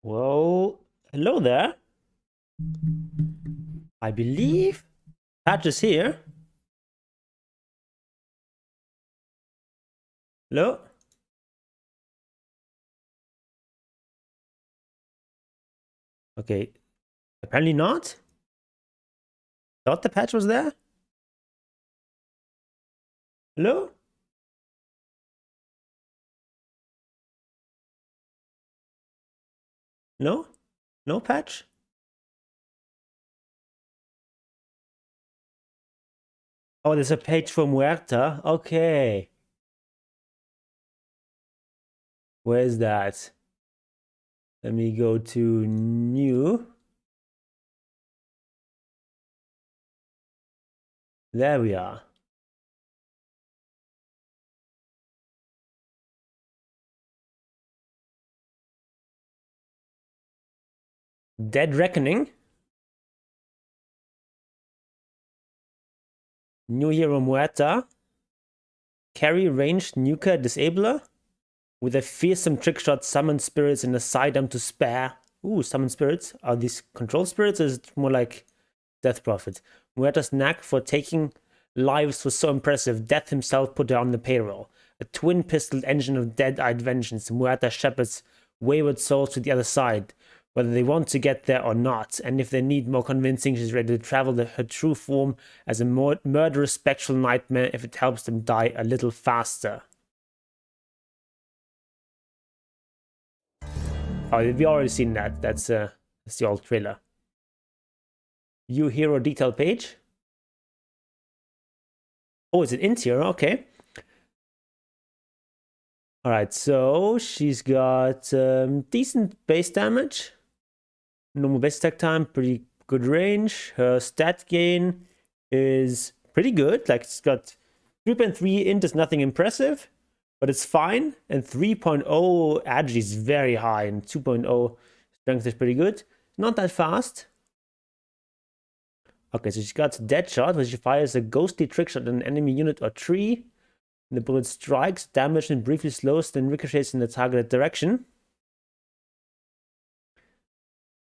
Well, hello there. I believe Patch is here. Hello? Okay, apparently not. Thought the Patch was there. Hello? No? No Patch? Oh, there's a page for Muerta. Okay. Where is that? Let me go to new. There we are. Dead Reckoning. New hero Muerta. Carry ranged nuker disabler. With a fearsome trickshot, summon spirits and assign them to spare. Ooh, summon spirits. Are these control spirits or is it more like Death Prophet? Muerta's knack for taking lives was so impressive, Death himself put her on the payroll. A twin-pistoled engine of dead-eyed vengeance, Muerta shepherds wayward souls to the other side, whether they want to get there or not, and if they need more convincing, she's ready to travel her true form as a murderous spectral nightmare if it helps them die a little faster. Oh, we already seen that. That's the old trailer. View hero detail page. Oh, is it in tier? Okay. Alright, so she's got decent base damage. Normal base attack time, pretty good range. Her stat gain is pretty good. Like, it's got 3.3 int is nothing impressive, but it's fine. And 3.0 ag is very high, and 2.0 strength is pretty good. Not that fast. Okay, so she's got Dead Shot, where she fires a ghostly trick shot at an enemy unit or tree. The bullet strikes, damage, and briefly slows, then ricochets in the targeted direction.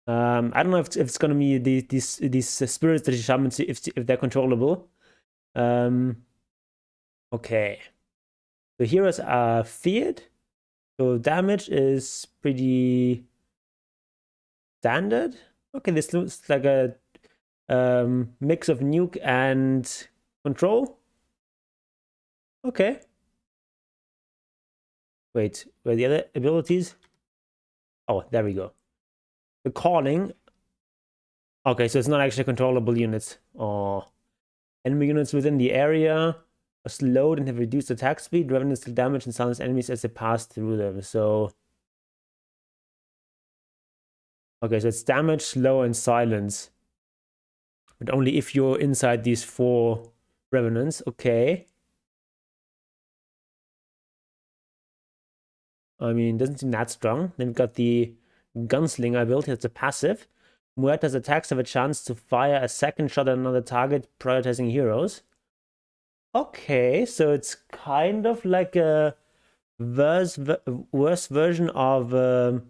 I don't know if it's gonna be these spirits that she summons if they're controllable. Okay. The heroes are feared, so damage is pretty standard. Okay, this looks like a mix of nuke and control. Okay. Wait, where are the other abilities? Oh, there we go. The calling. Okay, so it's not actually controllable units. Oh. Enemy units within the area are slowed and have reduced attack speed. Revenant still damage and silence enemies as they pass through them. So. Okay, so it's damage, slow, and silence. But only if you're inside these 4 Revenants. Okay. I mean, doesn't seem that strong. Then we've got the Gunslinger ability. That's a passive. Muerta's attacks have a chance to fire a second shot at another target, prioritizing heroes. Okay, so it's kind of like a worse version of the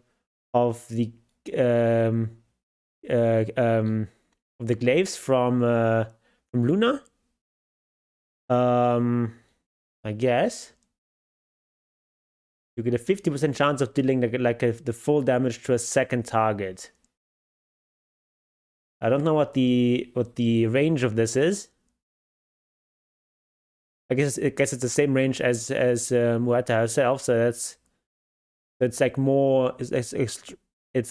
glaives from Luna. I guess. You get a 50% chance of dealing the full damage to a second target. I don't know what the range of this is. I guess it's the same range as Muerta herself, so that's like more. It's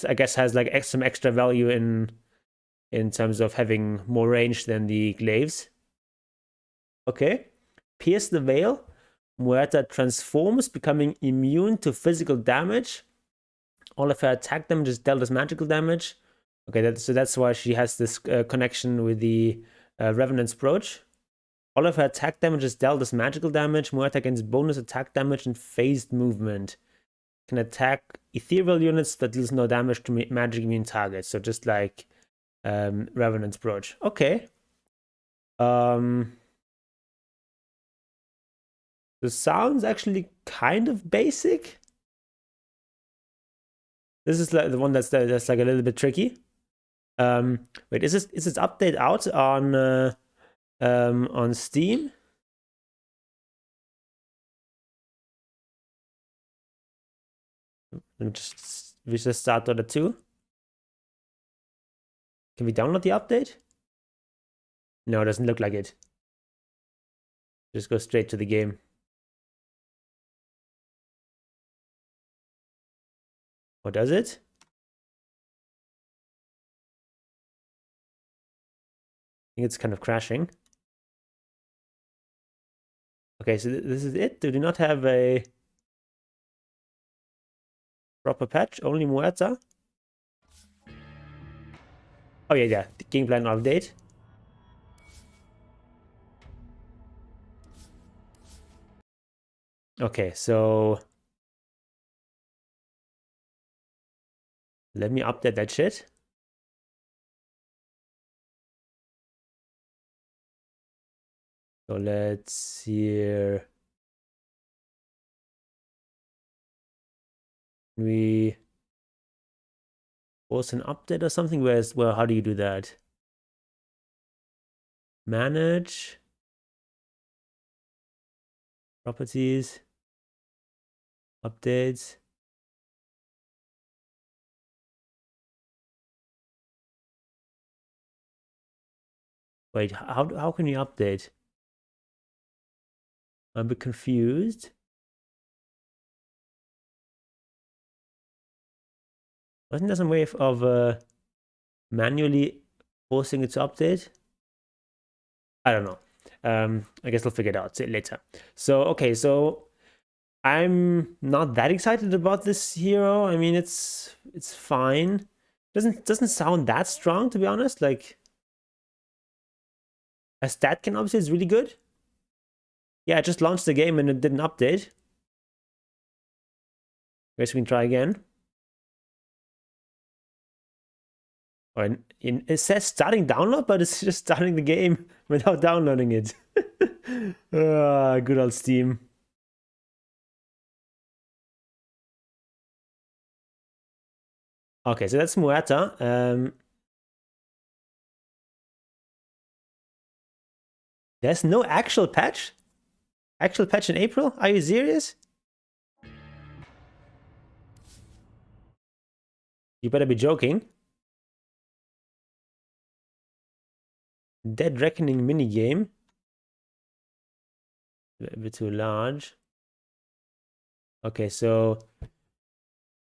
I guess has like some extra value in terms of having more range than the glaives. Okay, pierce the veil. Muerta transforms, becoming immune to physical damage. All of her attack damage is dealt as magical damage. Okay, so that's why she has this connection with the Revenant's Brooch. All of her attack damage is dealt as magical damage. Muerta gains bonus attack damage and phased movement. Can attack ethereal units that deals no damage to magic immune targets. So just like Revenant's Brooch. Okay. So The sound's actually kind of basic. This is like the one that's like a little bit tricky. Wait, is this update out on Steam? Let me just start Dota 2. Can we download the update? No, it doesn't look like it. Just go straight to the game. Or does it? I think it's kind of crashing. Okay, so this is it. Do they not have a proper patch? Only Muerta? Oh yeah, the game plan update. Okay, so let me update that shit. So let's here. We force an update or something. Well, how do you do that? Manage properties, updates. Wait, how can you update? I'm a bit confused. Wasn't there some way of manually forcing it to update? I don't know. I guess I'll figure it out later. So, okay, so I'm not that excited about this hero. I mean, it's fine. Doesn't sound that strong, to be honest. Like, a stat can obviously is really good. Yeah, I just launched the game and it didn't update. Guess we can try again. Or it says starting download, but it's just starting the game without downloading it. Good old Steam. Okay, so that's Muerta. There's no actual patch? Actual patch in April? Are you serious? You better be joking. Dead Reckoning minigame. A bit too large. Okay, so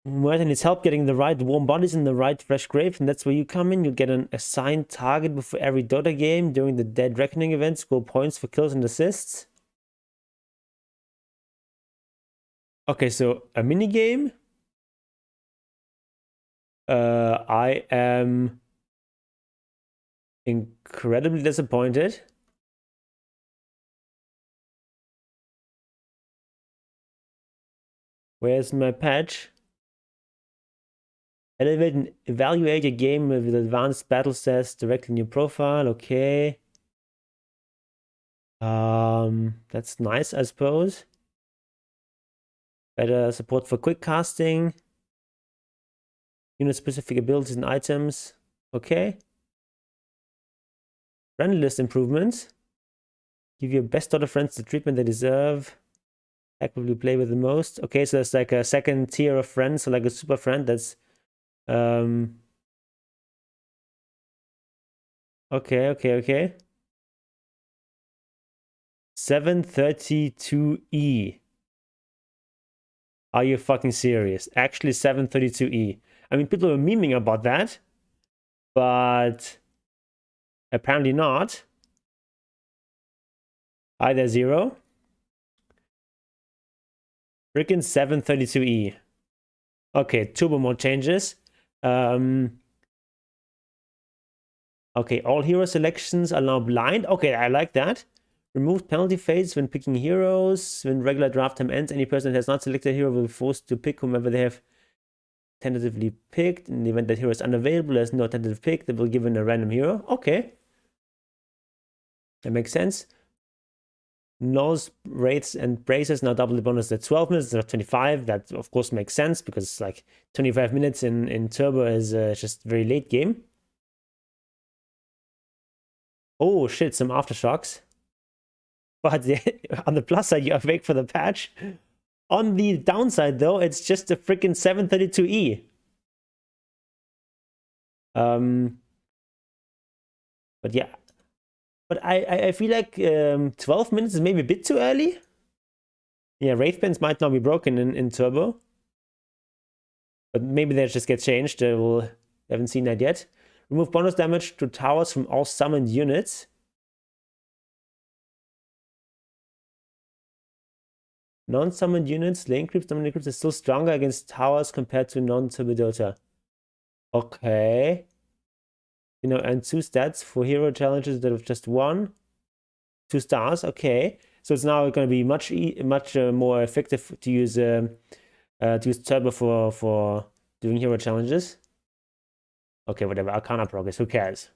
Muerta needs help getting the right warm bodies in the right fresh grave, and that's where you come in. You get an assigned target before every Dota game. During the Dead Reckoning event, score points for kills and assists. Okay, so a minigame. I am incredibly disappointed. Where's my patch? Elevate and evaluate your game with advanced battle stats directly in your profile. Okay. That's nice, I suppose. Better support for quick casting. Unit-specific abilities and items. Okay. Friend list improvements. Give your best Dota friends the treatment they deserve. Actively play with the most. Okay, so there's like a second tier of friends, so like a super friend that's okay. 732E. Are you fucking serious? Actually 732E. I mean, people were memeing about that, but apparently not. Either 0. Freaking 732E. Okay, turbo mode changes. Okay, all hero selections are now blind. Okay, I like that. Remove penalty phase when picking heroes. When regular draft time ends, any person that has not selected a hero will be forced to pick whomever they have tentatively picked. In the event that hero is unavailable, there's no tentative pick, they will be given a random hero. Okay. That makes sense. Nulls, Wraiths, and Bracers now double the bonus at 12 minutes instead of 25. That, of course, makes sense because it's like 25 minutes in Turbo is just very late game. Oh, shit, some Aftershocks. But on the plus side, you have wait for the patch. On the downside, though, it's just a freaking 732E. But yeah. But I feel like 12 minutes is maybe a bit too early. Yeah, Wraith Bands might not be broken in Turbo. But maybe they just get changed. We haven't seen that yet. Remove bonus damage to towers from all summoned units. Non-summoned units, lane creeps, dominant creeps is still stronger against towers compared to non-Turbo Dota. Okay. You know, and 2 stats for hero challenges instead of just 1. 2 stars, okay. So it's now going to be much more effective to use Turbo for doing hero challenges. Okay, whatever. Arcana progress. Who cares?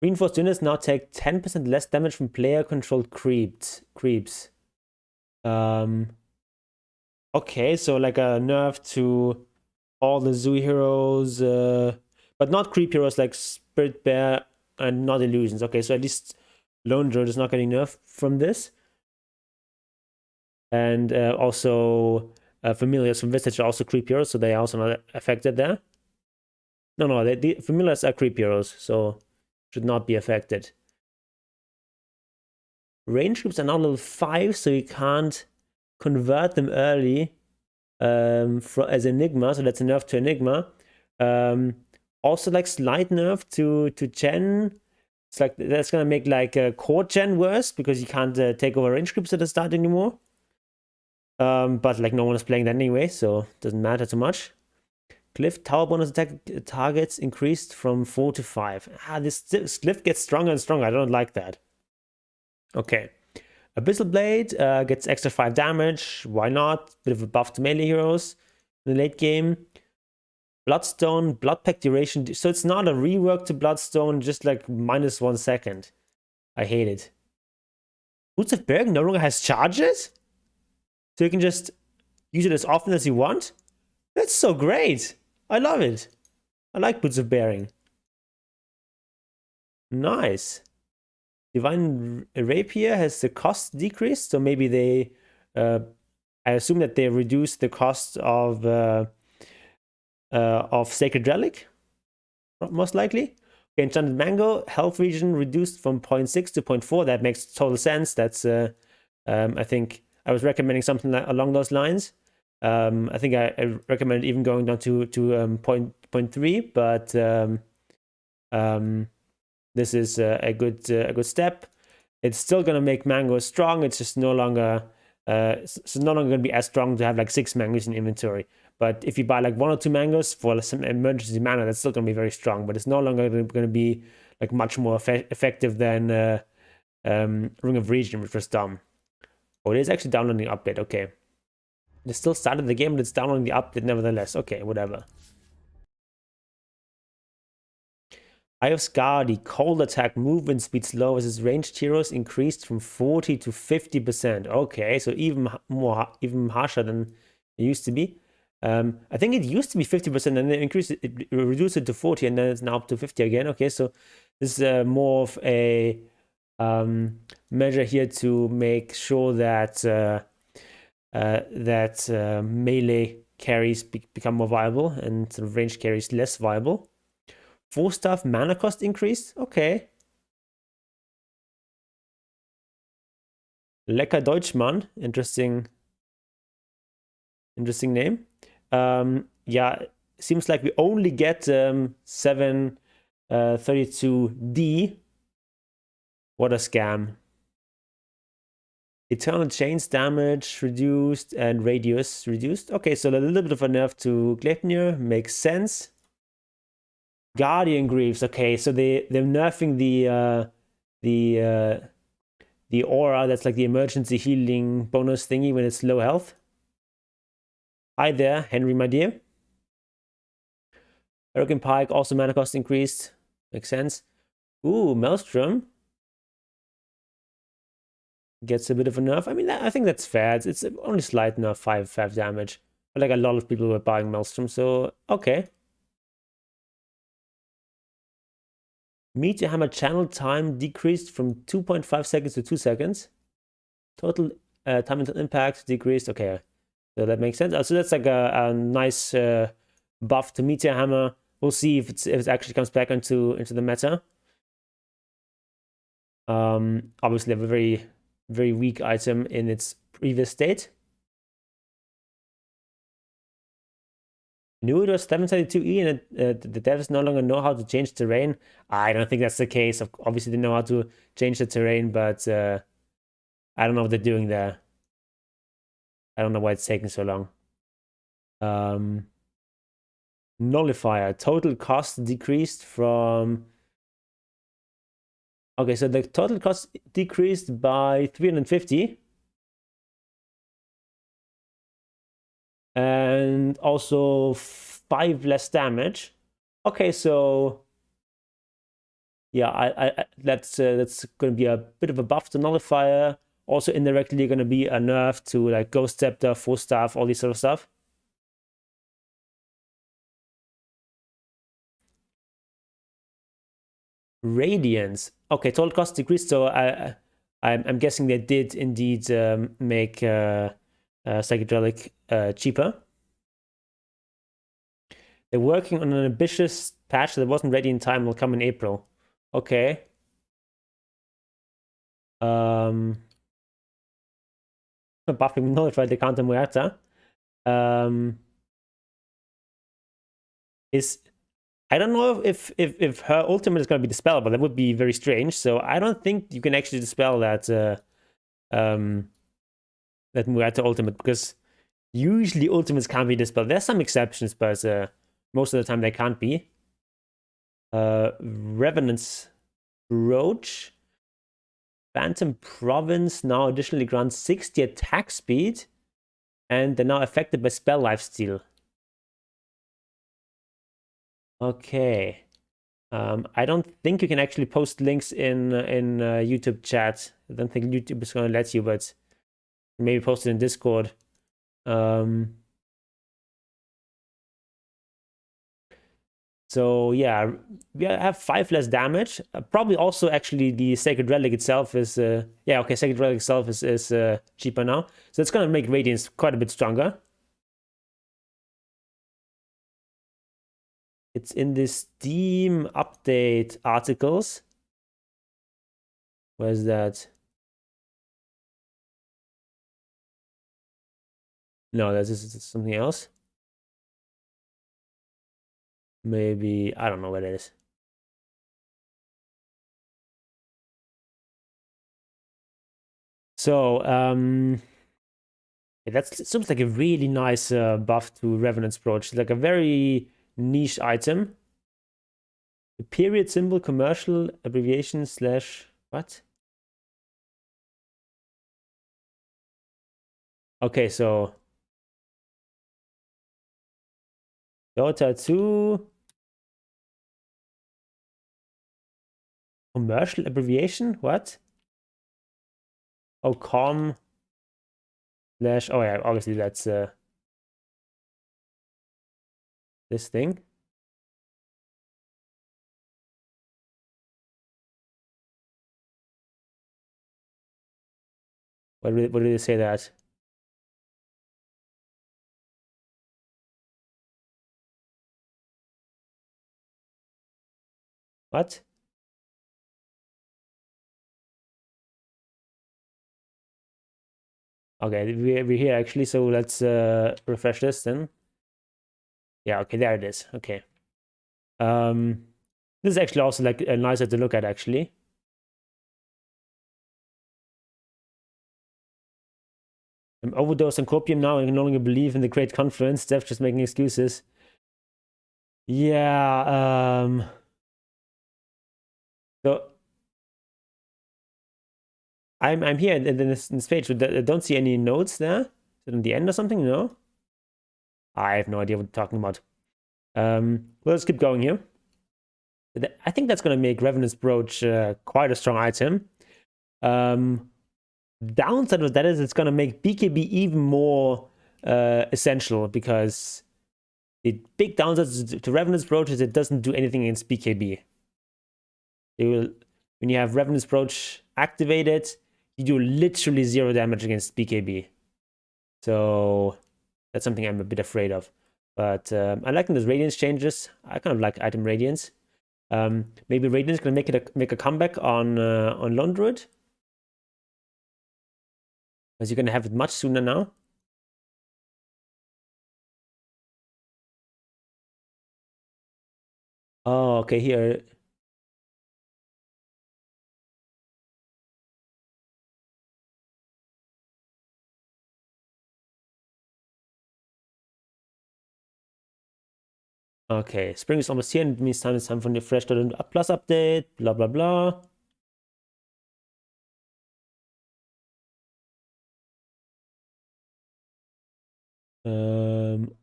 Reinforced units now take 10% less damage from player-controlled creeps. Okay, so like a nerf to all the zoo heroes, but not creep heroes like Spirit Bear and not illusions. Okay, so at least Lone Druid is not getting nerfed from this. And also Familiars from Visage are also creep heroes, so they are also not affected there. No, the Familiars are creep heroes, so should not be affected. Range creeps are now level 5, so you can't convert them early as Enigma, so that's a nerf to Enigma. Also like slight nerf to Gen. It's like that's gonna make like core Gen worse because you can't take over range creeps at the start anymore. But like no one is playing that anyway, so it doesn't matter too much. Glyph tower bonus attack targets increased from 4 to 5. This glyph gets stronger and stronger. I don't like that. Okay. Abyssal Blade gets extra 5 damage. Why not? Bit of a buff to melee heroes in the late game. Bloodstone, Blood Pact duration. So it's not a rework to Bloodstone, just like -1 second. I hate it. Boots of Bergen no longer has charges? So you can just use it as often as you want? That's so great! I love it. I like Boots of Bearing. Nice. Divine Rapier has the cost decreased, so maybe they... I assume that they reduced the cost of Sacred Relic, most likely. Okay, Enchanted Mango, health region reduced from 0.6 to 0.4. That makes total sense. That's, I think I was recommending something along those lines. I think I recommended even going down to 0.3, but this is a good step. It's still gonna make Mango strong. It's just no longer gonna be as strong to have like 6 mangoes in inventory. But if you buy like 1 or 2 mangoes for some emergency mana, that's still gonna be very strong. But it's no longer gonna be like much more effective than Ring of Region, which was dumb. Oh, it is actually downloading the update. Okay. It still started the game, but it's downloading the update nevertheless. Okay, whatever. Eye of Skadi, cold attack, movement speed slow versus ranged heroes increased from 40 to 50%. Okay, so even harsher than it used to be. I think it used to be 50% and then reduced it to 40 and then it's now up to 50 again. Okay, so this is more of a measure here to make sure that melee carries become more viable and sort of range carries less viable. 4-star mana cost increased. Okay. Lecker Deutschmann. Interesting name. Yeah, seems like we only get 732D. What a scam. Eternal Chains damage reduced and radius reduced. Okay, so a little bit of a nerf to Gleipnir makes sense. Guardian Greaves. Okay, so they're nerfing the aura. That's like the emergency healing bonus thingy when it's low health. Hi there, Henry, my dear. Hurricane Pike, also mana cost increased. Makes sense. Ooh, Maelstrom. gets a bit of a nerf. I mean, I think that's fair. It's only slight nerf, 5 damage. But like a lot of people were buying Maelstrom, so okay. Meteor Hammer channel time decreased from 2.5 seconds to 2 seconds. Total time until impact decreased. Okay, so that makes sense. So that's like a nice buff to Meteor Hammer. We'll see if it actually comes back into the meta. Obviously, a very, very weak item in its previous state. Knew it was 732E and the devs no longer know how to change terrain. I don't think that's the case. Obviously, they know how to change the terrain, but I don't know what they're doing there. I don't know why it's taking so long. Nullifier. Total cost decreased from... Okay, so the total cost decreased by 350. And also 5 less damage. Okay, so yeah, that's going to be a bit of a buff to Nullifier. Also indirectly going to be a nerf to like Ghost Scepter, Full Staff, all this sort of stuff. Radiance. Okay, total cost decreased, so I'm guessing they did indeed make Psychedelic cheaper. They're working on an ambitious patch that wasn't ready in time. Will come in April. Okay. Buffing nullified the counter Muerta. I don't know if her ultimate is going to be dispelled, but that would be very strange. So I don't think you can actually dispel that that Muerta ultimate, because usually ultimates can't be dispelled. There's some exceptions, but most of the time they can't be. Revenant's Brooch. Phantom Province now additionally grants 60 attack speed, and they're now affected by spell lifesteal. Okay. I don't think you can actually post links in YouTube chat. I don't think YouTube is going to let you, but maybe post it in Discord. So yeah, we have 5 less damage. Probably also actually the Sacred Relic itself is yeah, okay, Sacred Relic itself is cheaper now. So it's gonna make Radiance quite a bit stronger. It's in the Steam update articles. Where's that? No, this is something else. Maybe, I don't know what it is. So, that seems like a really nice buff to Revenant's Brooch. Like a very niche item. The period symbol commercial abbreviation / what? Okay, so Dota 2 commercial abbreviation? What? Oh, com / oh yeah, obviously that's this thing. What did they say that? What? Okay, we're here actually, so let's refresh this then. Yeah, okay, there it is. Okay. This is actually also like nicer to look at actually. I'm overdosed on copium now and can no longer believe in the great confluence. Steph's just making excuses. Yeah, so I'm here in this page, but I don't see any notes there. Is it on the end or something? No? I have no idea what you're talking about. Well, let's keep going here. I think that's going to make Revenant's Brooch quite a strong item. Downside of that is it's gonna make BKB even more essential, because the big downside to Revenant's Brooch is it doesn't do anything against BKB. When you have Revenant's Brooch activated, you do literally 0 damage against BKB. So that's something I'm a bit afraid of. But I like those Radiance changes. I kind of like item Radiance. Maybe Radiance gonna make a comeback on Lone Druid, because you're gonna have it much sooner now. Oh, okay, here. Okay, spring is almost here, and it means it's time for the fresh Dota Plus update, blah blah blah.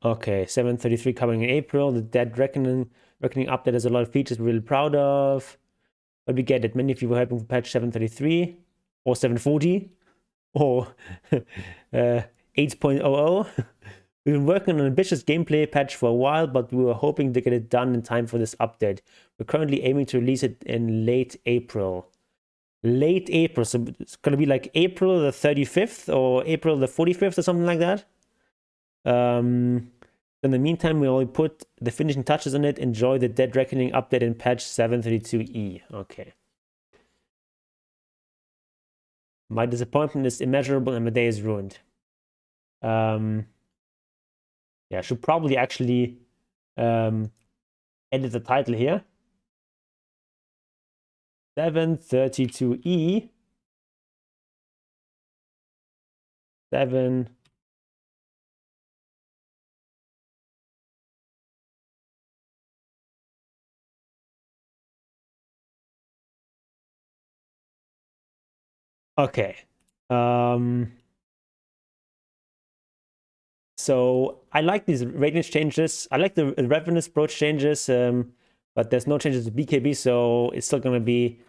Okay, 7.33 coming in April. The Dead Reckoning update has a lot of features we're really proud of. But we get it. Many of you were hoping for patch 7.33 or 7.40 or 8.00. We've been working on an ambitious gameplay patch for a while, but we were hoping to get it done in time for this update. We're currently aiming to release it in late April. Late April, so it's going to be like April the 35th or April the 45th or something like that. In the meantime, we only put the finishing touches on it. Enjoy the Dead Reckoning update in patch 732E. Okay. My disappointment is immeasurable and my day is ruined. Yeah, I should probably actually edit the title here. 732E. 7. Okay. So I like these Radiance changes. I like the Revenant Brooch changes, but there's no changes to BKB, so it's still gonna be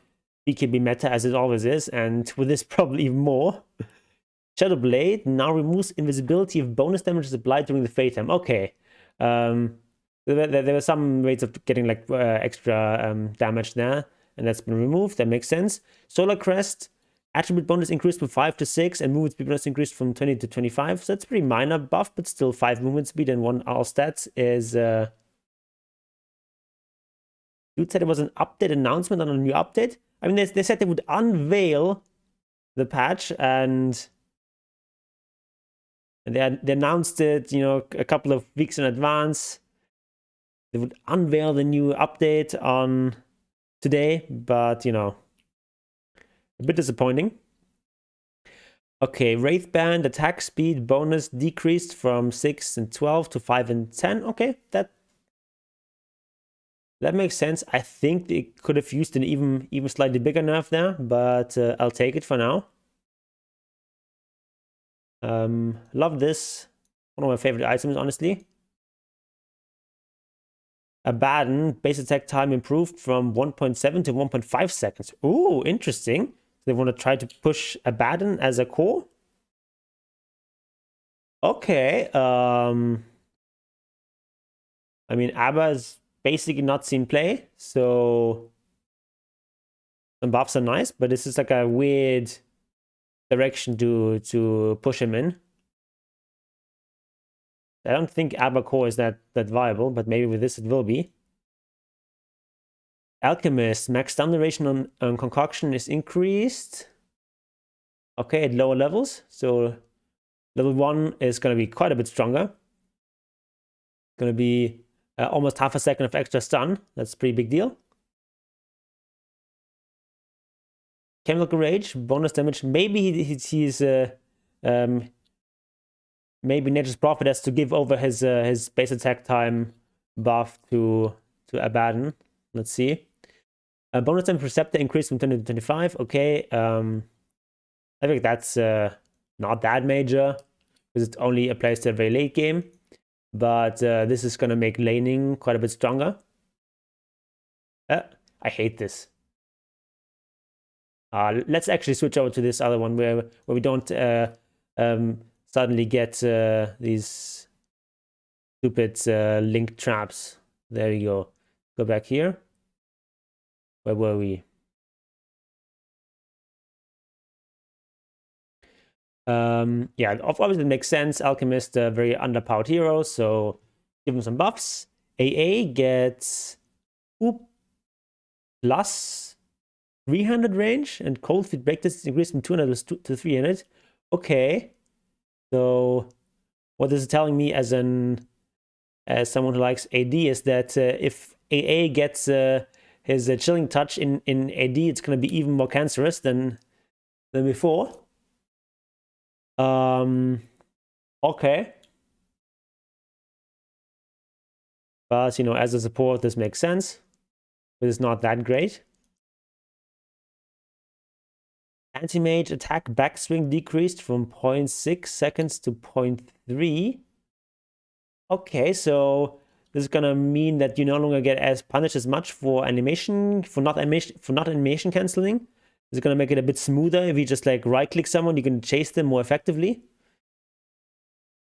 BKB meta as it always is, and with this probably even more. Shadow Blade now removes invisibility if bonus damage is applied during the fade time. Okay. There were some ways of getting like extra damage there, and that's been removed. That makes sense. Solar Crest. Attribute bonus increased from 5 to 6, and movement speed bonus increased from 20 to 25. So that's a pretty minor buff, but still 5 movement speed and 1 all stats is... Dude said it was an update announcement on a new update. I mean, they said they would unveil the patch, and they announced it, you know, a couple of weeks in advance. They would unveil the new update on today, but, you know, a bit disappointing. Okay, Wraith Band attack speed bonus decreased from 6 and 12 to 5 and 10. Okay, that makes sense. I think they could have used an even slightly bigger nerf there, but I'll take it for now. Love this. One of my favorite items, honestly. Abaddon base attack time improved from 1.7 to 1.5 seconds. Ooh, interesting. They want to try to push Abaddon as a core. Okay. I mean, Abba's basically not seen play, so some buffs are nice, but this is like a weird direction to push him in. I don't think Abba core is that viable, but maybe with this it will be. Alchemist, max stun duration on concoction is increased. Okay, at lower levels. So level 1 is going to be quite a bit stronger. Going to be almost half a second of extra stun. That's a pretty big deal. Chemical Rage, bonus damage. Maybe he's maybe Nature's Prophet has to give over his base attack time buff to Abaddon. Let's see. Bonus damage Receptor increased from 20 to 25. Okay. I think that's not that major, because it only applies to a very late game. But this is going to make laning quite a bit stronger. I hate this. Let's actually switch over to this other one where we don't suddenly get these stupid link traps. There we go. Go back here. Where were we? Yeah, obviously it makes sense. Alchemist, a very underpowered hero, so give him some buffs. AA gets plus 300 range, and cold feet break this increased from 200 to 300. Okay, so what this is telling me as someone who likes AD is that if AA gets his chilling touch in AD, it's going to be even more cancerous than before. Okay. But, you know, as a support, this makes sense. But it's not that great. Anti-mage attack backswing decreased from 0.6 seconds to 0.3. Okay, so this is gonna mean that you no longer get as punished as much for animation, for not animation canceling. It's gonna make it a bit smoother. If you just like right-click someone, you can chase them more effectively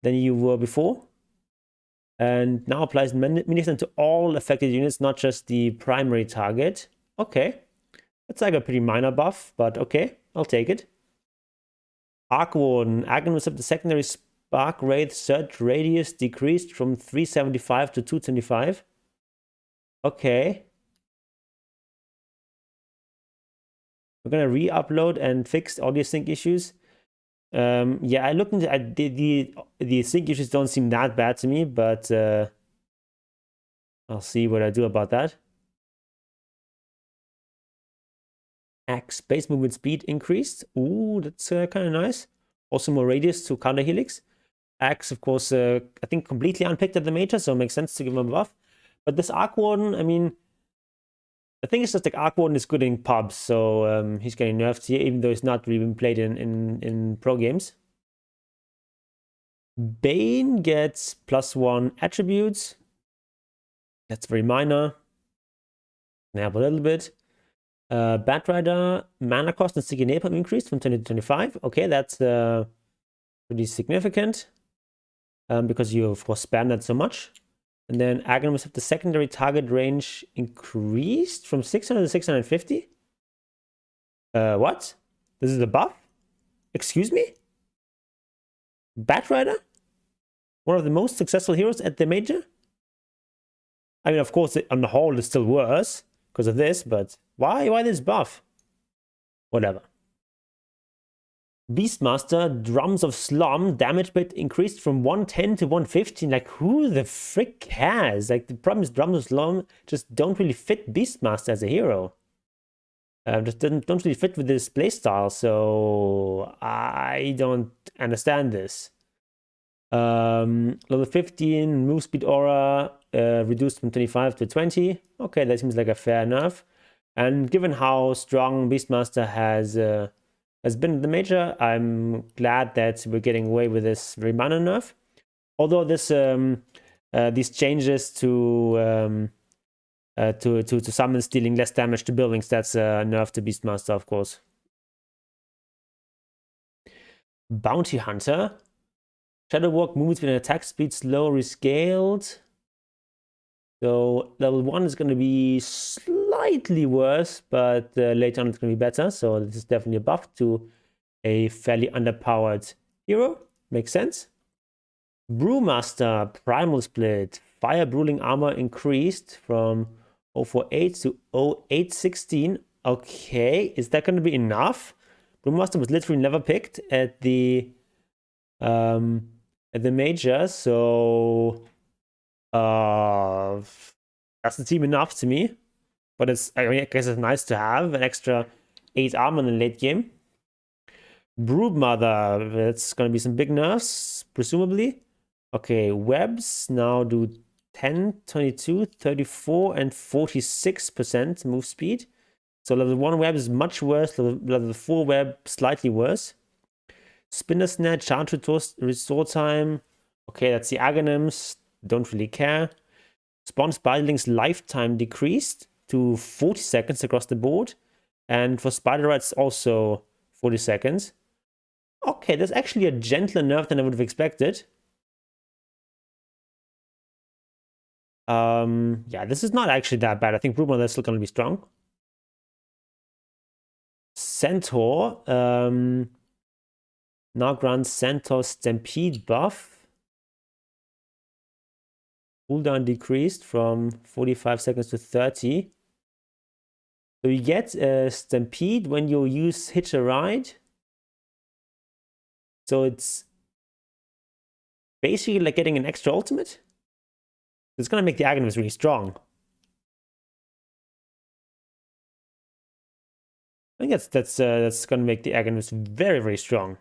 than you were before. And now applies mini-stun to all affected units, not just the primary target. Okay, that's like a pretty minor buff, but okay, I'll take it. Arc Warden, agonist of the secondary spark wraith search radius decreased from 375 to 225. Okay. We're gonna re-upload and fix audio sync issues. Yeah, I looked into the sync issues don't seem that bad to me, but I'll see what I do about that. Axe base movement speed increased. Ooh, that's kind of nice. Also more radius to counter helix. Axe, of course, I think completely unpicked at the major, so it makes sense to give him a buff. But this Arc Warden, I mean, the thing is just like Arc Warden is good in pubs, so he's getting nerfed here, even though he's not really been played in pro games. Bane gets +1 attributes. That's very minor. Nab a little bit. Batrider, mana cost and sticky napalm increased from 20 to 25. Okay, that's pretty significant. Because you, of course, spam that so much. And then agonist of the secondary target range increased from 600 to 650. What? This is a buff? Excuse me? Batrider? One of the most successful heroes at the major? I mean, of course, on the whole, it's still worse because of this, but why this buff? Whatever. Beastmaster, Drums of Slum, damage bit increased from 110 to 115. Like, who the frick cares? Like, the problem is Drums of Slum just don't really fit Beastmaster as a hero. Just don't really fit with this playstyle, so I don't understand this. Level 15, move speed aura, reduced from 25 to 20. Okay, that seems like a fair nerf. And given how strong Beastmaster has been in the major, I'm glad that we're getting away with this very minor nerf. Although this these changes to summons dealing less damage to buildings, that's a nerf to Beastmaster, of course. Bounty Hunter. Shadow Walk, movement speed and attack speed slow rescaled. So level 1 is going to be slightly worse, but later on it's going to be better. So this is definitely a buff to a fairly underpowered hero. Makes sense. Brewmaster, Primal Split. Fire Bruling Armor increased from 048 to 0816. Okay, is that going to be enough? Brewmaster was literally never picked at the major, so doesn't seem enough to me. But it's, I mean, I guess it's nice to have an extra 8 armor in the late game. Broodmother, it's gonna be some big nerfs, presumably. Okay, webs now do 10, 22, 34, and 46% move speed. So level 1 web is much worse, level 4 web slightly worse. Spinner Snatch, Charge Restore Time. Okay, that's the Aghanim's. Don't really care. Spawn Spiderling's lifetime decreased to 40 seconds across the board. And for Spider it's also 40 seconds. Okay, that's actually a gentler nerf than I would have expected. Yeah, this is not actually that bad. I think Brooch is still going to be strong. Centaur, now grants Centaur Stampede buff. Cooldown decreased from 45 seconds to 30. So you get Stampede when you use Hitch a Ride. So it's basically like getting an extra ultimate. It's gonna make the Aghanim really strong. I think that's gonna make the Aghanim very, very strong.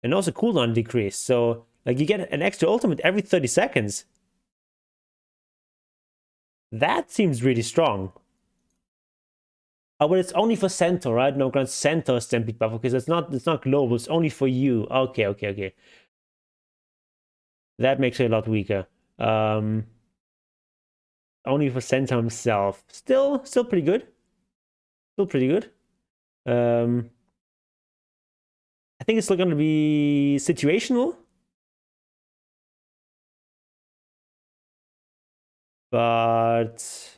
And also cooldown decrease. So like you get an extra ultimate every 30 seconds. That seems really strong. Oh, but it's only for Centaur, right? No, grant Centaur Stampede buff because it's not global. It's only for you. Okay. That makes it a lot weaker. Only for Centaur himself. Still pretty good. Still pretty good. I think it's still going to be situational. But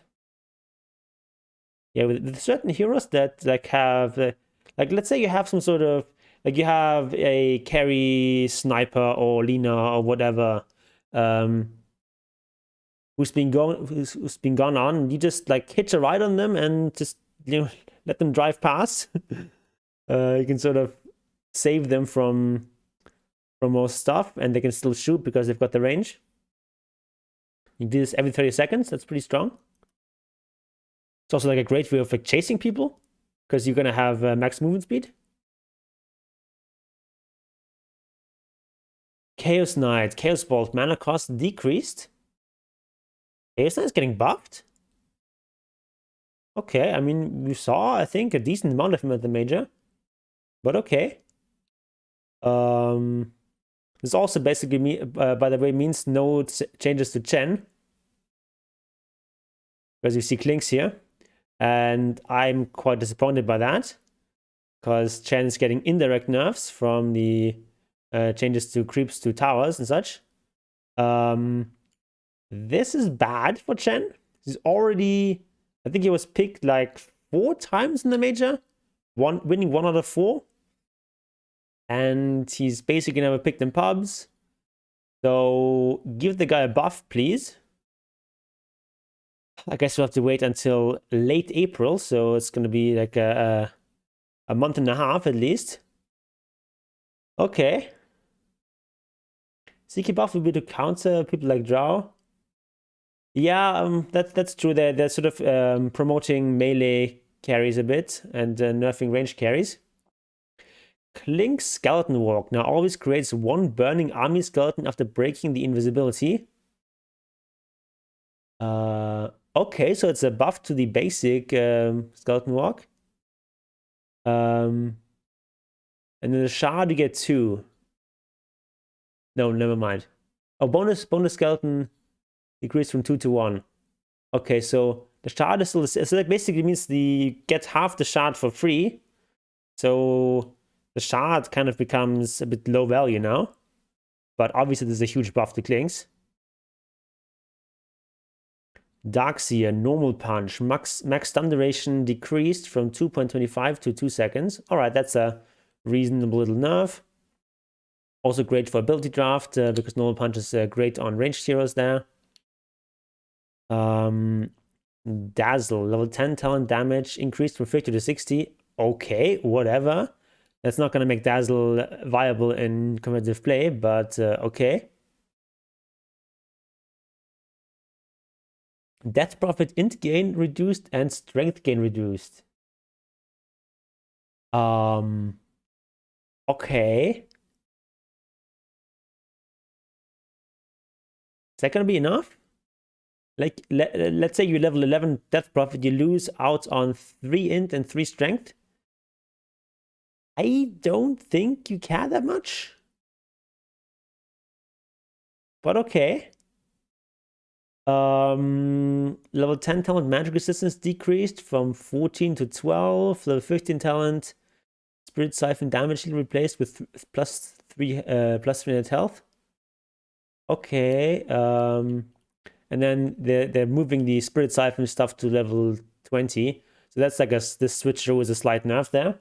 yeah, with certain heroes that like have like let's say you have some sort of like you have a carry sniper or Lina or whatever who's been gone on, and you just like hitch a ride on them and just let them drive past. You can sort of save them from more stuff, and they can still shoot because they've got the range. You do this every 30 seconds. That's pretty strong. It's also like a great way of like chasing people because you're gonna have max movement speed. Chaos Knight, Chaos Bolt, mana cost decreased. Chaos Knight is getting buffed. Okay, I mean, we saw, I think, a decent amount of him at the major. But okay. This also basically, by the way, means no changes to Chen. Because you see Clinks here. And I'm quite disappointed by that. Because Chen is getting indirect nerfs from the changes to creeps to towers and such. This is bad for Chen. He's already, I think he was picked like 4 times in the major. Winning 1 out of 4. And he's basically never picked in pubs. So give the guy a buff, please. I guess we'll have to wait until late April. So it's going to be like a month and a half at least. Okay. CK buff would be to counter people like Drow. Yeah, that's true. They're sort of promoting melee carries a bit and nerfing range carries. Clink's Skeleton Walk now always creates 1 burning army skeleton after breaking the invisibility. Okay, so it's a buff to the basic Skeleton Walk. And then the shard you get 2. No, never mind. Oh, bonus skeleton decreased from 2 to 1. Okay, so the shard is still, so that basically means you get half the shard for free. So the shard kind of becomes a bit low value now. But obviously there's a huge buff to Clinks. Darkseer, normal punch. Max stun duration decreased from 2.25 to 2 seconds. Alright, that's a reasonable little nerf. Also great for ability draft because normal punch is great on ranged heroes there. Dazzle, level 10 talent damage increased from 50 to 60. Okay, whatever. That's not going to make Dazzle viable in competitive play, but okay. Death Profit int gain reduced and strength gain reduced. Okay. Is that going to be enough? Like, let's say you level 11 Death Profit, you lose out on 3 int and 3 strength. I don't think you care that much. But okay. Level 10 talent magic resistance decreased from 14 to 12. Level 15 talent spirit siphon damage replaced with plus 300 health. Okay. And then they're moving the spirit siphon stuff to level 20. So that's like this switch through is a slight nerf there.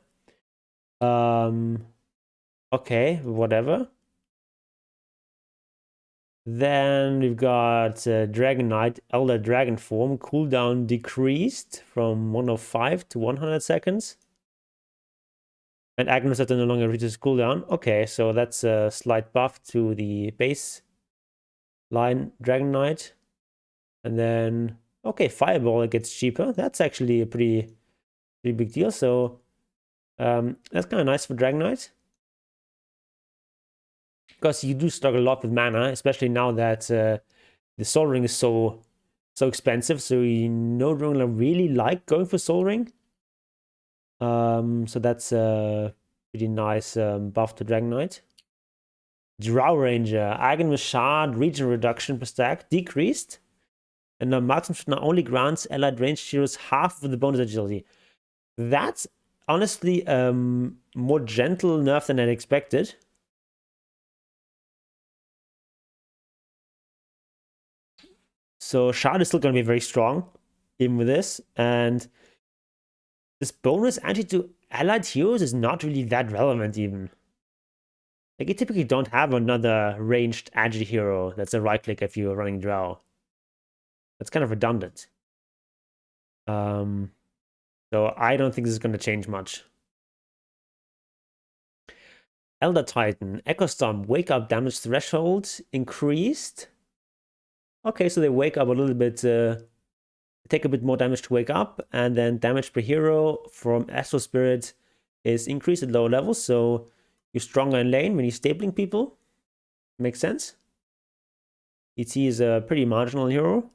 Okay, whatever. Then we've got Dragon Knight, Elder Dragon Form. Cooldown decreased from 105 to 100 seconds. And Agnes that no longer reaches cooldown. Okay, so that's a slight buff to the base line Dragon Knight. And then, okay, Fireball, it gets cheaper. That's actually a pretty big deal. So that's kind of nice for Dragon Knight. Because you do struggle a lot with mana, especially now that the Soul Ring is so expensive. So you no longer really like going for Soul Ring. So that's a pretty nice buff to Dragon Knight. Drow Ranger, Eigen Shard, region reduction per stack decreased. And now marksmanship now only grants allied ranged heroes half of the bonus agility. That's honestly more gentle nerf than I'd expected. So Shard is still going to be very strong, even with this. And this bonus actually to allied heroes is not really that relevant, even. Like, you typically don't have another ranged agi hero that's a right-click if you're running Drow. That's kind of redundant. So I don't think this is going to change much. Elder Titan, Echo Storm, Wake Up damage threshold increased. Okay, so they wake up a little bit, take a bit more damage to wake up, and then damage per hero from Astral Spirit is increased at lower levels, so you're stronger in lane when you're stapling people. Makes sense. ET is a pretty marginal hero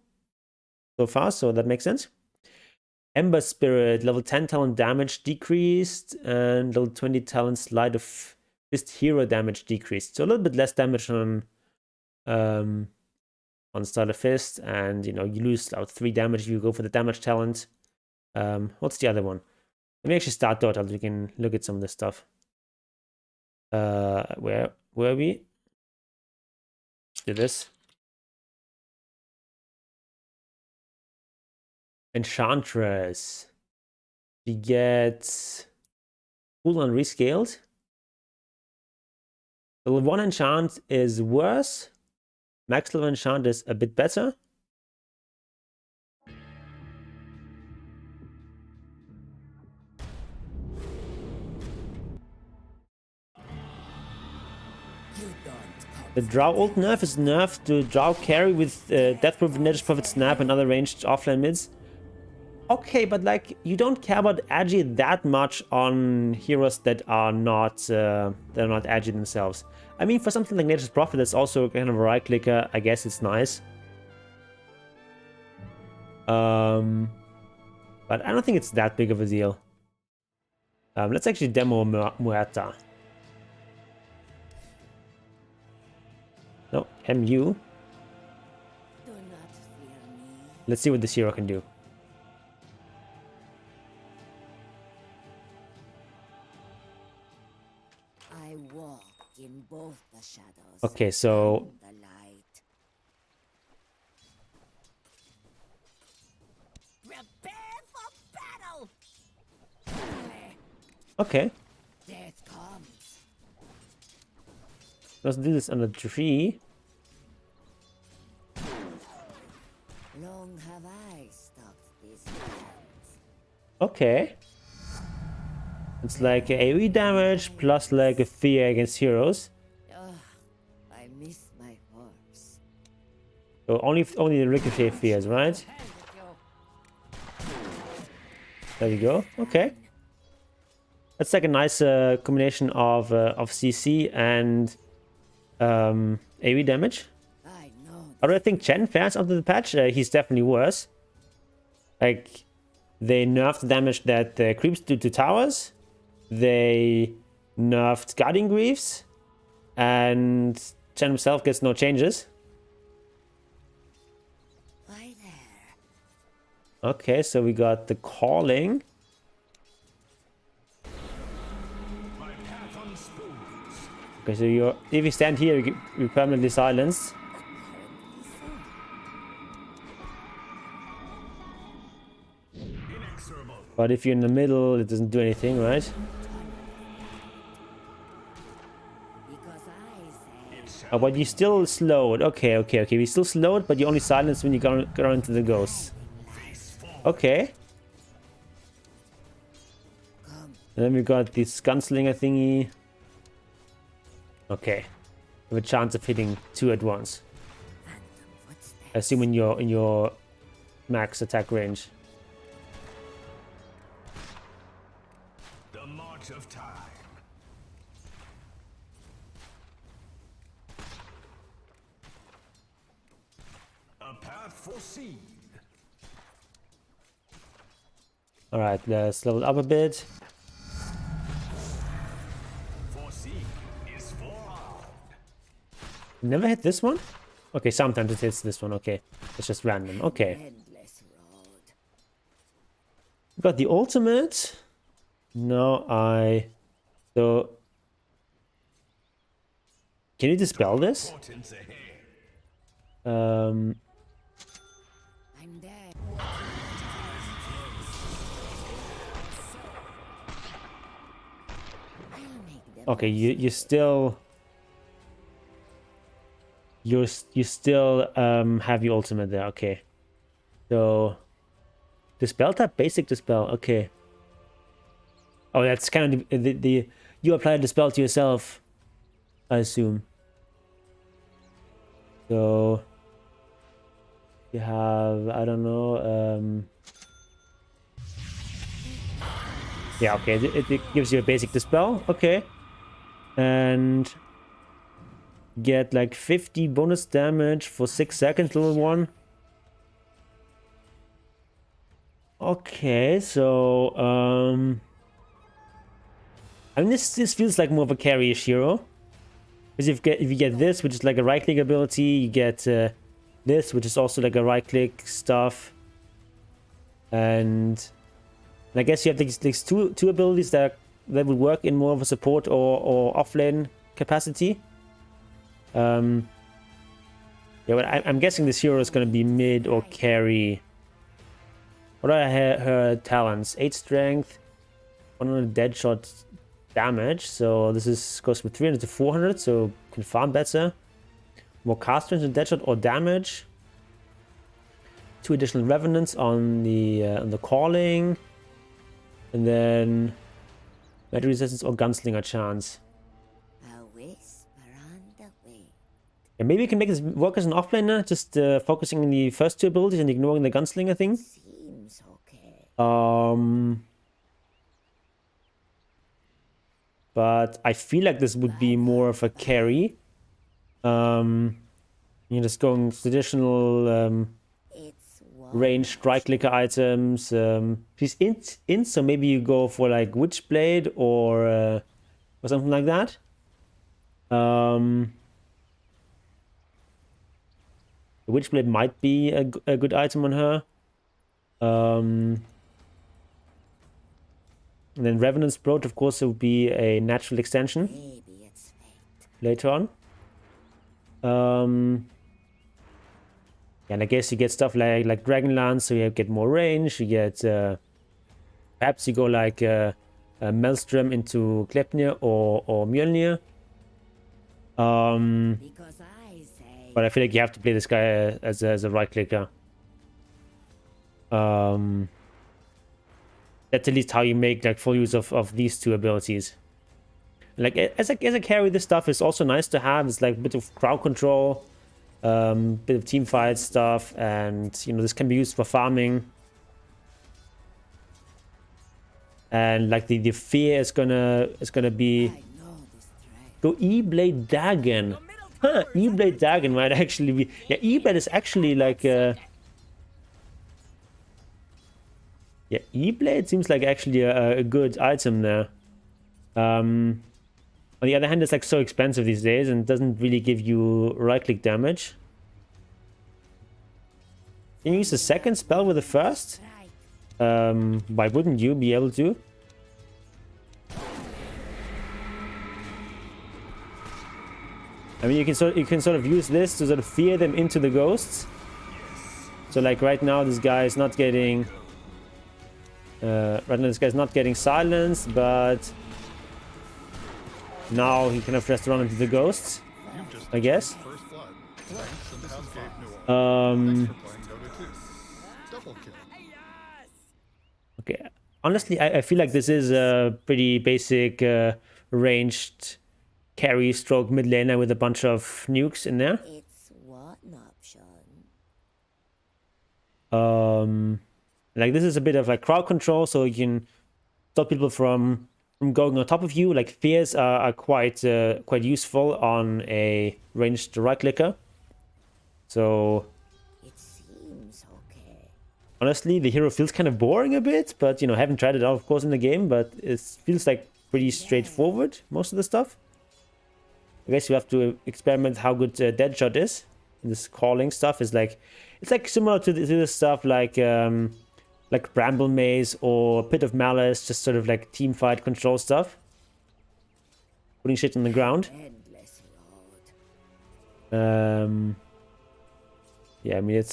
so far, so that makes sense. Ember Spirit, level 10 talent damage decreased, and level 20 talent Sleight of Fist hero damage decreased. So a little bit less damage on Sleight of Fist, and you lose about 3 damage if you go for the damage talent. What's the other one? Let me actually start Dota so we can look at some of this stuff. Where were we? Let's do this. Enchantress. She gets cooldown rescaled. Level 1 enchant is worse. Max level enchant is a bit better. The Drow ult nerf is nerfed to Drow carry with Death Proof, Nature's Prophet Snap, and other ranged offline mids. Okay, but like, you don't care about agi that much on heroes that are not agi themselves. I mean, for something like Nature's Prophet, that's also kind of a right clicker. I guess it's nice. But I don't think it's that big of a deal. Let's actually demo Muerta. No, MU. Let's see what this hero can do. I walk in both the shadows. Okay, so and the light. Prepare for battle. okay. Death comes. Let's do this on a tree. Long have I stalked these lands. Okay. It's like AoE damage plus like a fear against heroes. Ugh, I miss my horse. So only the ricochet fears, right? There we go. Okay. That's like a nice combination of CC and AoE damage. I know. Although I think Chen fares after the patch, he's definitely worse. Like, they nerfed the damage that creeps do to towers. They nerfed Guardian Greaves. And Chen himself gets no changes. Okay, so we got the calling. Okay, so if you stand here, you're permanently silenced. But if you're in the middle, it doesn't do anything, right? Oh, but you still slowed. Okay. We still slowed, but you only silenced when you go into the ghost. Okay. And then we got this gunslinger thingy. Okay. We have a chance of hitting 2 at once. Assuming you're in your max attack range. The march of time. A path foreseen. Alright, let's level up a bit. Foreseen is forearmed. Never hit this one? Okay, sometimes it hits this one. Okay, it's just random. Okay. Got the ultimate. No, So... Can you dispel this? I'm dead. Okay, you still... You still have your ultimate there. Okay. So... Dispel type? Basic dispel. Okay. Oh, that's kind of the you apply the spell to yourself, I assume. So you have, I don't know, yeah, okay, it gives you a basic dispel, okay. And get like 50 bonus damage for 6 seconds, level 1. Okay, so I mean, this feels like more of a carry-ish hero. Because if you get this, which is like a right-click ability, you get this, which is also like a right-click stuff. And I guess you have these two abilities that would work in more of a support or off-lane capacity. Yeah, but I'm guessing this hero is going to be mid or carry. What are her talents? 8 strength, 100 dead shot damage. So this goes from 300 to 400, so can farm better. More cast range and dead shot or damage. 2 additional revenants on the calling, and then magic resistance or gunslinger chance. A whisper on the wind. Yeah, maybe you can make this work as an offlaner, just focusing on the first 2 abilities and ignoring the gunslinger thing. Seems okay. But I feel like this would be more of a carry. You're just going traditional range strike clicker items. He's in, so maybe you go for like Witchblade or something like that. The Witchblade might be a good item on her. And then Revenant's Brooch, of course, it would be a natural extension Maybe it's fate. later on. And I guess you get stuff like Dragonlance, so you get more range. You get perhaps you go like Maelstrom into Gleipnir or Mjolnir. Because I say But I feel like you have to play this guy as a right clicker. That's at least how you make like full use of these 2 abilities. Like as a carry, this stuff is also nice to have. It's like a bit of crowd control, bit of team fight stuff, and this can be used for farming. And like the fear is gonna be I know this track. go E-Blade Dagon. Huh, E-Blade Dagon might actually be, yeah, E-Blade is actually like yeah, E-Blade seems like actually a good item there. On the other hand, it's like so expensive these days and doesn't really give you right-click damage. Can you use the second spell with the first? Try Why wouldn't you be able to? I mean, you can sort of use this to sort of fear them into the ghosts. So like right now, this guy is not getting. Right now, this guy's not getting silenced, but now he kind of has to run into the ghosts, I guess. Okay. Honestly, I feel like this is a pretty basic ranged carry stroke mid laner with a bunch of nukes in there. It's one option. Like this is a bit of like crowd control, so you can stop people from going on top of you. Like fears are quite useful on a ranged right clicker. So It seems okay. honestly, the hero feels kind of boring a bit, but you know, haven't tried it out, of course, in the game, but it feels like pretty straightforward, most of the stuff. I guess you have to experiment how good Deadshot is. This calling stuff is like, it's like similar to this stuff like Bramble Maze or Pit of Malice, just sort of like team fight control stuff. Putting shit on the ground. Endless road. Yeah, I mean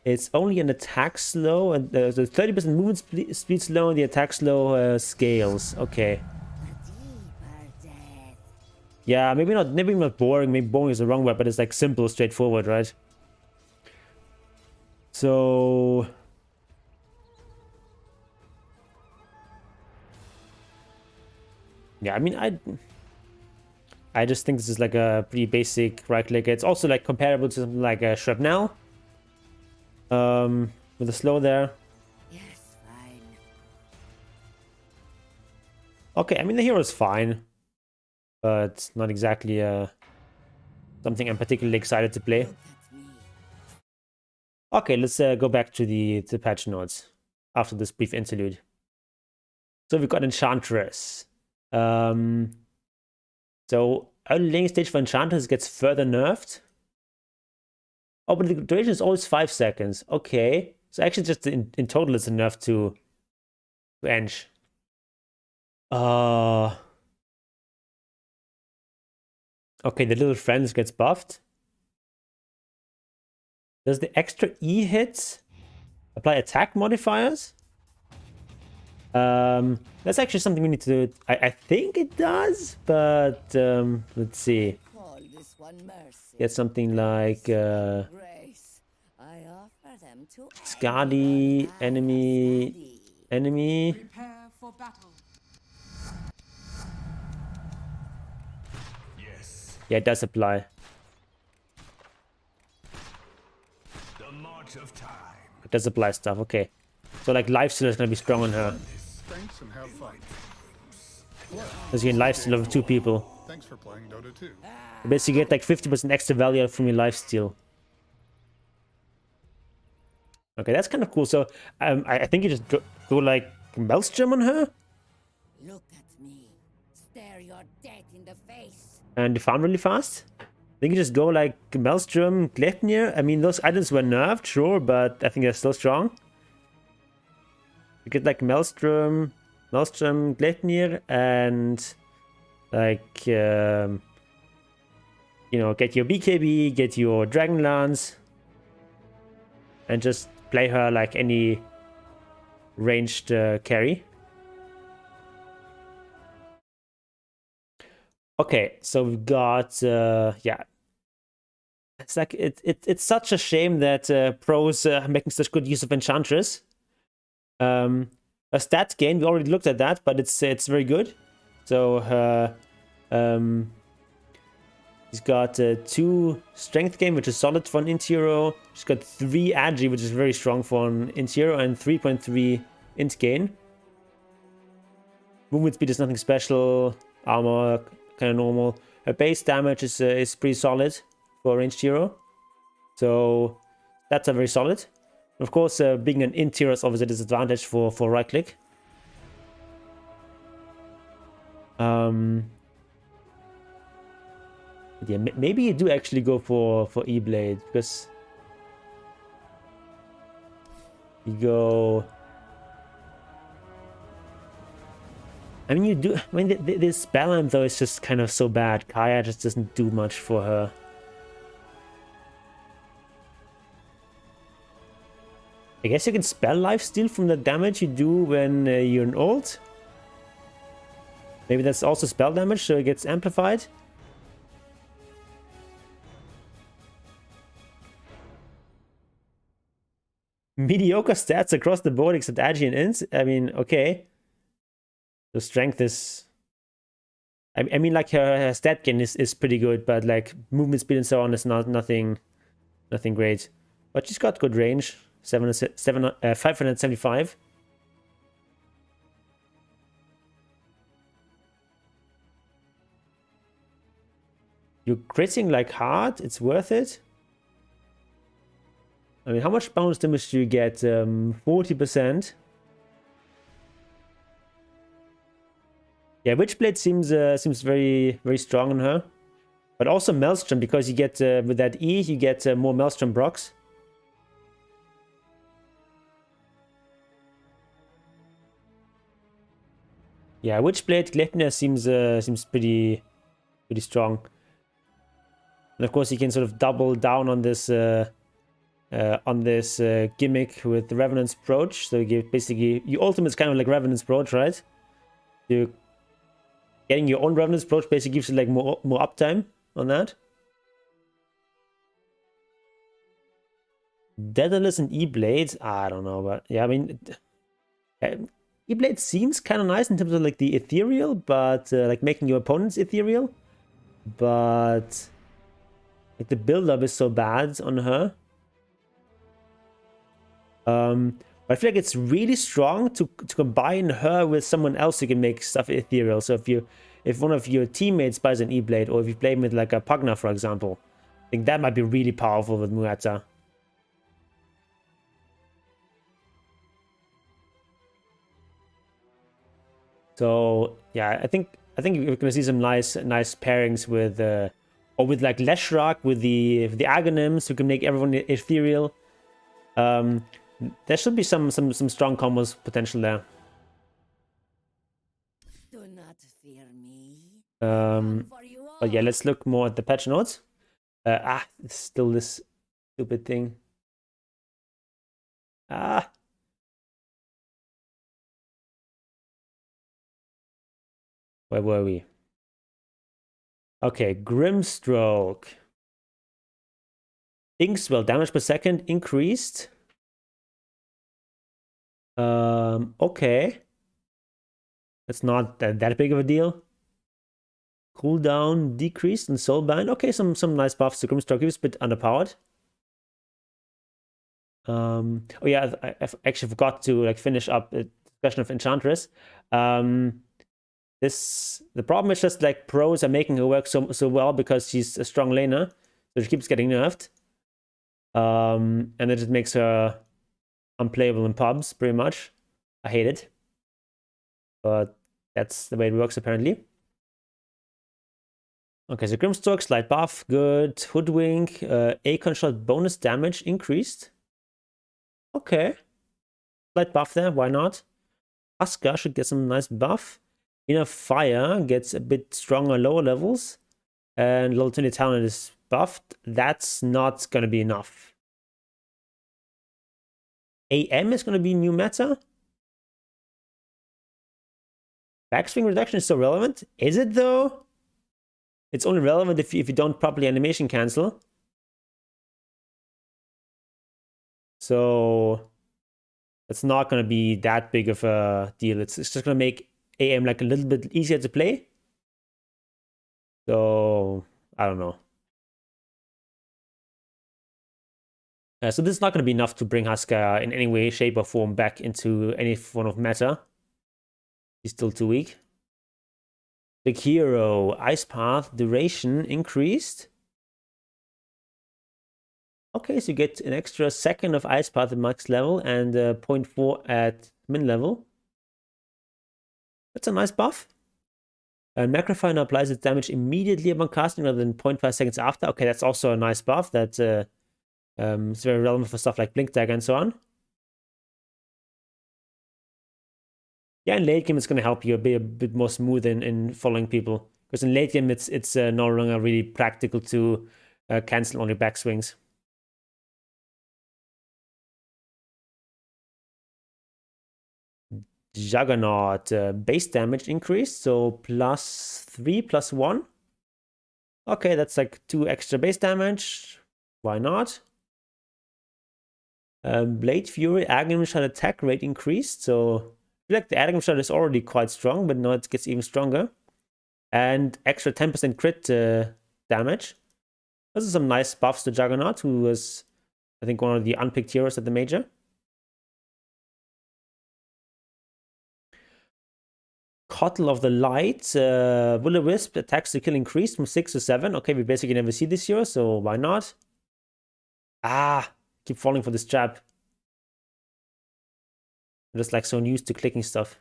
it's only an attack slow, and the 30% movement speed slow, and the attack slow scales. Okay. A deeper death. Yeah, maybe not boring. Maybe boring is the wrong word, but it's like simple, straightforward, right? So yeah, I mean, I just think this is like a pretty basic right click. It's also like comparable to something like a Shrapnel. With a slow there. Yes, fine. Okay, I mean the hero is fine, but not exactly something I'm particularly excited to play. Look at me. Okay, let's go back to the patch notes after this brief interlude. So we've got Enchantress. So early laning stage for Enchantress gets further nerfed. Oh, but the duration is always 5 seconds. Okay. So actually just in total it's a nerf to Ench. Okay, the little friends gets buffed. Does the extra E hit apply attack modifiers? That's actually something we need to do. I think it does, but let's see. Call this one mercy. Get something like Grace. I offer them to Skadi, anyone enemy. Prepare for battle. Yes. Yeah, it does apply. The march of time. It does apply stuff. Okay. So like lifesteal is gonna be strong on her. Thanks and have fun. Because you can lifesteal over 2 people. Thanks for playing Dota 2. You basically get like 50% extra value from your lifesteal. Okay, that's kind of cool. So I think you just go like Maelstrom on her. Look at me. Stare your death in the face. And you farm really fast. I think you just go like Maelstrom, Gleipnir. I mean, those items were nerfed, sure, but I think they're still strong. You get like Maelstrom, Gleipnir, and like, you know, get your BKB, get your Dragonlance, and just play her like any ranged carry. Okay, so we've got, yeah. It's like, it's such a shame that pros are making such good use of Enchantress. A stat gain, we already looked at that, but it's very good. So, he's got 2 strength gain, which is solid for an int hero. She's got 3 agi, which is very strong for an int hero, and 3.3 int gain. Movement speed is nothing special. Armor, kind of normal. Her base damage is pretty solid for a ranged hero. So that's a very solid. Of course, being an int hero is always a disadvantage for right click. Yeah, maybe you do actually go for E-Blade, because You go... I mean, this spell amp though is just kind of so bad. Kaya just doesn't do much for her. I guess you can spell lifesteal from the damage you do when you're an ult. Maybe that's also spell damage, so it gets amplified. Mediocre stats across the board except agi and int. I mean, okay. The strength is... I mean, like her stat gain is pretty good, but like movement speed and so on is nothing great. But she's got good range. 575. You're critting like hard, it's worth it. I mean, how much bonus damage do you get? 40%. Yeah, Witchblade seems very strong on her. But also Maelstrom, because you get with that E, you get more Maelstrom procs. Yeah, Witchblade Gleipnir seems pretty strong. And of course, you can sort of double down on this gimmick with the Revenant's Brooch. So you basically your ultimate is kind of like Revenant's Brooch, right? You getting your own Revenant's Brooch basically gives you like more uptime on that. Daedalus and E-Blade, I don't know, but yeah, I mean, E-Blade seems kind of nice in terms of like the ethereal, but like making your opponents ethereal. But like the build-up is so bad on her. But I feel like it's really strong to combine her with someone else who can make stuff ethereal. So if one of your teammates buys an E-Blade, or if you play with like a Pugna, for example, I think that might be really powerful with Muerta. So yeah, I think we're gonna see some nice pairings with or with like Leshrak with the Aghanim's who can make everyone ethereal. There should be some strong combos potential there. Do not fear me. But yeah, let's look more at the patch notes. It's still this stupid thing. Where were we? Okay, Grimstroke. Inkswell, damage per second increased. Okay. That's not that big of a deal. Cooldown decreased and Soulbind. Okay, some nice buffs to Grimstroke. He was a bit underpowered. Oh yeah, I actually forgot to like finish up a discussion of Enchantress. The problem is just like pros are making her work so well because she's a strong laner, so she keeps getting nerfed. And it just makes her unplayable in pubs, pretty much. I hate it. But that's the way it works, apparently. Okay, so Grimstroke, slight buff, good. Hoodwink, Aegon shot bonus damage increased. Okay. Slight buff there, why not? Husker should get some nice buff. Inner Fire gets a bit stronger lower levels. And Level 20 Talent is buffed. That's not gonna be enough. AM is gonna be new meta. Backswing reduction is so relevant. Is it though? It's only relevant if you don't properly animation cancel. So it's not gonna be that big of a deal. It's just gonna make AM like a little bit easier to play. So I don't know. So this is not going to be enough to bring Husker in any way, shape, or form back into any form of meta. He's still too weak. Big Hero, Ice Path, duration increased. Okay, so you get an extra second of Ice Path at max level and 0.4 at min level. That's a nice buff. Macrofire applies its damage immediately upon casting rather than 0.5 seconds after. Okay, that's also a nice buff. That's it's very relevant for stuff like Blink Dagger and so on. Yeah, in late game it's going to help you be a bit more smooth in following people. Because in late game it's no longer really practical to cancel only backswings. Juggernaut, base damage increased, so +3, +1. Okay, that's like 2 extra base damage. Why not? Blade Fury, Aghanim Shot attack rate increased, so I feel like the Aghanim Shot is already quite strong, but now it gets even stronger. And extra 10% crit damage. Those are some nice buffs to Juggernaut, who was, I think, one of the unpicked heroes at the Major. Coddle of the Light, Will-O-Wisp attacks to kill increased from 6 to 7. Okay, we basically never see this hero, so why not? Ah, keep falling for this trap. I'm just like so used to clicking stuff.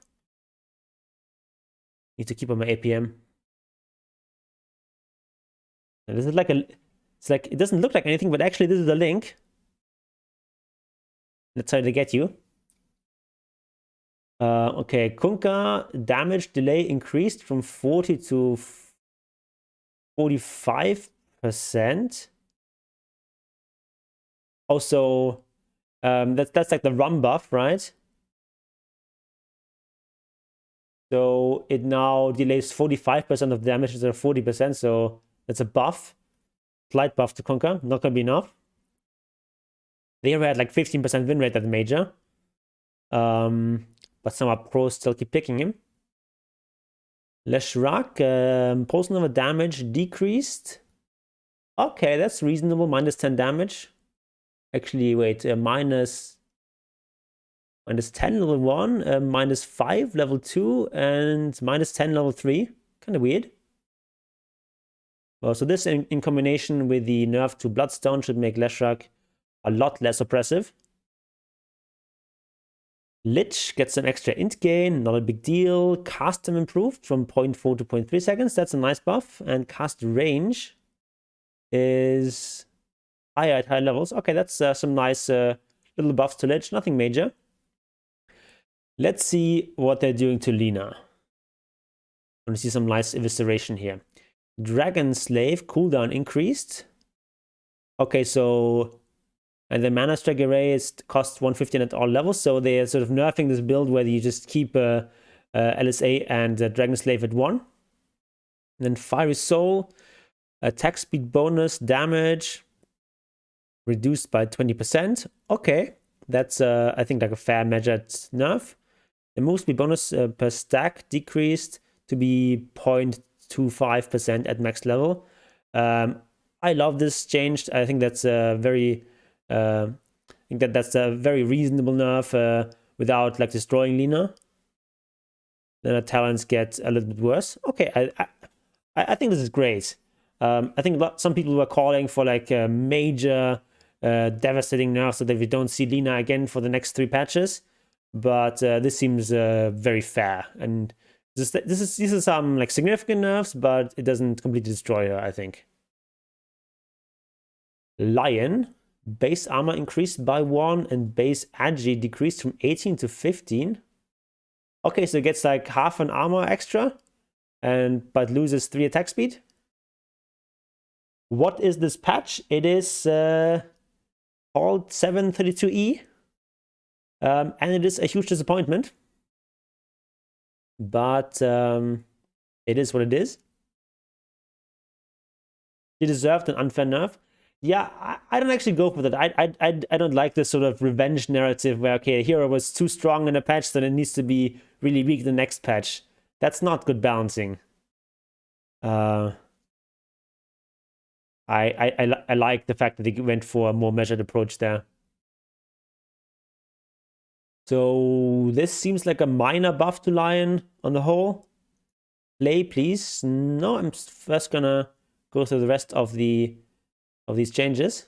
Need to keep on my APM. And this is like it's like, it doesn't look like anything, but actually this is a link. That's how they get you. Okay, Kunkka damage delay increased from 40 to 45%. Also, that's like the run buff, right? So it now delays 45% of damage instead of 40%, so that's a buff. Slight buff to Kunkka, not gonna be enough. They had like 15% win rate at the Major. But some up pros still keep picking him. Leshrak, pulse number damage decreased. Okay, that's reasonable. -10 damage. Actually, wait, -10 level 1, -5 level 2, and -10 level 3. Kind of weird. Well, so this in combination with the nerf to Bloodstone should make Leshrak a lot less oppressive. Lich gets some extra int gain, not a big deal. Cast time improved from 0.4 to 0.3 seconds. That's a nice buff. And cast range is higher at high levels. Okay, that's some nice little buffs to Lich. Nothing major. Let's see what they're doing to Lina. I want to see some nice evisceration here. Dragon Slave cooldown increased. Okay, so... And the Mana Strike Array costs 115 at all levels, so they're sort of nerfing this build where you just keep LSA and Dragon Slave at 1. And then Fiery Soul, attack speed bonus, damage, reduced by 20%. Okay, that's I think like a fair measured nerf. The move speed bonus per stack decreased to be 0.25% at max level. I love this change. I think that's very... I think that's a very reasonable nerf without like destroying Lina. Then her talents get a little bit worse. Okay, I think this is great. I think some people were calling for like a major devastating nerf so that we don't see Lina again for the next 3 patches. But this seems very fair, and these are some like significant nerfs, but it doesn't completely destroy her, I think. Lion. Base armor increased by 1 and base agi decreased from 18 to 15. Okay, so it gets like half an armor extra, but loses 3 attack speed. What is this patch? It is called 732E, and it is a huge disappointment. But it is what it is. She deserved an unfair nerf. Yeah, I don't actually go for that. I don't like this sort of revenge narrative where, okay, a hero was too strong in a patch, then it needs to be really weak in the next patch. That's not good balancing. I like the fact that they went for a more measured approach there. So this seems like a minor buff to Lion on the whole. Play, please. No, I'm first gonna go through the rest of these changes.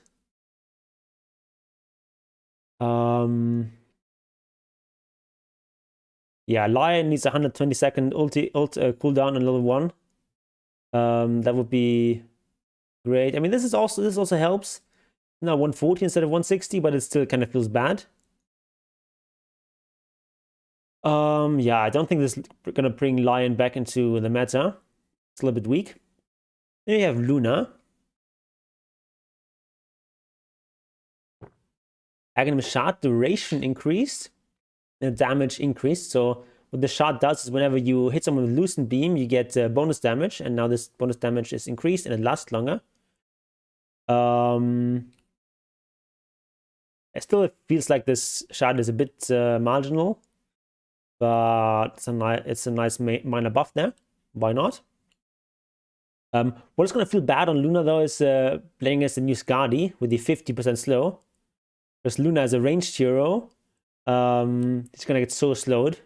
Yeah, Lion needs 120-second ult cooldown on level 1. That would be great. I mean, this also helps. Now 140 instead of 160, but it still kind of feels bad. Yeah, I don't think this is gonna bring Lion back into the meta. It's a little bit weak. Then you have Luna. Aghanim shard duration increased and damage increased. So what the shard does is whenever you hit someone with Loosened Beam, you get bonus damage, and now this bonus damage is increased and it lasts longer. It still feels like this shard is a bit marginal, but it's a nice minor buff there. Why not? What is going to feel bad on Luna though is playing against the new Skadi with the 50% slow. Because Luna is a ranged hero. It's going to get so slowed.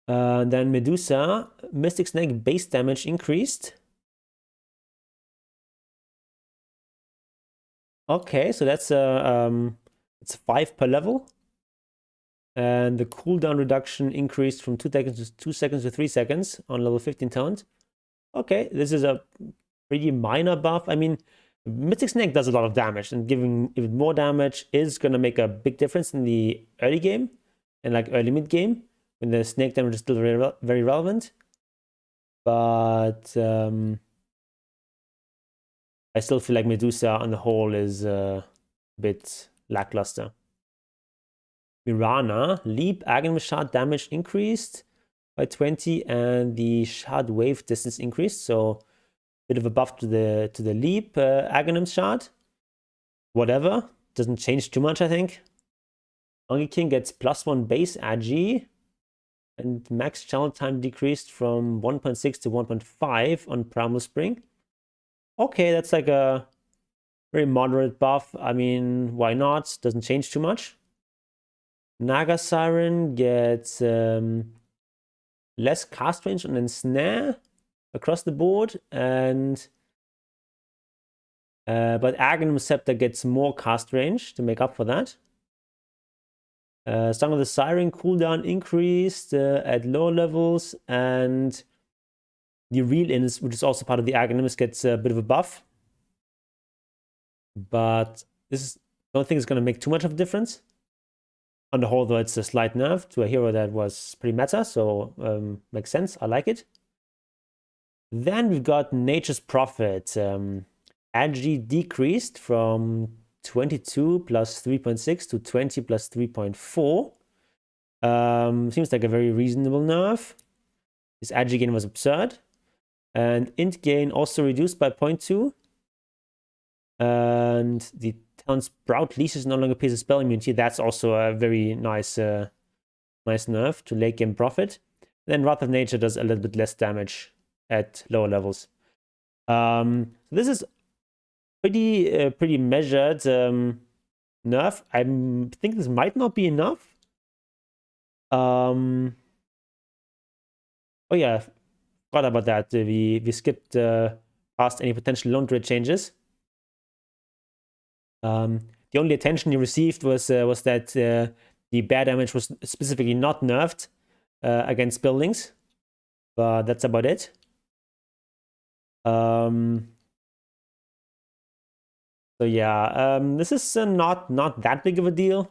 Then Medusa, Mystic Snake base damage increased. Okay, so that's it's 5 per level. And the cooldown reduction increased from 2 seconds to 2 seconds to 3 seconds on level 15 taunt. Okay, this is a pretty minor buff. I mean, Mystic Snake does a lot of damage, and giving even more damage is going to make a big difference in the early game and like early mid game when the snake damage is still very relevant. But I still feel like Medusa on the whole is a bit lackluster. Mirana, leap, Aghanim shard damage increased by 20 and the shard wave distance increased. So bit of a buff to the leap Aghanim shard. Whatever. Doesn't change too much, I think. Monkey King gets +1 base agi. And max channel time decreased from 1.6 to 1.5 on Primal Spring. Okay, that's like a very moderate buff. I mean, why not? Doesn't change too much. Naga Siren gets less cast range on Ensnare across the board, and but Aghanim Scepter gets more cast range to make up for that. Song of the Siren cooldown increased at lower levels, and the Real Ins, which is also part of the Aghanims, gets a bit of a buff. But I don't think it's going to make too much of a difference. On the whole, though, it's a slight nerf to a hero that was pretty meta, so makes sense. I like it. Then we've got Nature's Prophet. Agi decreased from 22 plus 3.6 to 20 plus 3.4. Seems like a very reasonable nerf. His Agi gain was absurd. And int gain also reduced by 0.2. And the talent Sprout Leashes no longer pays a spell immunity. That's also a very nice nerf to late game profit. Then Wrath of Nature does a little bit less damage at lower levels. This is pretty measured nerf. I think this might not be enough. Oh yeah, forgot about that. We skipped past any potential lone Druid changes. The only attention you received was that the bear damage was specifically not nerfed against buildings, but that's about it. So yeah, this is not that big of a deal.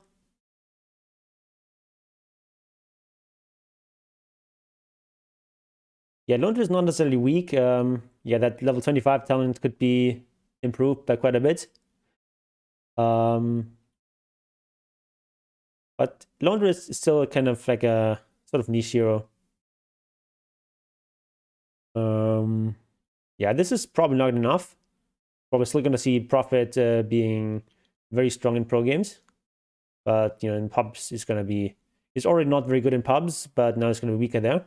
Yeah, Lone Druid is not necessarily weak. Yeah, that level 25 talent could be improved by quite a bit. But Lone Druid is still kind of like a sort of niche hero. Yeah, this is probably not enough. Probably still going to see Prophet being very strong in pro games. But, you know, in pubs, he's already not very good in pubs, but now it's going to be weaker there.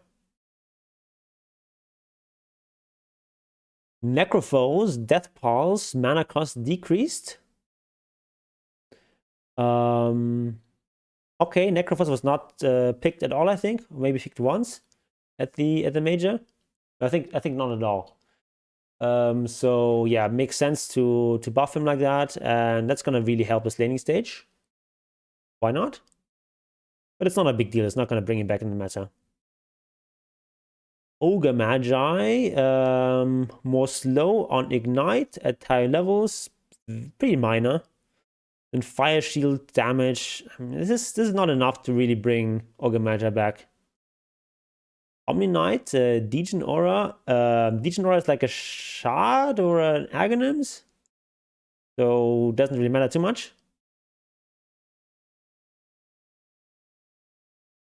Necrophos, Death Pulse, mana cost decreased. Okay, Necrophos was not picked at all, I think. Maybe picked once at the major. I think not at all. So yeah, makes sense to buff him like that, and that's gonna really help his laning stage. Why not? But it's not a big deal. It's not gonna bring him back in the meta. Ogre Magi, more slow on Ignite at higher levels. Pretty minor. Then fire shield damage. I mean, this is not enough to really bring Ogre Magi back. Omni Knight, Degen Aura. Degen Aura is like a shard or an Aghanim's. So doesn't really matter too much.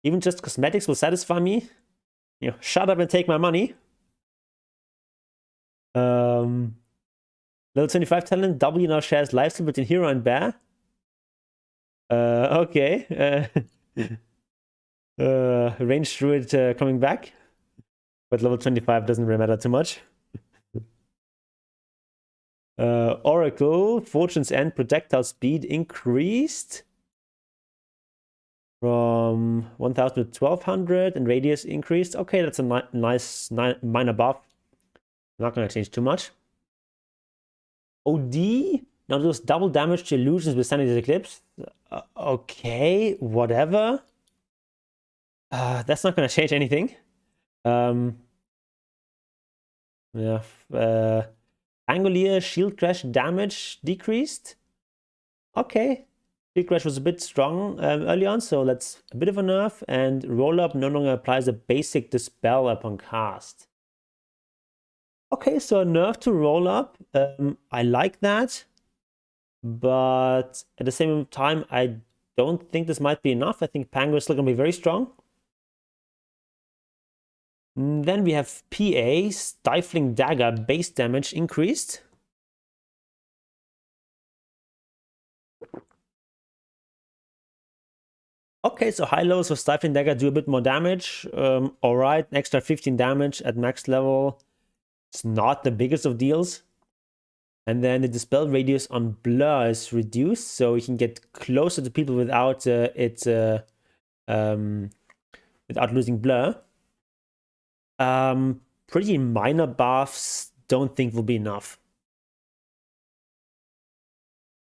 Even just cosmetics will satisfy me. You know, shut up and take my money. Level 25 talent. W now shares lifesteal between hero and bear. Okay. Range Druid coming back. But level 25 doesn't really matter too much. Oracle, Fortune's End, projectile speed increased from 1000 to 1200, and radius increased. Okay, that's a nice minor buff. Not going to change too much. OD now does double damage to illusions with Sanity's Eclipse. Okay, whatever. That's not going to change anything. Yeah. Angolier Shield Crash damage decreased. Okay. Shield Crash was a bit strong early on, so that's a bit of a nerf. And Roll Up no longer applies a basic Dispel upon cast. Okay, so a nerf to Roll Up. I like that. But at the same time, I don't think this might be enough. I think Pango is still going to be very strong. Then we have PA, Stifling Dagger, base damage increased. Okay, so high lows for Stifling Dagger do a bit more damage. Alright, extra 15 damage at max level. It's not the biggest of deals. And then the dispel radius on Blur is reduced, so you can get closer to people without without losing Blur. Pretty minor buffs, don't think will be enough.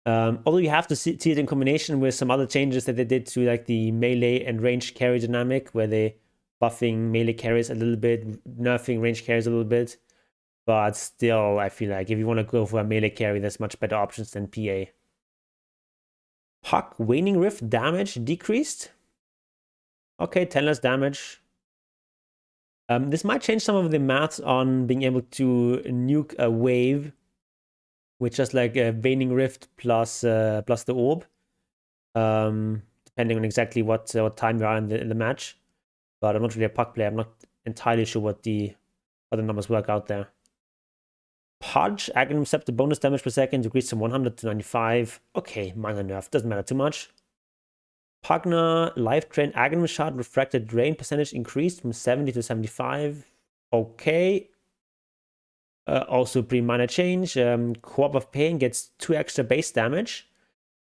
Although you have to see it in combination with some other changes that they did to like the melee and range carry dynamic, where they buffing melee carries a little bit, nerfing range carries a little bit. But still, I feel like if you want to go for a melee carry, there's much better options than PA. Puck, Waning Rift damage decreased. Okay, 10 less damage. This might change some of the maths on being able to nuke a wave with just like a Waning Rift plus the orb, depending on exactly what time you are in the match. But I'm not really a puck player. I'm not entirely sure what the other numbers work out there. Pudge, Aghanim Scepter bonus damage per second decreased from 100 to 95. Okay, minor nerf, doesn't matter too much. Pugna, Life Drain, Aghanim Shard, Refracted Drain percentage increased from 70 to 75. Okay. Also pretty minor change. Co-op of Pain gets 2 extra base damage.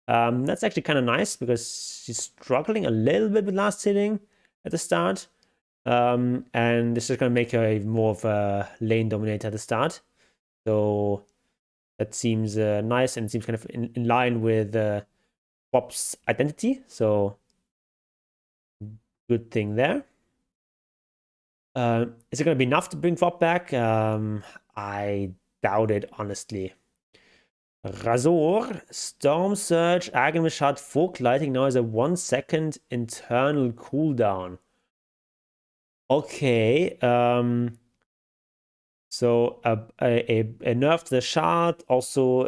That's actually kind of nice because she's struggling a little bit with last hitting at the start. And this is going to make her more of a lane dominator at the start. So that seems nice, and it seems kind of in line with Pop's identity. So good thing there. Is it going to be enough to bring Vop back? I doubt it, honestly. Razor, Storm Surge, Aghanim Shard, Folk Lighting now has a 1 second internal cooldown. Okay. So a nerf to the shard, also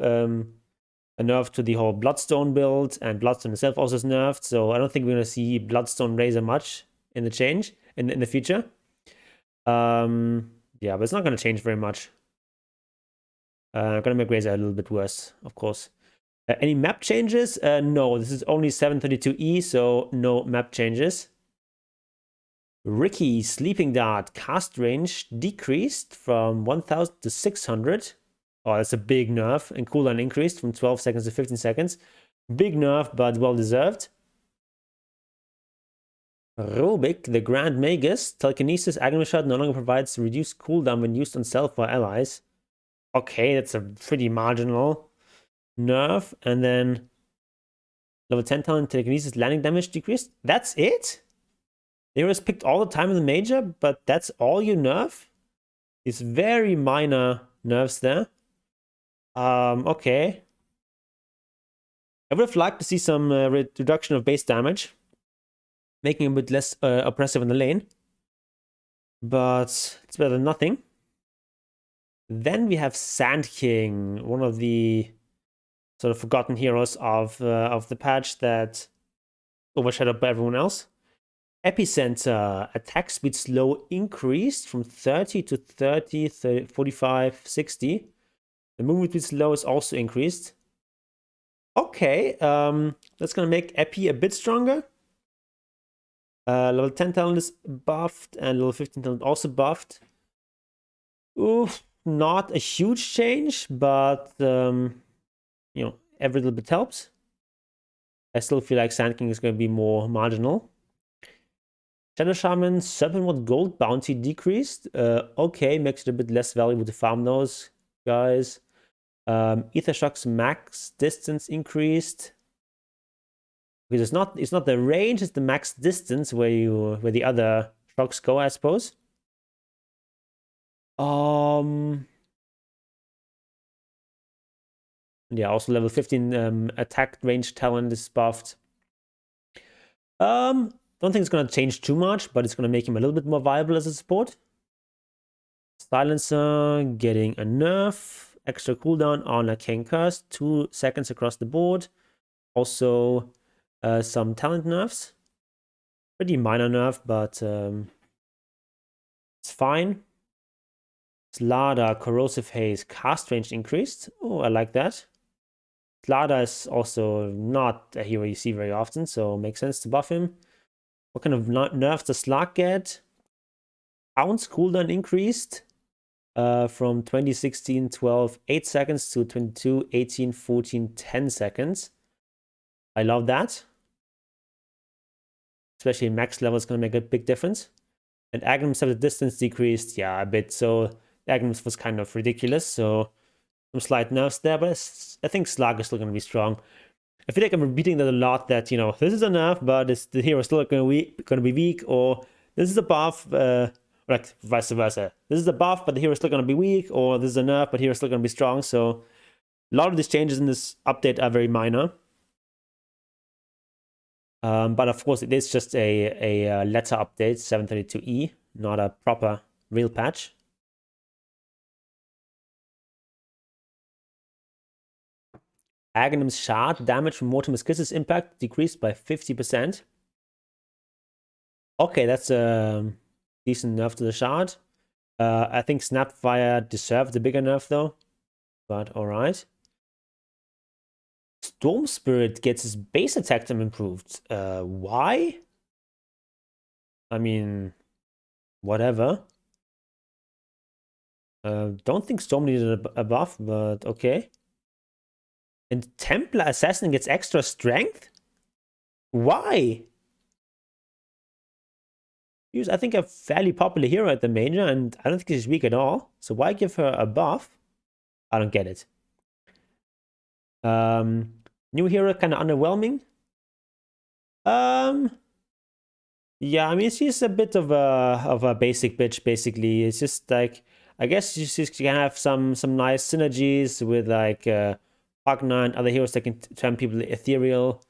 a nerf to the whole Bloodstone build, and Bloodstone itself also is nerfed. So I don't think we're gonna see Bloodstone Razor much in the change in the future. Yeah, but it's not gonna change very much. Gonna make Razor a little bit worse, of course. Any map changes? No, this is only 732E, so no map changes. Ricky, Sleeping Dart, cast range decreased from 1000 to 600. Oh, that's a big nerf. And cooldown increased from 12 seconds to 15 seconds. Big nerf, but well deserved. Rubik, the Grand Magus, Telekinesis, Aghanim Shard no longer provides reduced cooldown when used on self or allies. Okay, that's a pretty marginal nerf. And then level 10 talent, Telekinesis, landing damage decreased. That's it? They was picked all the time in the major, but that's all you nerf? These very minor nerfs there. Okay. I would have liked to see some reduction of base damage, making it a bit less oppressive in the lane. But it's better than nothing. Then we have Sand King, one of the sort of forgotten heroes of the patch that overshadowed by everyone else. Epicenter, attack speed slow increased from 30 to 30, 45, 60. The movement speed slow is also increased. Okay, that's gonna make Epi a bit stronger. Level 10 talent is buffed, and level 15 talent also buffed. Oof, not a huge change, but you know, every little bit helps. I still feel like Sand King is going to be more marginal. Shadow Shaman, Serpentwood Gold bounty decreased. Okay, makes it a bit less valuable to farm those guys. Ether Shock's max distance increased. Because it's not the range, it's the max distance where the other shocks go, I suppose. Yeah, also level 15 attack range talent is buffed. Don't think it's gonna change too much, but it's gonna make him a little bit more viable as a support. Silencer getting a nerf, extra cooldown on Arcane Curse, 2 seconds across the board. Also, some talent nerfs. Pretty minor nerf, but it's fine. Slada, Corrosive Haze, cast range increased. Oh, I like that. Slada is also not a hero you see very often, so it makes sense to buff him. What kind of nerfs does Slark get? Bounce cooldown increased from 2016 12 8 seconds to 22 18 14 10 seconds. I love that. Especially max level is going to make a big difference. And Aghanim's have the distance decreased, yeah, a bit. So Aghanim's was kind of ridiculous, so some slight nerfs there, but I think Slark is still going to be strong. I feel like I'm repeating that a lot, that, you know, this is a nerf, but the hero is still going to be weak, or this is a buff, like vice versa. This is a buff, but the hero is still going to be weak, or this is a nerf, but the hero is still going to be strong. So a lot of these changes in this update are very minor. But of course, it is just a letter update, 732E, not a proper real patch. Aghanim's shard damage from Mortimer's Kisses impact decreased by 50%. Okay, that's a decent nerf to the shard. I think Snapfire deserved a bigger nerf though, but alright. Storm Spirit gets his base attack time improved. Why? I mean, whatever. Don't think Storm needed a buff, but okay. And Templar Assassin gets extra strength? Why? She's, I think, a fairly popular hero at the major, and I don't think she's weak at all. So why give her a buff? I don't get it. New hero, kind of underwhelming. Yeah, I mean, she's a bit of a basic bitch, basically. It's just like, I guess she can have some nice synergies with like Wagner and other heroes that can turn people ethereal.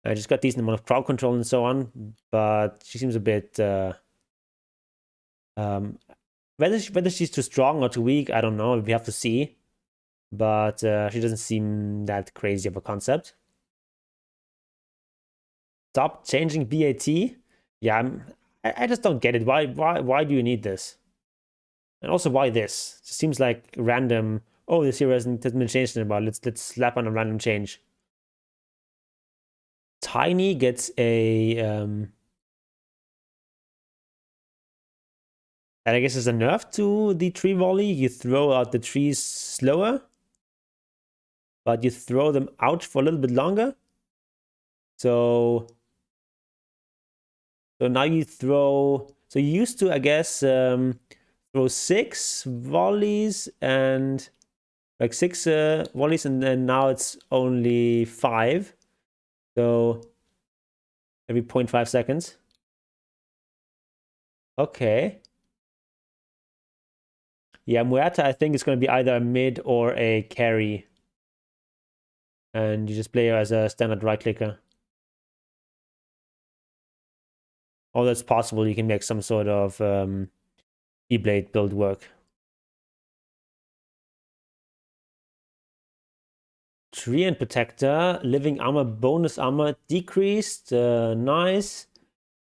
She's got decent amount of crowd control and so on, but she seems a bit whether she's too strong or too weak, I don't know. We have to see. But she doesn't seem that crazy of a concept. Stop changing BAT. Yeah, I just don't get it. Why do you need this? And also, why this? It seems like random. Oh, this hero hasn't been changed in a while. Let's slap on a random change. Tiny gets a and I guess it's a nerf to the tree volley. You throw out the trees slower, but you throw them out for a little bit longer. So now you throw. So you used to, I guess, throw 6 volleys and like 6 volleys, and then now it's only 5. So every 0.5 seconds. Okay. Yeah, Muerta, I think, is going to be either a mid or a carry. and you just play her as a standard right clicker. Or that's possible, you can make some sort of E-Blade build work. Treant Protector, living armor, bonus armor decreased, nice.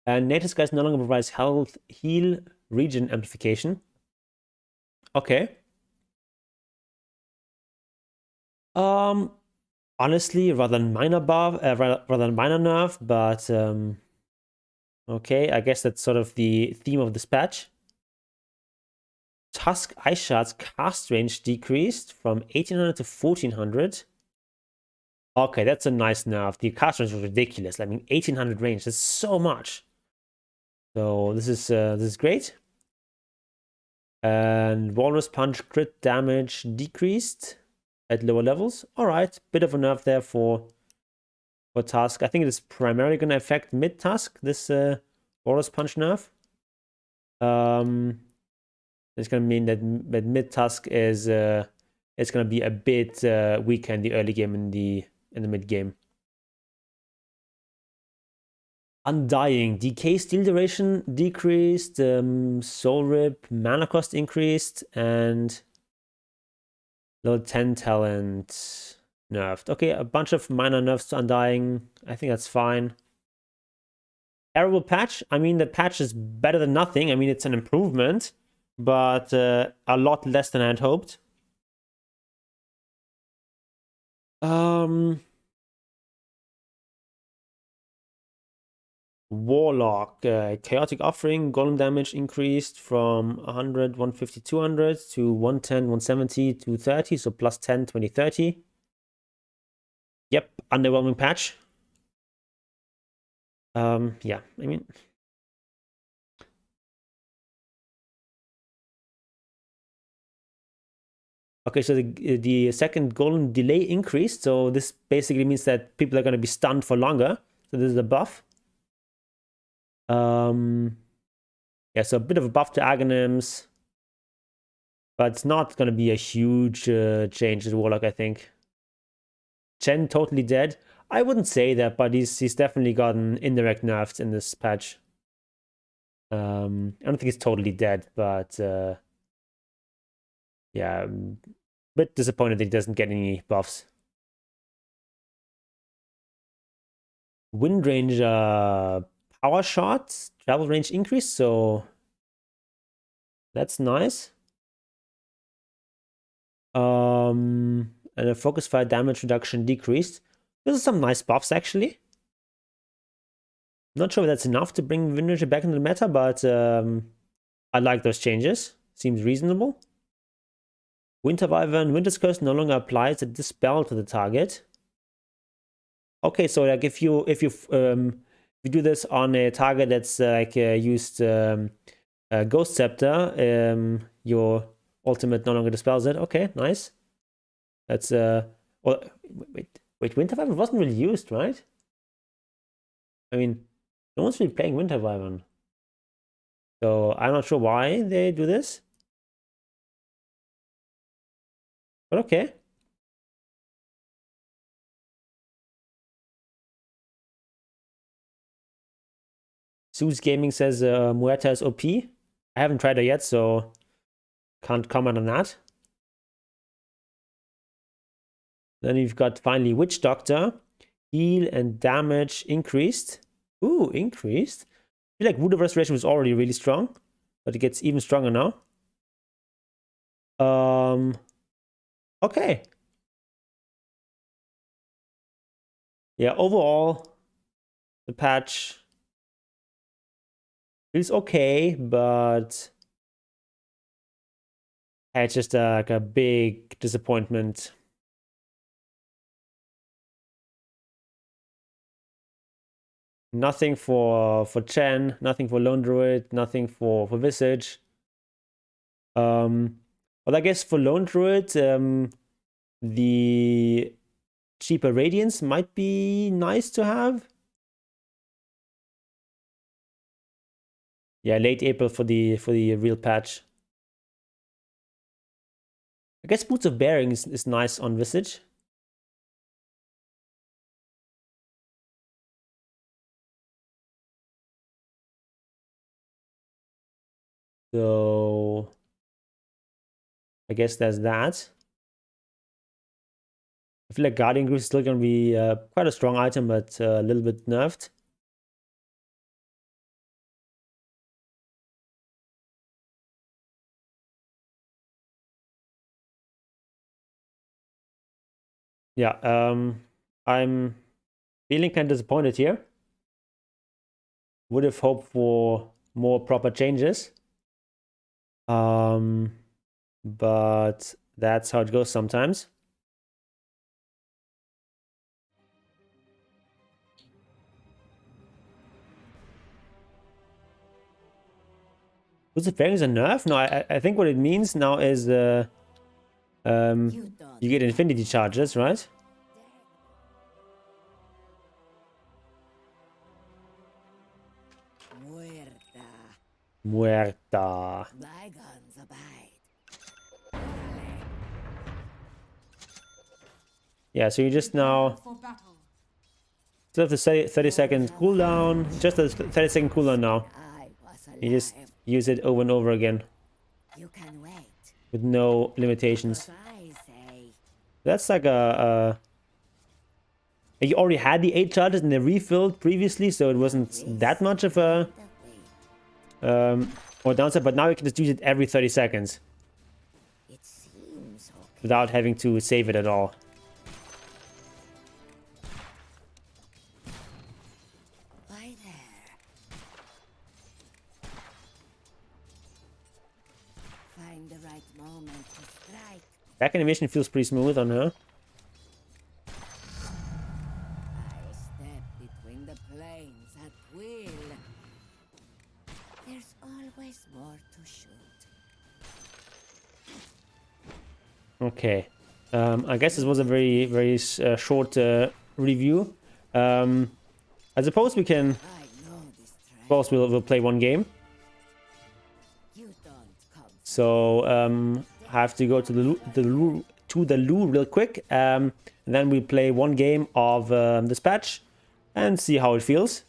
And Native Skies no longer provides health, heal, regen amplification. Okay. Honestly, rather than minor buff, rather than minor nerf, but okay, I guess that's sort of the theme of this patch. Tusk Ice Shard's cast range decreased from 1800 to 1400. Okay, that's a nice nerf. The cast range was ridiculous. I mean, 1800 range, that's so much. So this is great. And Walrus Punch crit damage decreased at lower levels. All right, bit of a nerf there for Tusk. I think it is primarily going to affect mid Tusk, this Walrus Punch nerf. It's going to mean that mid Tusk is it's going to be a bit weaker in the early game in the mid game. Undying, decay steal duration decreased, soul rip mana cost increased, and level 10 talent nerfed. Okay, a bunch of minor nerfs to Undying. I think that's fine. Terrible patch. I mean, the patch is better than nothing. I mean, it's an improvement, but a lot less than I had hoped. Warlock, Chaotic Offering, golem damage increased from 100, 150, 200 to 110, 170, 230, so plus 10, 20, 30. Yep, underwhelming patch. Yeah, I mean... Okay, so the second golem delay increased, so this basically means that people are going to be stunned for longer. So this is a buff. Yeah, so a bit of a buff to Aghanims, but it's not going to be a huge change to Warlock, I think. Chen totally dead. I wouldn't say that, but he's definitely gotten indirect nerfs in this patch. I don't think he's totally dead, but yeah, a bit disappointed that he doesn't get any buffs. Wind range power shot, travel range increase, so that's nice. And a focus fire damage reduction decreased. Those are some nice buffs, actually. Not sure if that's enough to bring Wind range back into the meta, but I like those changes. Seems reasonable. Winter Wyvern, Winter's Curse no longer applies a dispel to the target. Okay, so like if you do this on a target that's like used Ghost Scepter, your ultimate no longer dispels it. Okay, nice. That's well, wait, Winter Wyvern wasn't really used, right? I mean, no one's really playing Winter Wyvern, so I'm not sure why they do this. But okay. Zeus Gaming says Muerta is OP. I haven't tried her yet, so can't comment on that. Then you've got finally Witch Doctor. Heal and damage increased. Ooh, increased. I feel like Wood of Restoration was already really strong, but it gets even stronger now. Okay. Yeah, overall, the patch feels okay, but it's just like a big disappointment. Nothing for Chen, nothing for Lone Druid, nothing for Visage. Well, I guess for Lone Druid, the cheaper Radiance might be nice to have. Yeah, late April for the real patch. I guess Boots of Bearing is nice on Visage. So I guess that's that. I feel like Guardian Greaves is still going to be quite a strong item, but a little bit nerfed. Yeah, I'm feeling kind of disappointed here. Would have hoped for more proper changes. But that's how it goes sometimes. Was it fairing is a nerf? No, I think what it means now is You don't you get infinity charges, right? Muerta. Muerta. Bygones abide. Yeah, so you just now For battle. still have the 30-second cooldown. Just a 30-second cooldown now. I was You just alive. use it over and over again You can wait. with no limitations. What I say. That's like you already had the 8 charges and they refilled previously, so it wasn't that much of a The wait. or downside, but now you can just use it every 30 seconds It seems okay. without having to save it at all. Why there? Find the right moment to strike. Back animation feels pretty smooth on her. I step between the planes at will. There's always more to shoot. Okay. I guess this was a very short review. I suppose we can. I know this track. Suppose we'll play one game. You don't come. So I have to go to the LUL real quick. And then we play one game of Dispatch and see how it feels.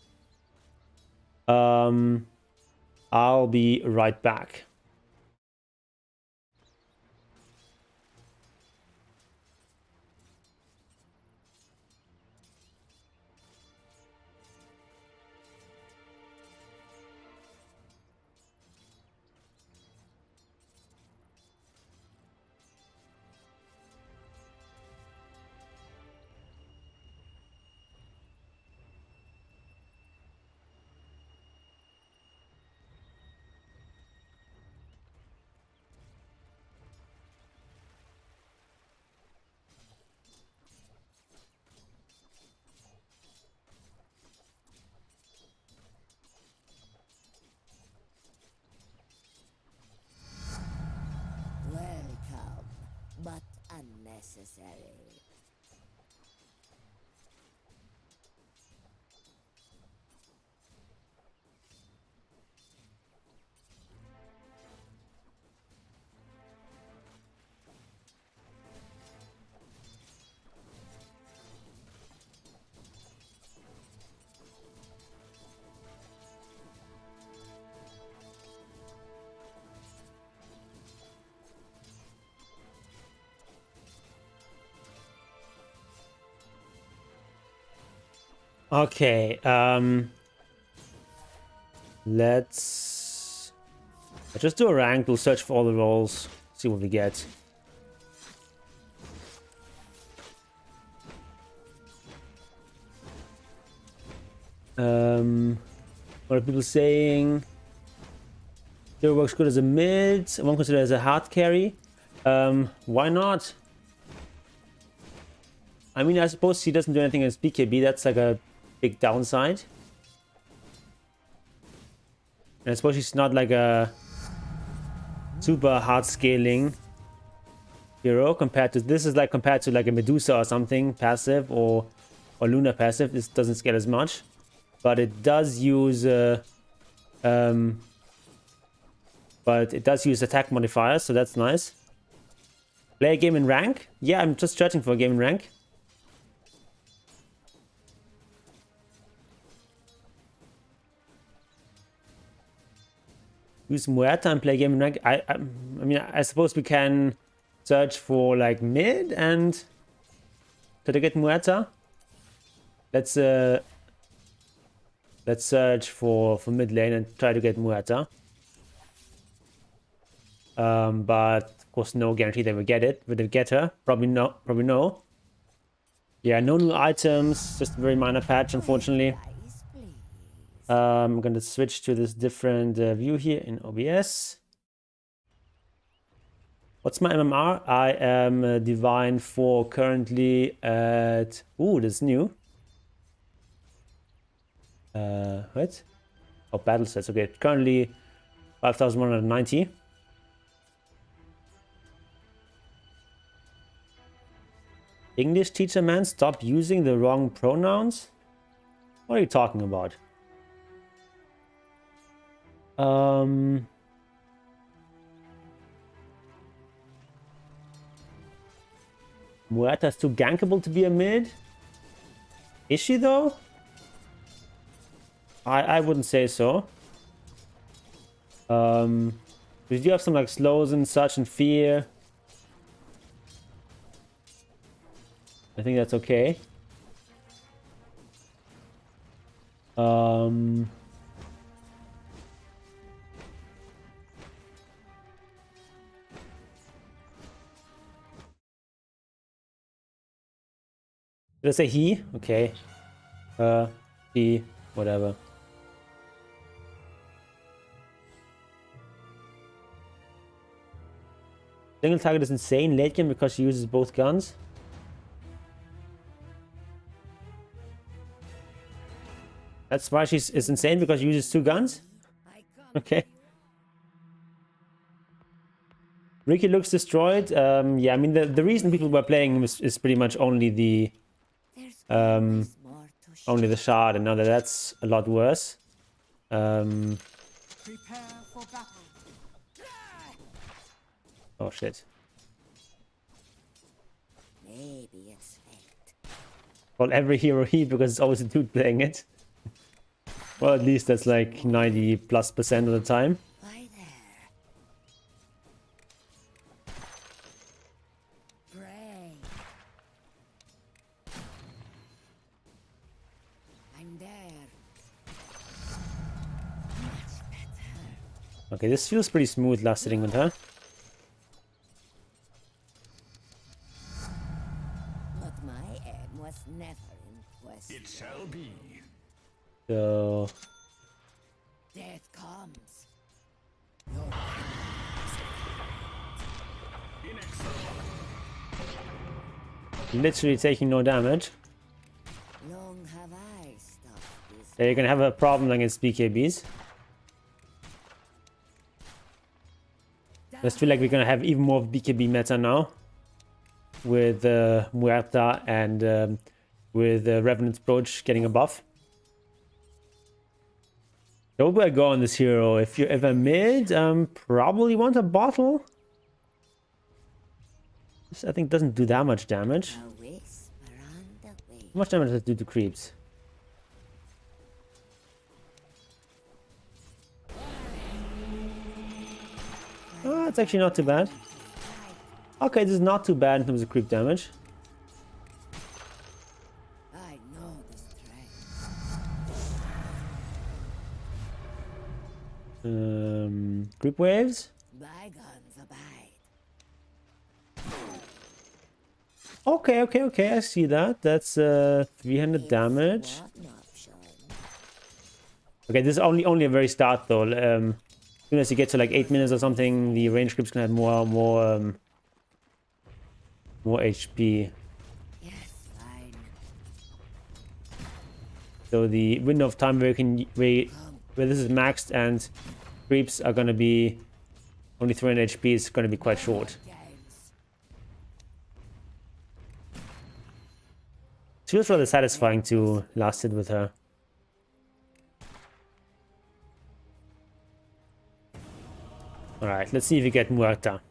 I'll be right back. Welcome, but unnecessary. Okay, let's just do a rank. We'll search for all the roles, see what we get. What are people saying? Zero works good as a mid, one considered as a hard carry. Why not? I mean, I suppose he doesn't do anything as BKB. That's like a big downside. And I suppose she's not like a super hard scaling hero compared to this. Is like compared to like a Medusa or something passive, or Luna passive. This doesn't scale as much, but it does use attack modifiers, so that's nice. Play a game in rank? Yeah, I'm just searching for a game in rank. use Muerta and play game rank. I mean, I suppose we can search for like mid and try to get Muerta. Let's search for mid lane and try to get Muerta. But of course, no guarantee that we get it. Will it get her? Probably no. Probably no. Yeah, no new items. Just a very minor patch, unfortunately. Dice, please. I'm gonna switch to this different view here in OBS. What's my MMR? I am Divine 4 currently at... Ooh, this is new. What? Oh, battle sets. Okay, currently 5,190. English teacher man, stop using the wrong pronouns? What are you talking about? Muerta's too gankable to be a mid? Is she though? I wouldn't say so. We do have some like slows and such and fear. I think that's okay. Did I say he? Okay. He, whatever. Single target is insane late game because she uses both guns. That's why she's insane, because she uses two guns? Okay. Ricky looks destroyed. Yeah, I mean, the reason people were playing him is pretty much only the shard, and now that's a lot worse. Prepare for battle. Oh shit. Maybe it's fate. Well, every hero he, because it's always a dude playing it. Well, at least that's like 90+% of the time. Why there? Pray. I'm there. Much better. Okay, this feels pretty smooth last sitting with her. But my aim was never in question. It shall be. So Death comes. literally taking no damage. Long have I stopped this. Yeah, you're gonna have a problem against BKBs. I just feel like we're gonna have even more of BKB meta now with Muerta and with Revenant's Brooch getting a buff. So where do I go on this hero? If you're ever mid, probably want a bottle. This, I think, doesn't do that much damage. A whisper on the way. How much damage does it do to creeps? Oh, it's actually not too bad. Okay, this is not too bad in terms of creep damage. I know the strength. Creep waves. Bygones abide. Okay, I see that. That's 300 damage. What an option. Okay, this is only a very start though. As soon as you get to like 8 minutes or something, the range creeps can have more HP. Yes, fine. So the window of time where you can where this is maxed and creeps are gonna be only 300 HP is gonna be quite short. Games. It feels rather satisfying to last hit with her. Alright, let's see if we get Muerta.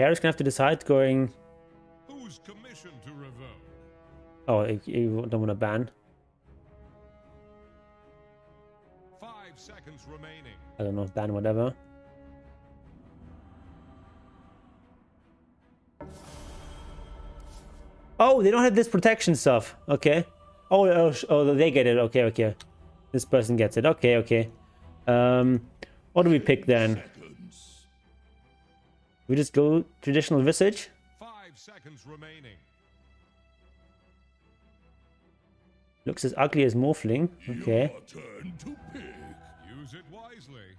Carrier's gonna have to decide going... Who's commissioned to revoke? Oh, you don't want to ban. 5 seconds remaining. I don't know, ban whatever. Oh, they don't have this protection stuff. Okay. Oh, they get it. Okay, okay. This person gets it. Okay, okay. What do we pick then? We just go traditional visage. 5 seconds remaining. Looks as ugly as Morphling. Okay. Your turn to pick. Use it wisely.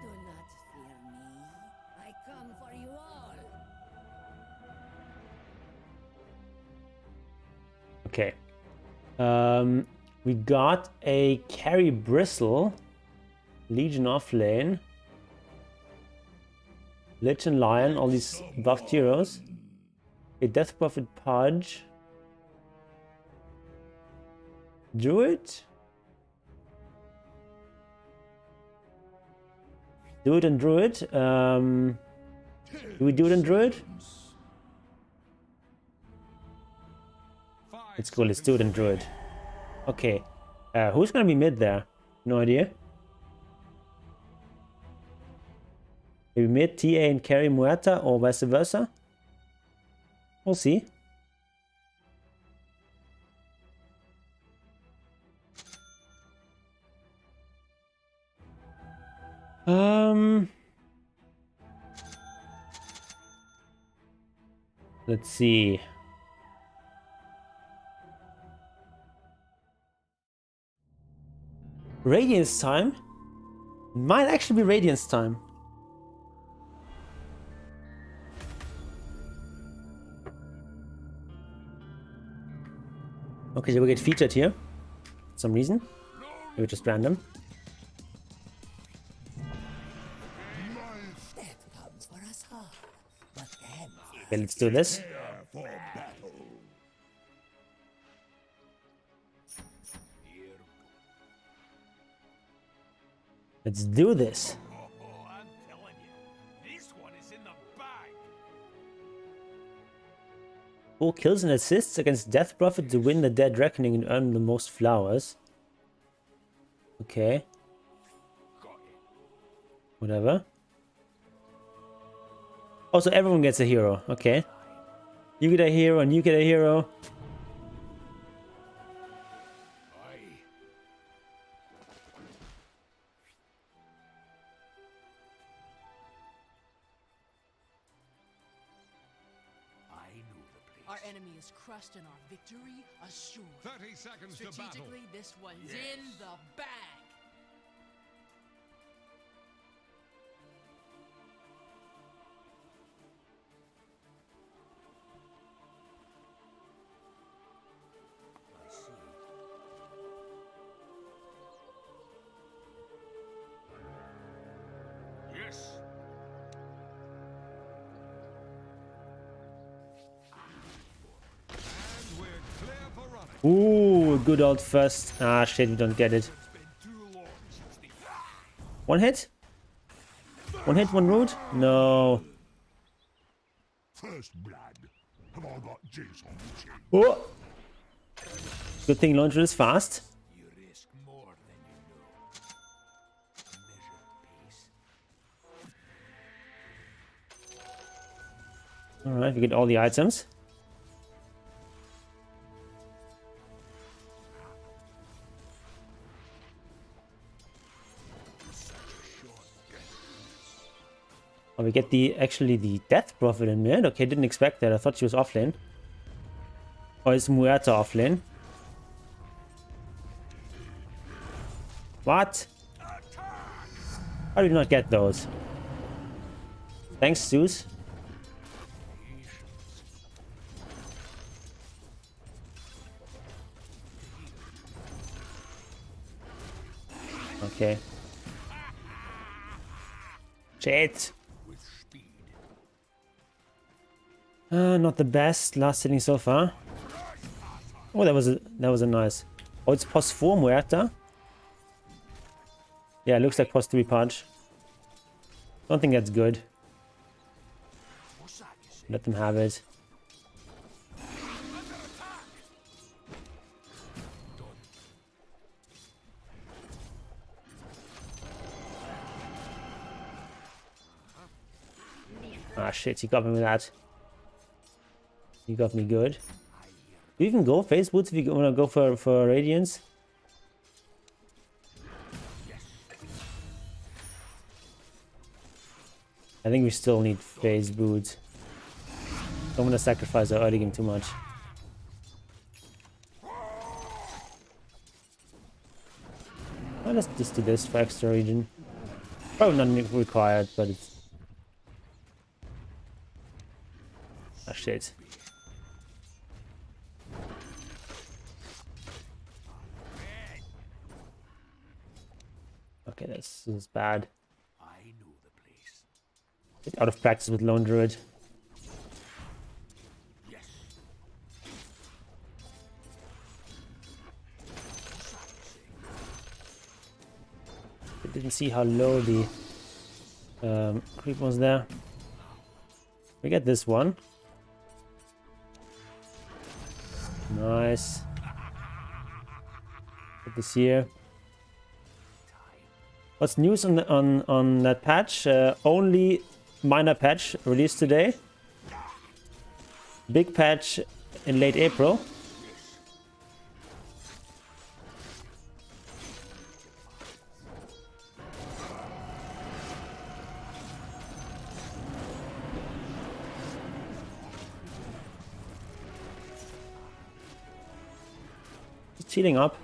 Do not fear me. I come for you all. Okay. We got a carry bristle. Legion off lane. Lich and Lion, all these buffed heroes. A Death Prophet Pudge. Druid? Druid and Druid. Do we do it in Druid? Let's go, let's do it in Druid. Okay. Who's gonna be mid there? No idea. Maybe mid, TA and carry Muerta, or vice versa. We'll see. Let's see. Radiance time? Might actually be Radiance time. Okay, so we get featured here. For some reason. Maybe just random. Death comes for us all. But then Okay, let's do this. Let's do this. Oh, I'm telling you, this one is in the bag. 4 kills and assists against Death Prophet to win the Dead Reckoning and earn the most flowers. Okay. Whatever. Also, everyone gets a hero. Okay. You get a hero and you get a hero. Our enemy is crushed and our victory assured. 30 seconds to battle. Strategically, this one's in the bag. Yes. And we're clear for running. Ooh, good old first. Ah, shit, we don't get it. It's been too long since the... One hit? One hit, one root? No. First blood. Have I got juice on the chin? Oh. Good thing launcher is fast. You risk more than you know. Measure pace. Alright, we get all the items. Oh, we get actually the Death Prophet in mid. Okay, didn't expect that. I thought she was offlane. Or is Muerta offlane? What? How did we not get those? Thanks, Zeus. Okay. Shit. Not the best last hitting so far. Oh, that was a nice. Oh, it's +4 Muerta. Yeah, it looks like +3 punch. Don't think that's good. Let them have it. Ah shit, he got me with that. He got me good. Do you even go phase boots if you wanna go for Radiance? I think we still need phase boots. Don't wanna sacrifice our early game too much. Well, let's just do this for extra region. Probably not required, but it's... Ah shit. Okay, this is bad. Get out of practice with Lone Druid. I didn't see how low the creep was there. We get this one. Nice. Put this here. What's news on that patch? Only minor patch released today. Big patch in late April. Just healing up.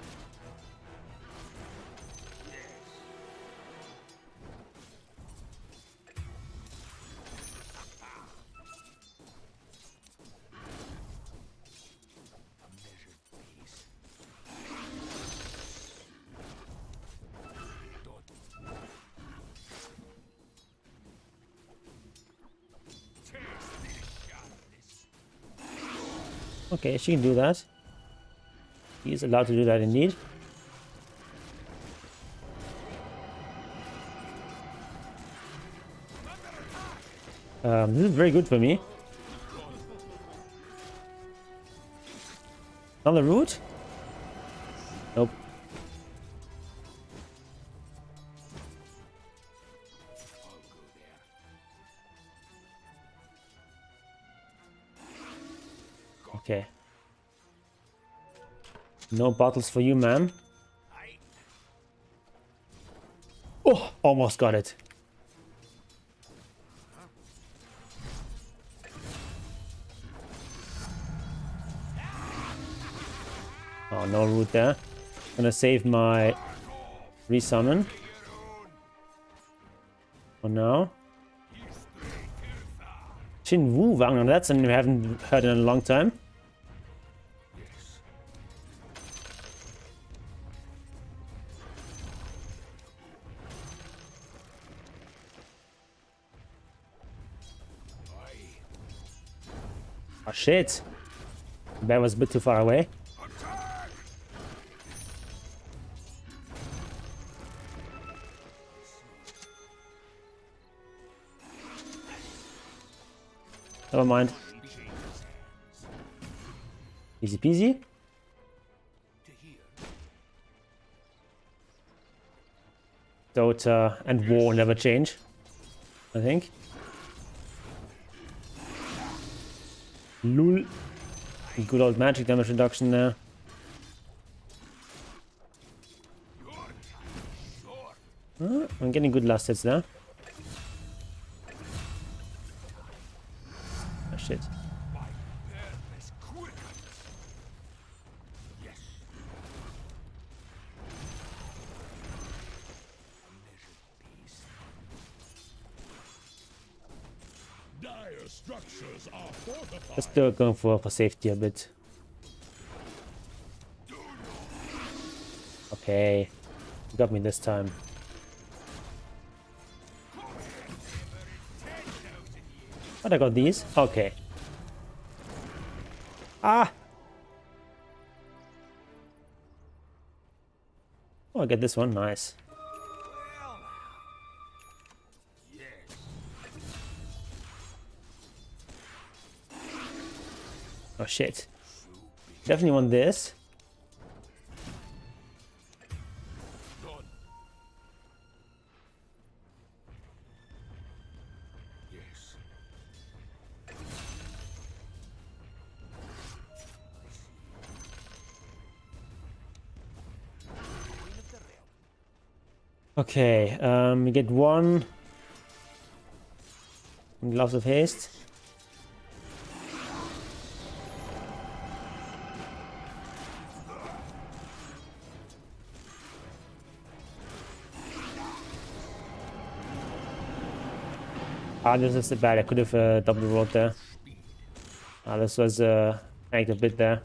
Okay, she can do that. He is allowed to do that indeed. This is very good for me. On the root? Nope. Okay. No bottles for you, man. Oh, almost got it. Oh, no root there. Gonna save my resummon for now. Shin Wu Wang, that's something we haven't heard in a long time. Oh shit! That was a bit too far away. Never mind. Easy peasy. Dota and War never change, I think. LUL. Good old magic damage reduction there. I'm getting good last hits there. Oh shit. Just going for safety a bit. Okay, you got me this time. But I got these. Okay. Ah. Oh, I get this one. Nice. Oh shit. Definitely want this. Done. Yes. Okay, we get one Gloves of Haste. Ah, this is bad. I could have double rolled there. Ah, this was tanked a bit there.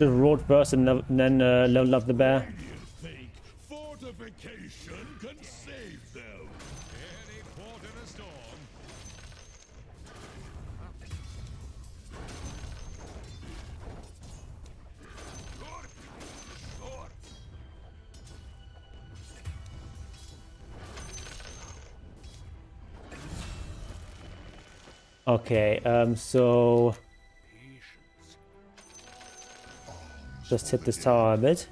Just rolled first and then leveled up the bear. Think fortification can save them. Any port in a storm. Okay, so just hit this tower a bit.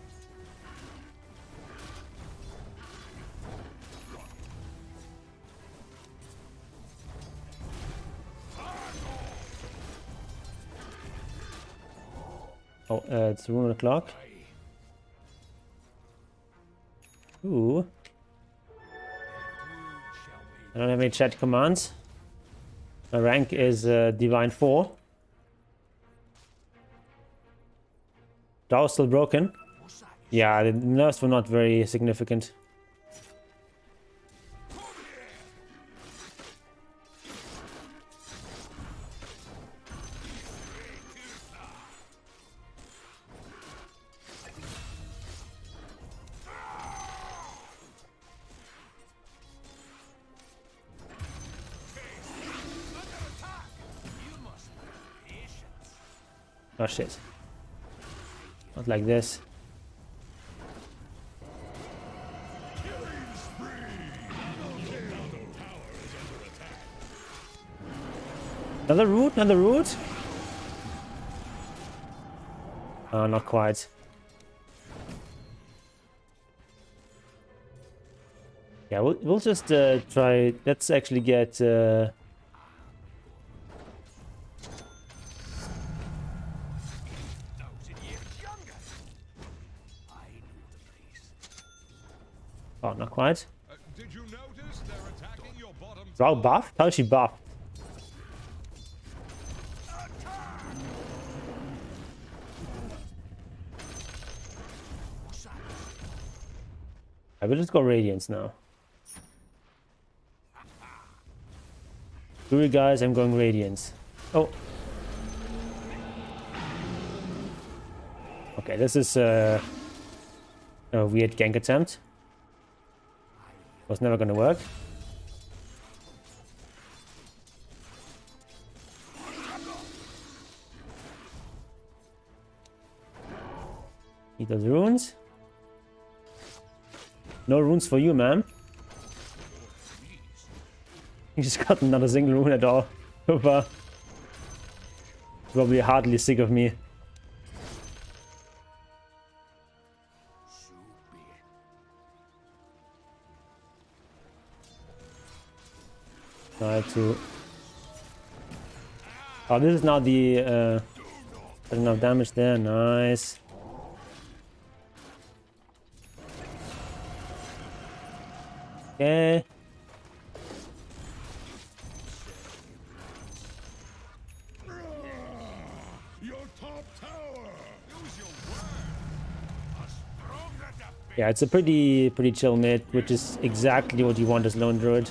Oh, it's Rune o'clock. Ooh. I don't have any chat commands. My rank is Divine 4. Tower's still broken. Yeah, the nerfs were not very significant. Oh shit. Not like this. Another root? Another root? Oh, not quite. Yeah, we'll just try. Let's actually get oh, not quite. Did you notice they're attacking your bottom Drow buff? How is she buff? I will just go Radiance now. Screw you guys, I'm going Radiance. Oh. Okay, this is a weird gank attempt. Was never gonna work. Need those runes. No runes for you, man. You just got another single rune at all. Probably hardly sick of me. Try to. Oh, this is now the enough damage there. Nice. Okay. Your top tower. Use your word. A stronger defense. Yeah, it's a pretty chill mid, which is exactly what you want as lone druid.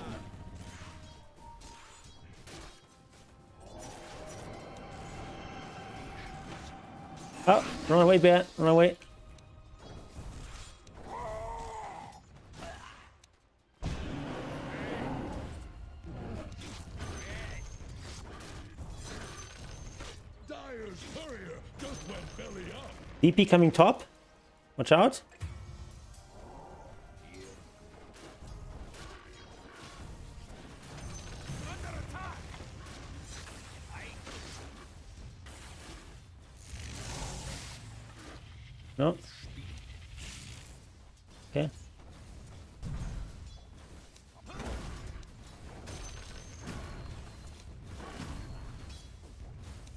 Oh, run away, bear! Run away! Dyer's courier just went belly up. DP coming top. Watch out. No. Okay.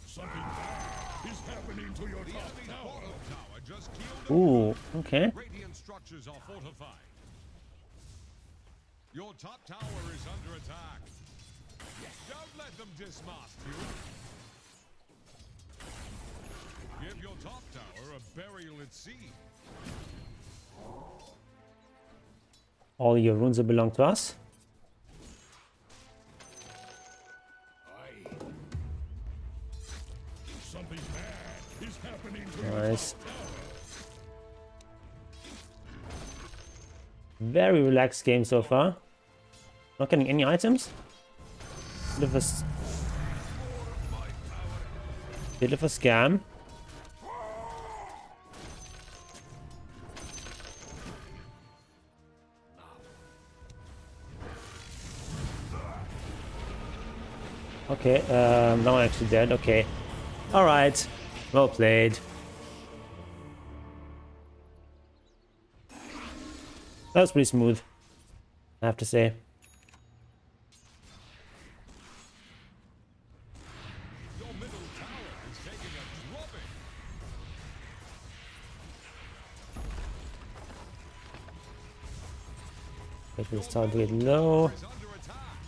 Something bad is happening to your top tower. Tower just keeled Ooh, okay. Radiant structures are fortified. Your top tower is under attack. Don't let them dismast you. Give your top tower a burial at sea. All your runes will belong to us. Something bad is happening to your Nice. top tower. Very relaxed game so far. Not getting any items. Bit of a scam. Okay, no one actually dead. Okay. Alright. Well played. That was pretty smooth, I have to say. Your middle tower is taking a drubbing. Wait for this tower to get low. Is under attack.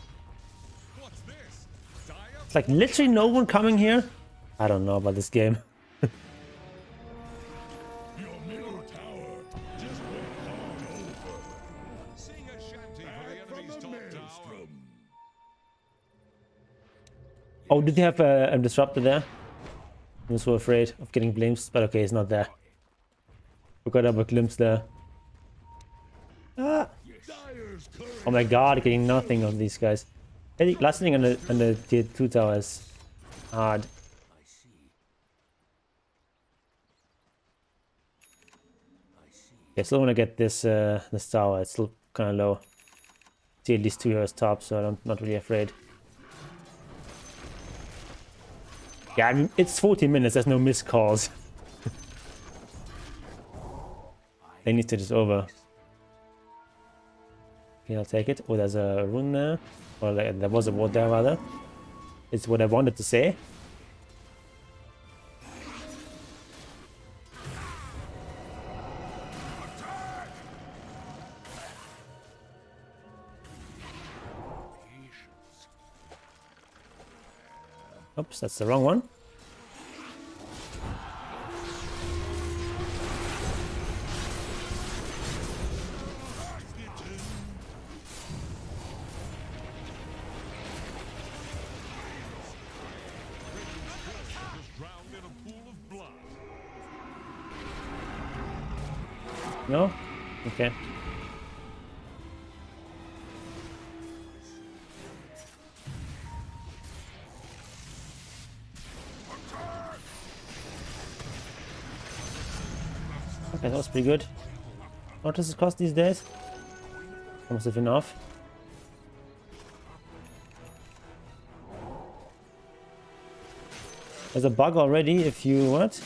What's this? Dire It's like literally no one coming here. I don't know about this game. Your middle tower just went on over. sing a shanty for the Back from enemy's the top tower. maelstrom. Oh, did they have a disruptor there? I was so afraid of getting glimpsed, but okay, it's not there. Forgot about a glimpse there. Ah. Dire's current Oh my god, getting nothing of these guys. I think last thing on the tier 2 tower is hard. Yeah, still want to get this this tower. It's still kind of low. See at least 2 heroes top, so I'm not really afraid. Yeah, I mean, it's 40 minutes. There's no missed calls. They need to just over. Okay, I'll take it. Oh, there's a rune there. Or like, there was a ward there, rather. It's what I wanted to say. Oops, that's the wrong one. Just drowned in a pool of blood. No? Okay. Okay, that was pretty good. What does it cost these days? Almost have enough. There's a bug already if you what?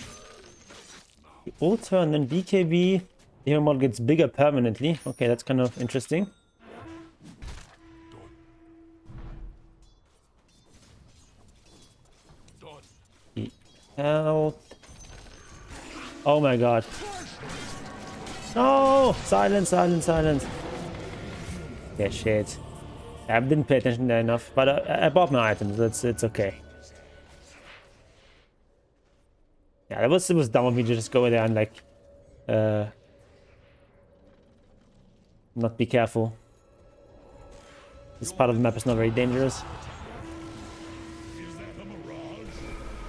You alter and then BKB, the hero model gets bigger permanently. Okay, that's kind of interesting. The health. Oh my god. No! Silence, silence, silence. Yeah, shit. I didn't pay attention there enough, but I bought my items. It's okay. Yeah, it was dumb of me to just go there and like not be careful. This part of the map is not very dangerous.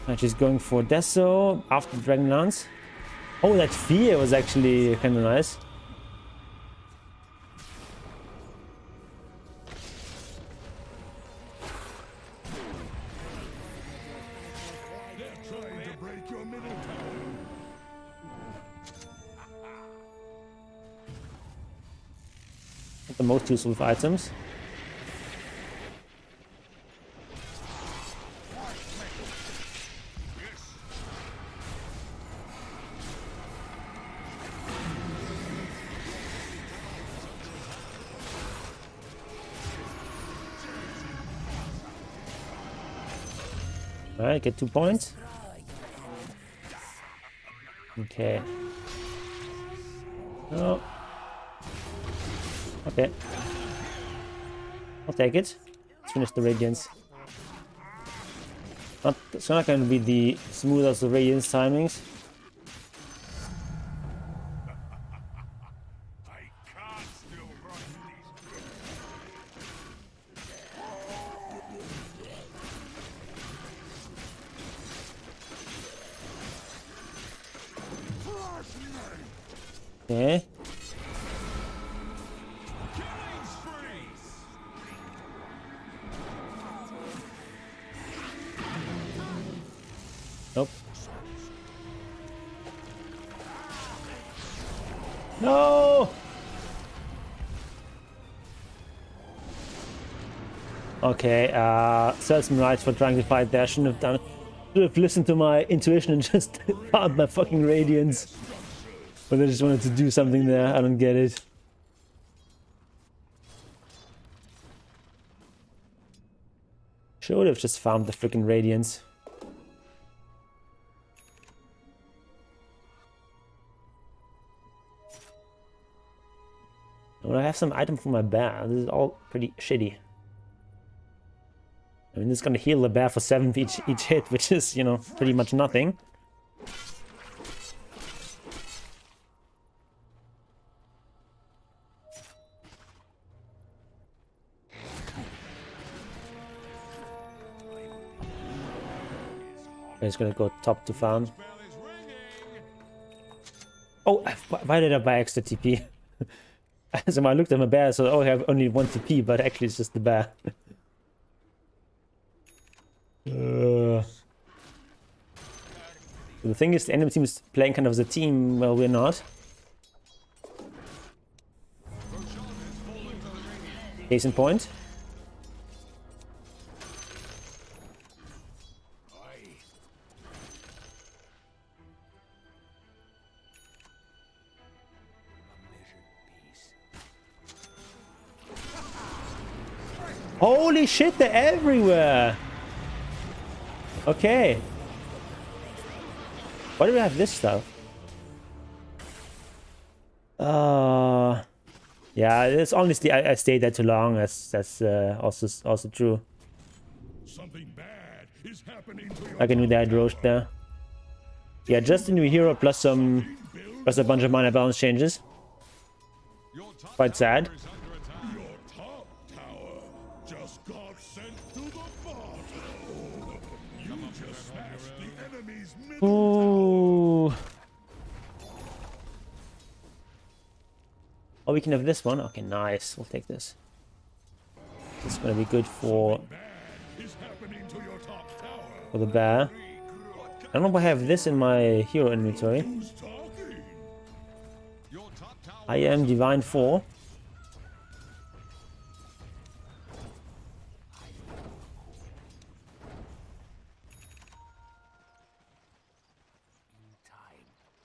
And she's going for Deso after Dragon Lance. Oh, that fear was actually kind of nice. They're trying to break your middle tower. Not the most useful of items. Alright, get 2 points. Okay. Oh. Okay. I'll take it. Let's finish the Radiance. It's not going to be the smoothest of Radiance timings. Okay. Nope. No! Okay, serves me right for trying to fight there. Shouldn't have done it. Should have listened to my intuition and just found my fucking Radiance. But I just wanted to do something there. I don't get it. Should have just farmed the freaking Radiance. Well, I have some item for my bear. This is all pretty shitty. I mean, this is gonna heal the bear for 7 each hit, which is, you know, pretty much nothing. I'm just gonna go top to farm. Oh, why did I buy extra TP? So I looked at my bear, so oh, I have only 1 TP, but actually it's just the bear. The thing is, the enemy team is playing kind of as a team, well, we're not. Case in point. Holy shit, they're everywhere! Okay. Why do we have this stuff? Yeah, it's honestly I stayed there too long. That's also true. Something bad is happening to your I can do that roast there. Yeah, just a new hero plus a bunch of mana balance changes. Quite sad. Your top tower just got sent to the bottom. You just smashed the enemy's middle Ooh. Oh, we can have this one. Okay, nice. We'll take this. This is gonna be good for is happening to your top tower. the bear. I don't know if I have this in my hero inventory. Who's talking? I am Divine 4.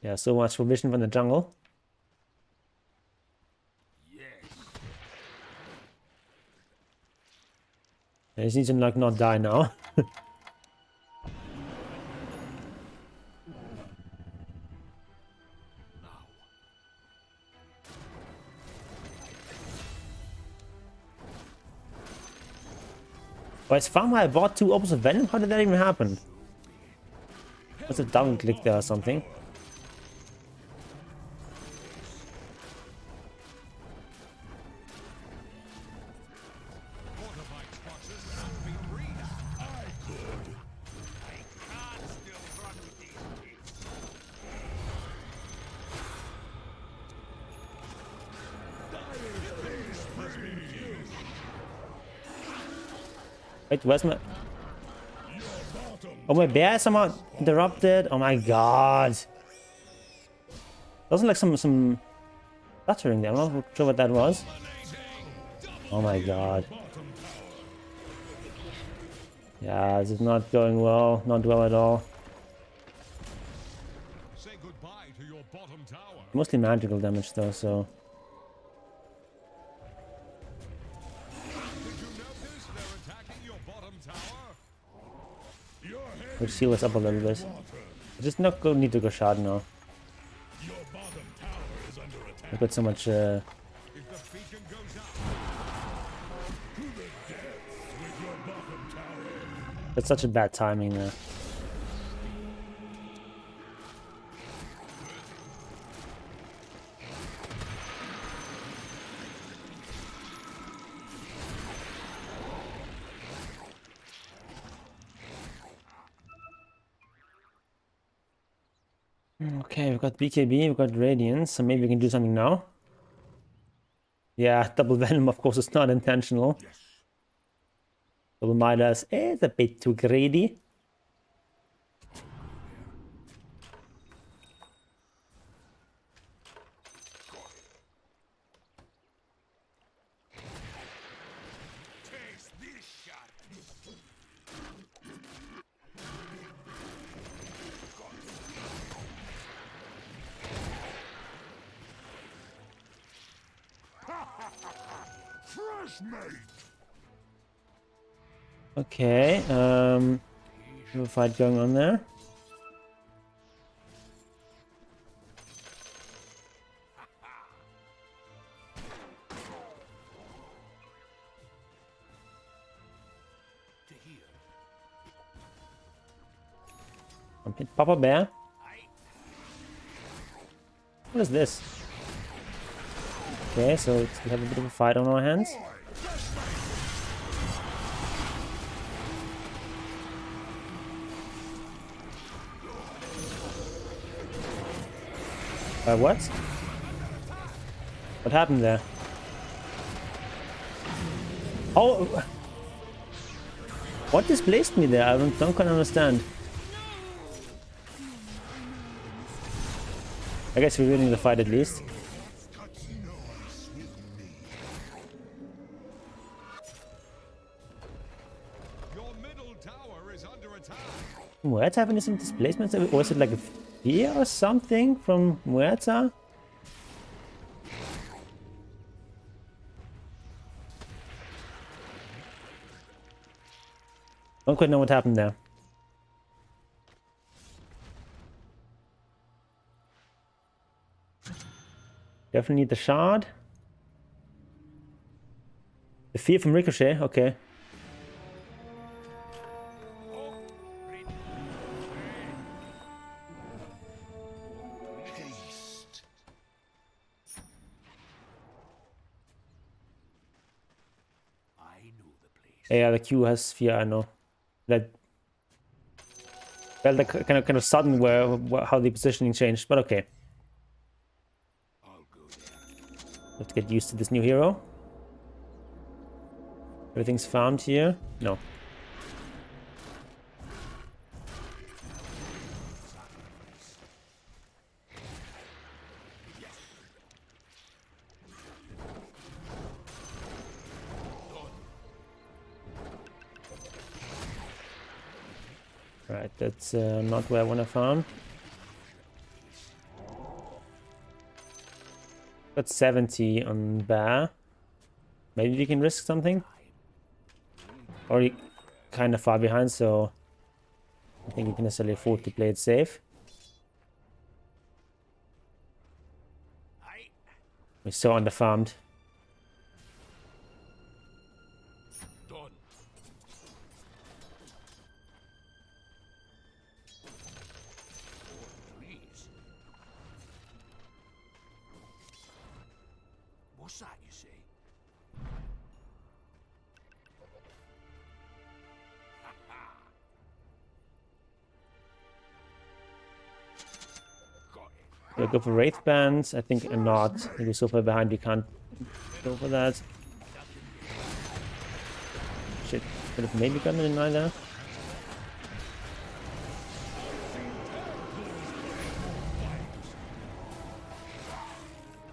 Yeah, so much for vision from the jungle. I just need to like not die now. Oh, it's found I bought 2 opals of venom? How did that even happen? What's a double click there or something? Wait, where's my... Oh, my bear is somehow interrupted. Oh my god. Wasn't like some stuttering there. I'm not sure what that was. Oh my god. Yeah, this is not going well. Not well at all. Say goodbye to your bottom tower. Mostly magical damage though, so... Did you notice they're attacking your bottom tower? Your head Which heal us up a little bit. water. I just not go need to go shard now. Your bottom tower is under attack. I've got so much. If the beacon goes up, To the depths with your bottom tower. That's such a bad timing there. Okay, we've got BKB, we've got Radiance, so maybe we can do something now. Yeah, double Venom, of course, it's not intentional. Double Midas is a bit too greedy. Taste this shot. Fresh mate. Okay, we have a fight going on there. Hit Papa Bear. What is this? Okay, so we have a bit of a fight on our hands. What? What happened there? Oh! What displaced me there? I don't quite understand. I guess we're winning the fight at least. your middle tower is under attack. Muerta having some displacements? Or was it like a fear or something from Muerta? Don't quite know what happened there. Definitely need the shard. The fear from Ricochet, okay. Haste. I know the place. Yeah, the Q has fear, I know. That felt like kind of sudden how the positioning changed, but okay. I'll go there. Have to get used to this new hero. Everything's farmed here. No. Right, that's not where I want to farm. Got 70 on Bear. Maybe we can risk something. Already kind of far behind, so I think we can necessarily afford to play it safe. We're so underfarmed. Done. Trees. What's that you say? We'll go for Wraith Bands. I think not. Maybe so far behind we can't go for that. Shit. Could have maybe gotten in either.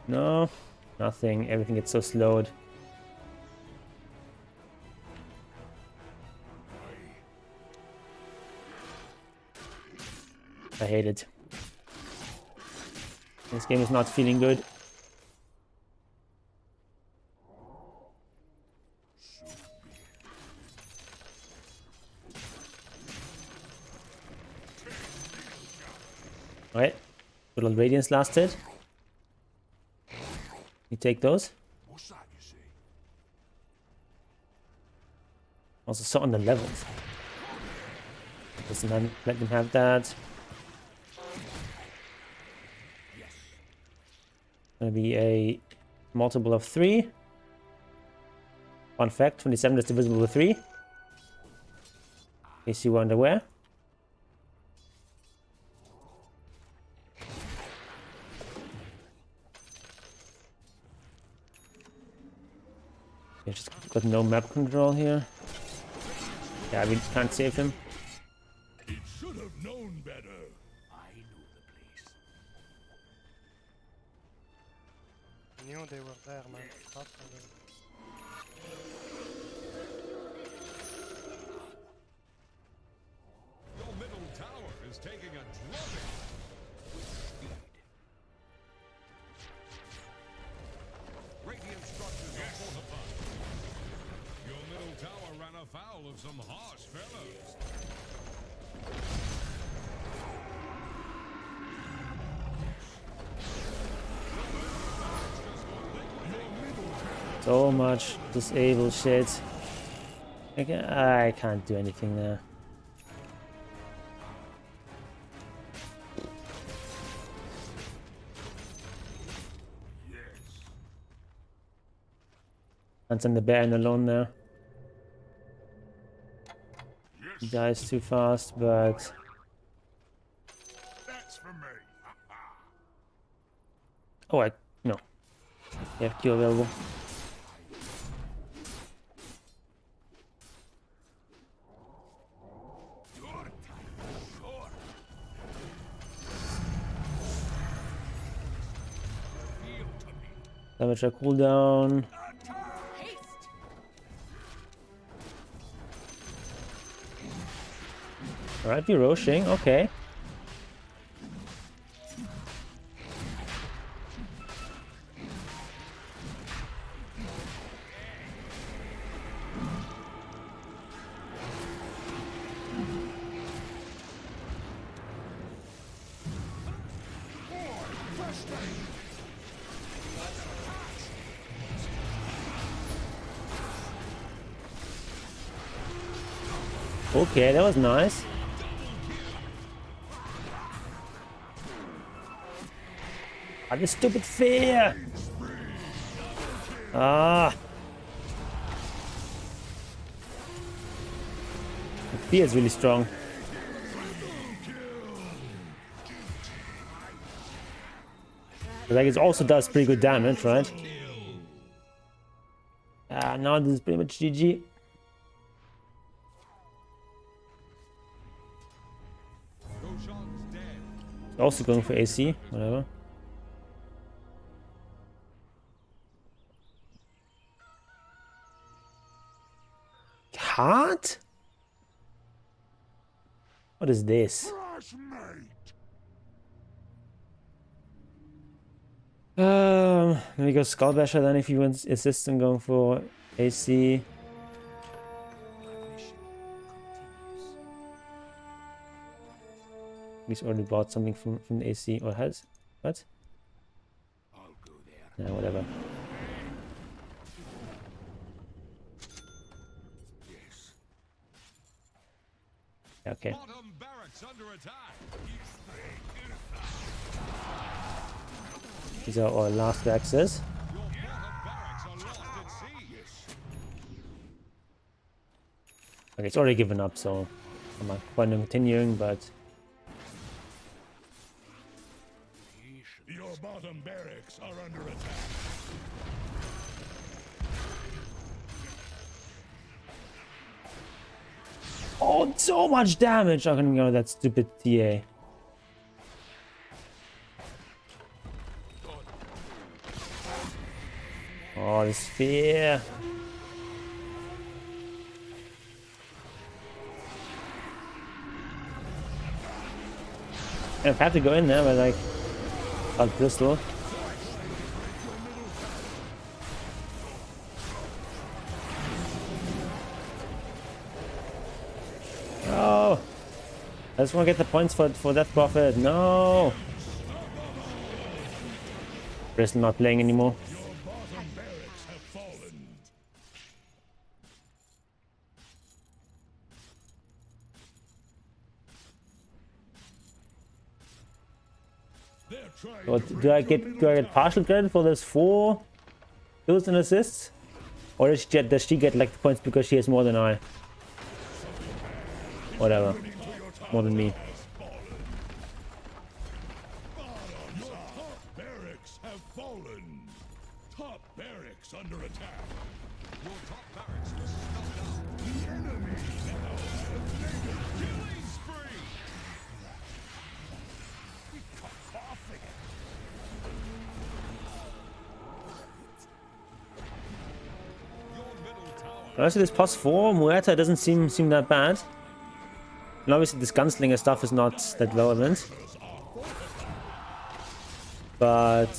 No. Nothing. Everything gets so slowed. I hate it. This game is not feeling good. Alright. Good old Radiance lasted. You take those. What's that you say? Also saw on the levels. Doesn't let them have that. Gonna be a multiple of 3. Fun fact, 27 is divisible with 3. In case you were unaware. Yeah, just got no map control here. Yeah, we can't save him. It should have known better. I knew the place. Knew they were there, man. Trust me. Your middle tower is taking a drubbing. Radiant structures are fortified. Your middle tower ran afoul of some harsh fellows. So much disabled shit. I can't do anything there. Can't send the Baron alone there. He dies too fast, but That's for me. oh, no. They have Q available. Damage a cooldown. Alright, be roshing, okay. Okay, that was nice. Ah, this stupid fear! Ah! The fear is really strong. But like it also does pretty good damage, right? Ah, now this is pretty much GG. Also going for AC, whatever. Can't? What is this? Maybe go Skullbasher then if he wants assist and going for AC. He's already bought something from the AC or has. What? I'll go there. Yeah, whatever. Yes. Okay. Bottom barracks under attack. These are our last axes. Your bottom barracks are lost at sea. Okay, it's already given up, so I'm not quite continuing, but Your bottom barracks are under attack. oh, so much damage! I'm gonna go that stupid TA. Oh, this fear. I have to go in there, but like, Crystal. Oh, I just want to get the points for that profit. No! Bristol not playing anymore. Your bottom barracks have fallen. They're trying What, to do I break your get middle tower. partial credit for those 4 kills and assists? Or does she get like the points because she has more than I? Whatever. More than me. Your top barracks have fallen. Top barracks under attack. Your top barracks was stopped up. The enemy now have negative Killing spree! coughing. Your middle tower Honestly, this plus 4 Muerta doesn't seem that bad. And obviously this gunslinger stuff is not that relevant. But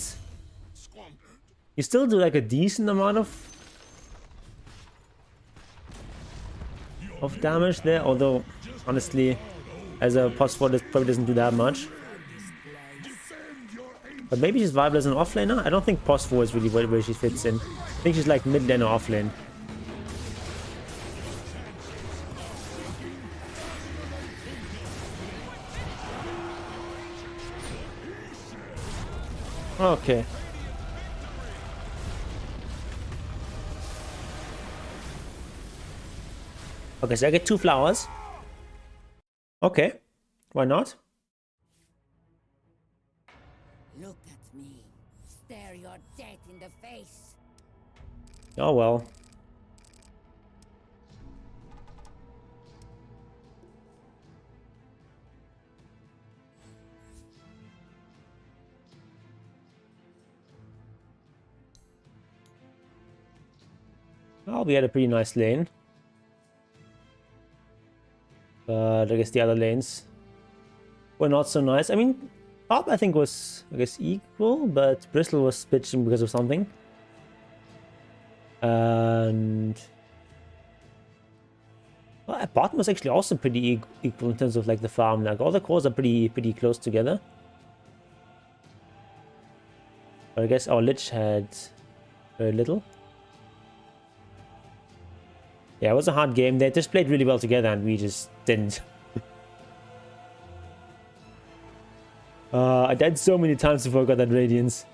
you still do like a decent amount of damage there, although honestly as a plus 4 this probably doesn't do that much. But maybe she's viable as an offlaner. I don't think plus 4 is really where she fits in. I think she's like mid lane or offlane. Okay. Okay, so I get 2 flowers. Okay, why not? Look at me. Stare your death in the face. Oh well. Oh, we had a pretty nice lane. But I guess the other lanes were not so nice. I mean, top I think was, I guess, equal, but Bristol was bitching because of something. And well, bottom was actually also pretty equal in terms of like the farm. Like all the cores are pretty close together. But I guess our Lich had very little. Yeah, it was a hard game. They just played really well together and we just didn't. I died so many times before I got that Radiance.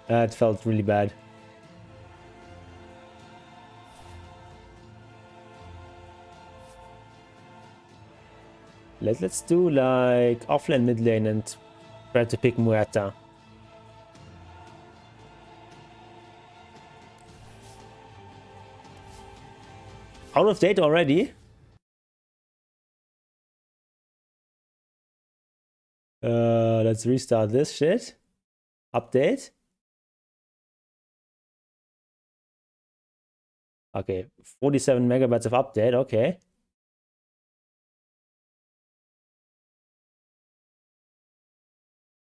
That felt really bad. Let's do like offlane mid lane and try to pick Muerta. Out of date already? Let's restart this shit. Update. Okay, 47 megabytes of update, okay.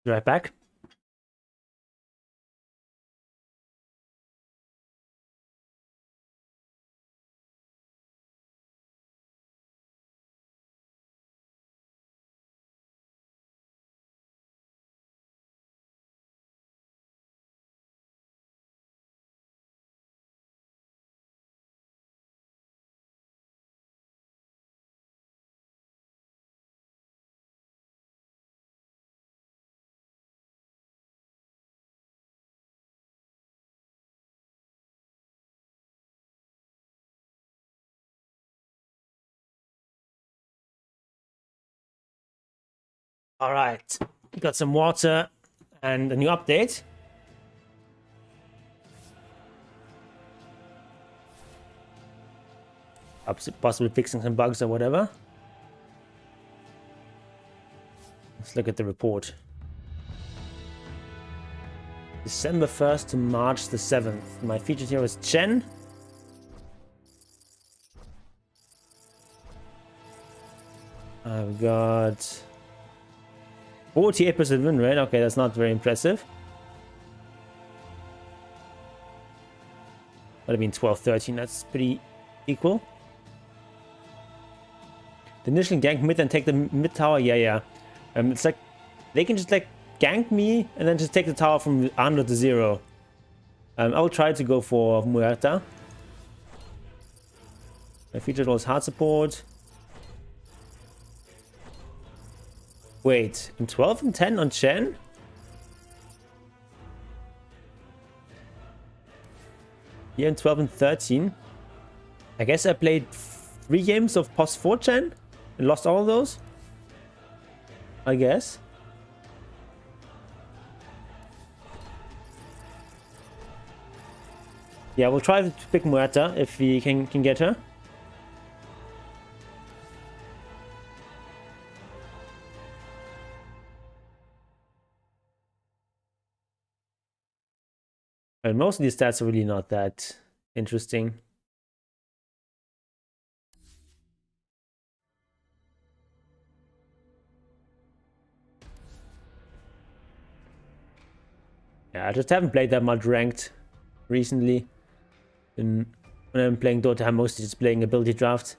Right back. All right, got some water and a new update. Possibly fixing some bugs or whatever. Let's look at the report. December 1st to March the 7th. My featured hero is Chen. I've got 48% win rate. Okay, that's not very impressive. Would have been 12-13. That's pretty equal. The initial gank mid and take the mid tower. Yeah. It's like they can just like gank me and then just take the tower from 100 to 0. I will try to go for Muerta. I featured was hard support. Wait, in 12 and 10 on Chen? Here in 12 and 13. I guess I played 3 games of post 4 Chen and lost all of those. I guess. Yeah, we'll try to pick Muerta if we can get her. And most of these stats are really not that interesting. Yeah, I just haven't played that much ranked recently. And when I'm playing Dota, I'm mostly just playing ability draft.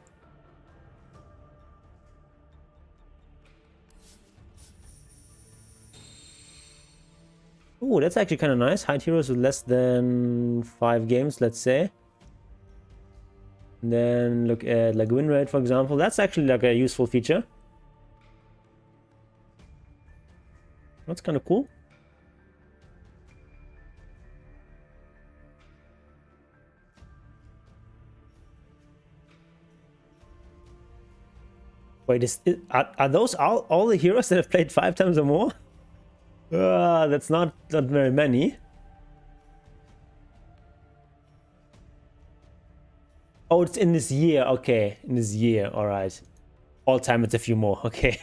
Oh, that's actually kind of nice. Hide heroes with less than 5 games, let's say. And then look at like win rate, for example. That's actually like a useful feature. That's kind of cool. Wait, are those all the heroes that have played 5 times or more? That's not very many. Oh, it's in this year. Okay, in this year. All right. All time, it's a few more. Okay.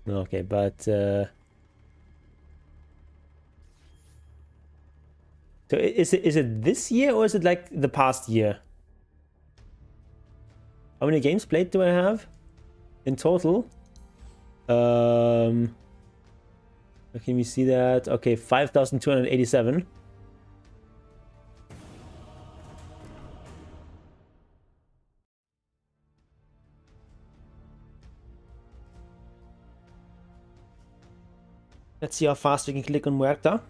Okay, but so is it this year or is it like the past year? How many games played do I have in total? Can we see that? Okay, 5,287. Let's see how fast we can click on Muerta.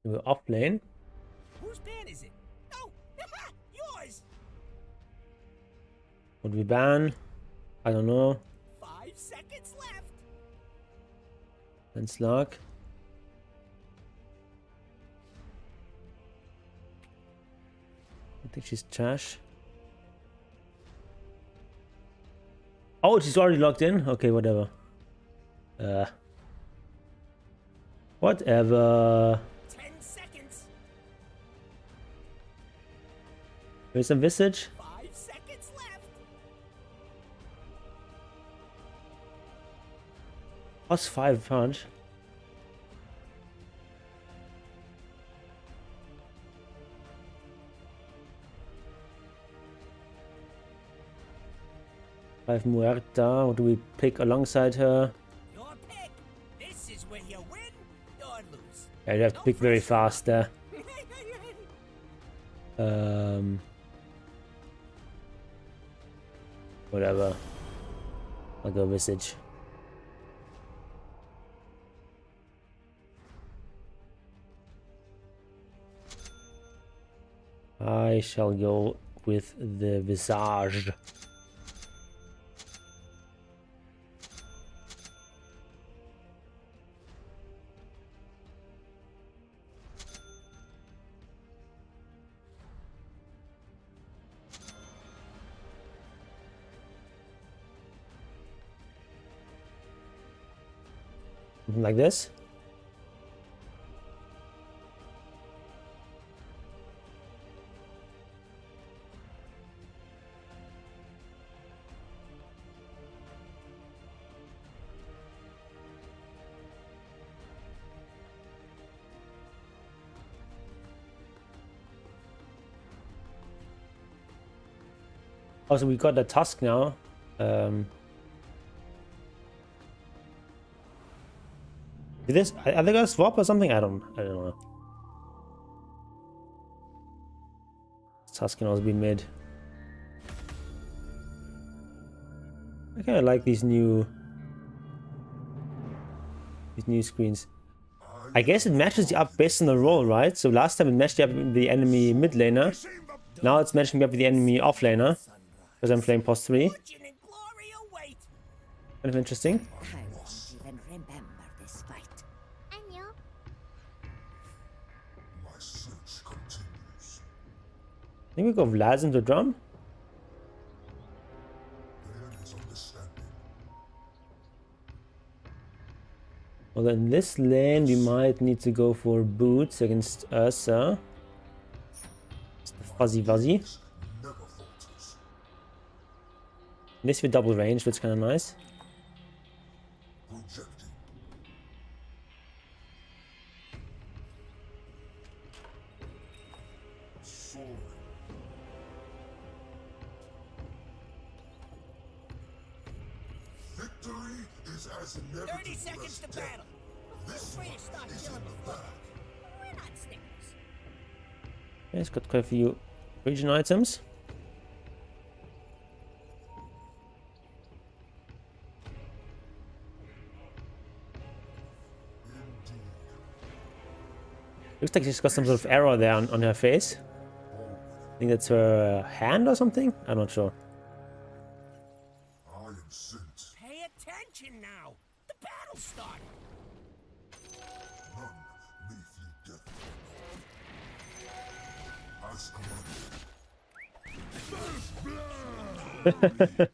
We're off lane. Whose ban is it? Oh, yours. Would we ban? I don't know. 5 seconds left. And Slug. I think she's trash. Oh, she's already logged in? Okay, whatever. Whatever. 10 seconds. Here's some Visage. 5 seconds left. +5 punch. Five Muerta. What do we pick alongside her? Your pick. This is where you win or lose. Yeah, you have to pick very fast there. Whatever. I'll go Visage. I shall go with the Visage. Something like this. Also, we got the Tusk now. Are they gonna swap or something? I don't know. Tusk can also be mid. I kind of like these new screens. I guess it matches you up based on the role, right? So last time it matched you up with the enemy mid laner. Now it's matching me up with the enemy off laner. Because I'm playing post 3. Fortune and glory await. Kind of interesting. I won't even remember this fight. And you? My search continues. I think we go Vlad into drum. There is understanding. Well, in this lane we might need to go for boots against Ursa. It's the fuzzy fuzzy. Never falters. This with double range, that's kind of nice. Projecting. Soaring. Victory is as inevitable 30 seconds as to death. battle. Feel free to start Is killing in the before. bag. We're not snickers. Yeah, it's got quite a few region items. Indeed. Looks like she's got some sort of arrow there on her face. I think that's her hand or something? I'm not sure. I am sent. Pay attention now. The battle started. None may flee death. As commanded.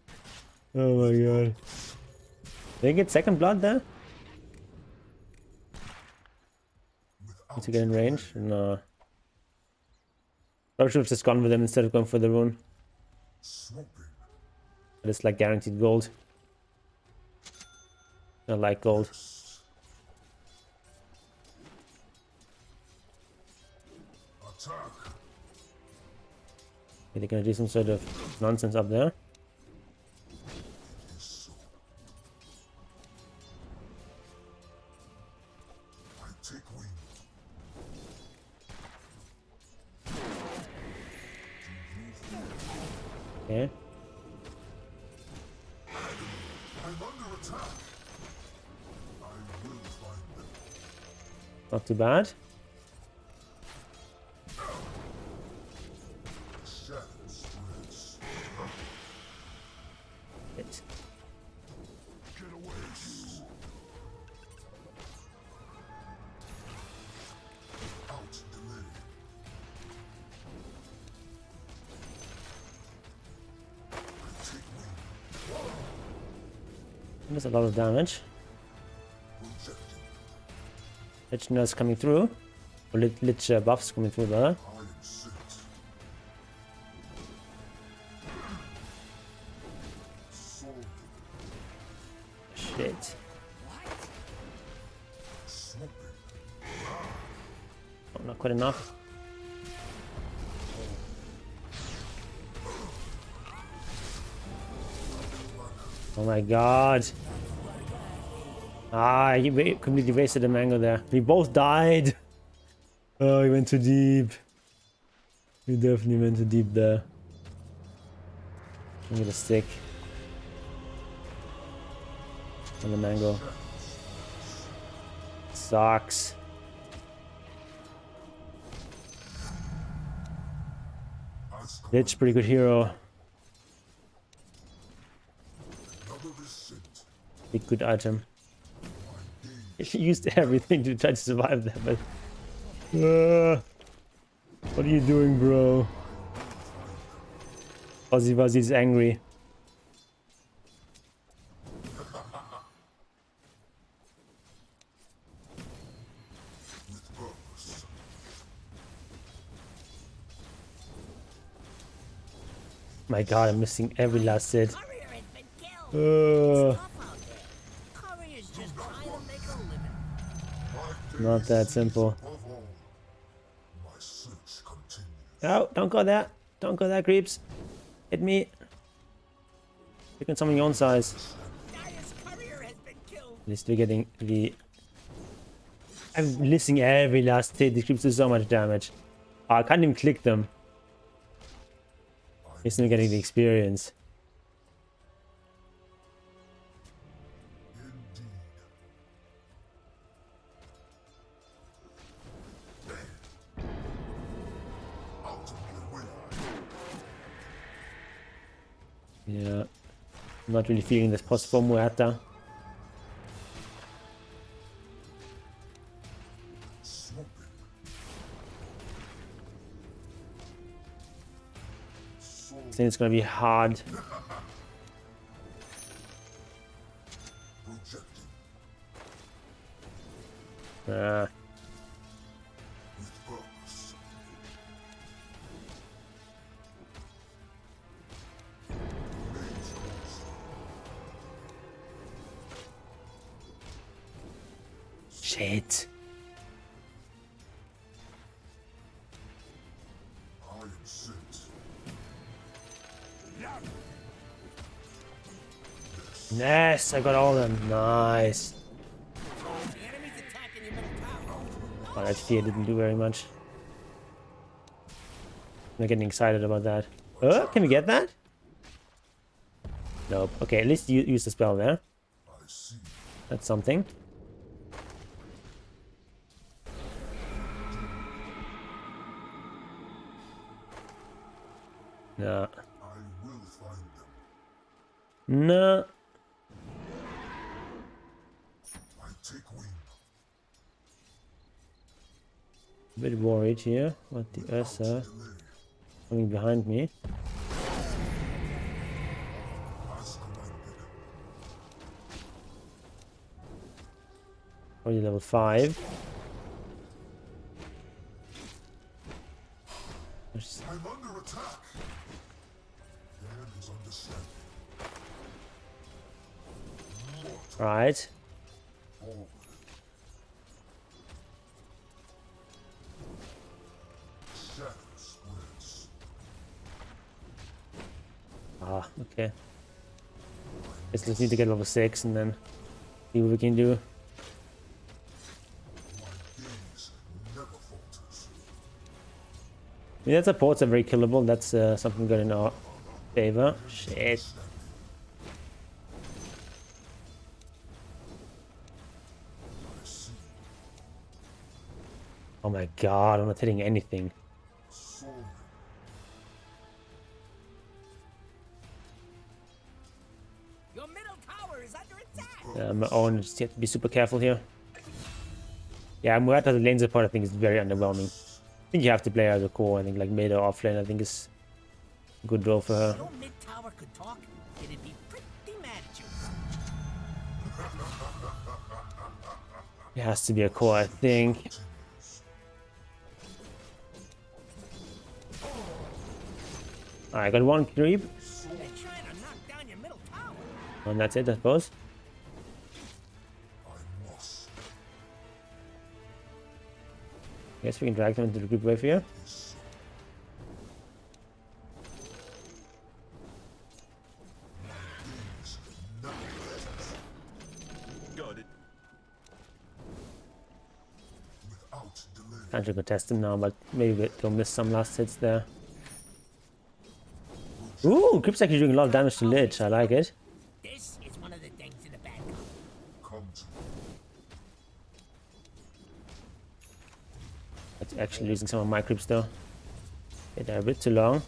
Oh my god. Did they get second blood there? Need to get in range? No. Probably should have just gone with them instead of going for the rune. Swooping. But it's like guaranteed gold. I like gold. Attack. Are they gonna do some sort of nonsense up there? Is so. I take wing. Okay. I'm under attack. I will find them. Not too bad. The shadow spreads. Hit. Get away, you. Out delay. I take wing. That's a lot of damage. Projecting. Lich nurse coming through. Or Lich buffs coming through there. I am sent. Soaring. Shit. Swooping. Oh, not quite enough. Oh my god. Ah, he completely wasted the mango there. We both died. Oh, he went too deep. We definitely went too deep there. I'm gonna stick on the mango. Sucks. Lich, pretty good hero. Another is sent. Big good item. He used everything to try to survive that, but what are you doing, bro? Fuzzy Fuzzy's angry. With purpose. My god, I'm missing every last hit. Courier has been killed. Uh, Tough out there. Courier's just trying to make a living. My Not days that cease simple. above all. My search continues. no, don't go there. Don't go there, creeps. Hit me. Pick on someone your own size. Dire's courier has been killed. At least we're getting the... I'm listing every last hit. These creeps do so much damage. Oh, I can't even click them. We're still getting the experience. Yeah, I'm not really feeling this post for Muerta. I think it's gonna be hard. Shit. Yes, I got all of them. Nice. The enemy's attacking your middle tower. Oh, that fear didn't do very much. I'm getting excited about that. Oh, can we get that? Nope. Okay, at least you use the spell there. That's something. No. No. A bit worried here. What the Ursa coming behind me. Only level 5. I'm under attack. There is understanding. Right. Forward. Shadow spreads. Ah, okay. Let's just need to get level 6 and then see what we can do. My gaze never falters. Yeah, that supports are very killable. That's something good in our favor. Shit. Oh my god, I'm not hitting anything. Soaring. Your middle tower is under attack. My own, just have to be super careful here. Yeah, Muerta as a lane support I think is very underwhelming. I think you have to play her as a core. I think like mid or off lane I think is a good role for her. If your mid tower could talk, it'd be pretty mad at you. It has to be a core, I think. Alright, got one creep. They're trying to knock down your middle tower. And that's it, I suppose. I must. Guess we can drag them into the group wave here. Got it. Without delay. Can't really contest him now, but maybe they'll miss some last hits there. Ooh, Creep's actually doing a lot of damage to Lich. I like it. This is one of the things in the bad copy. Come to It's actually losing some of my creeps though. Okay, they're a bit too long.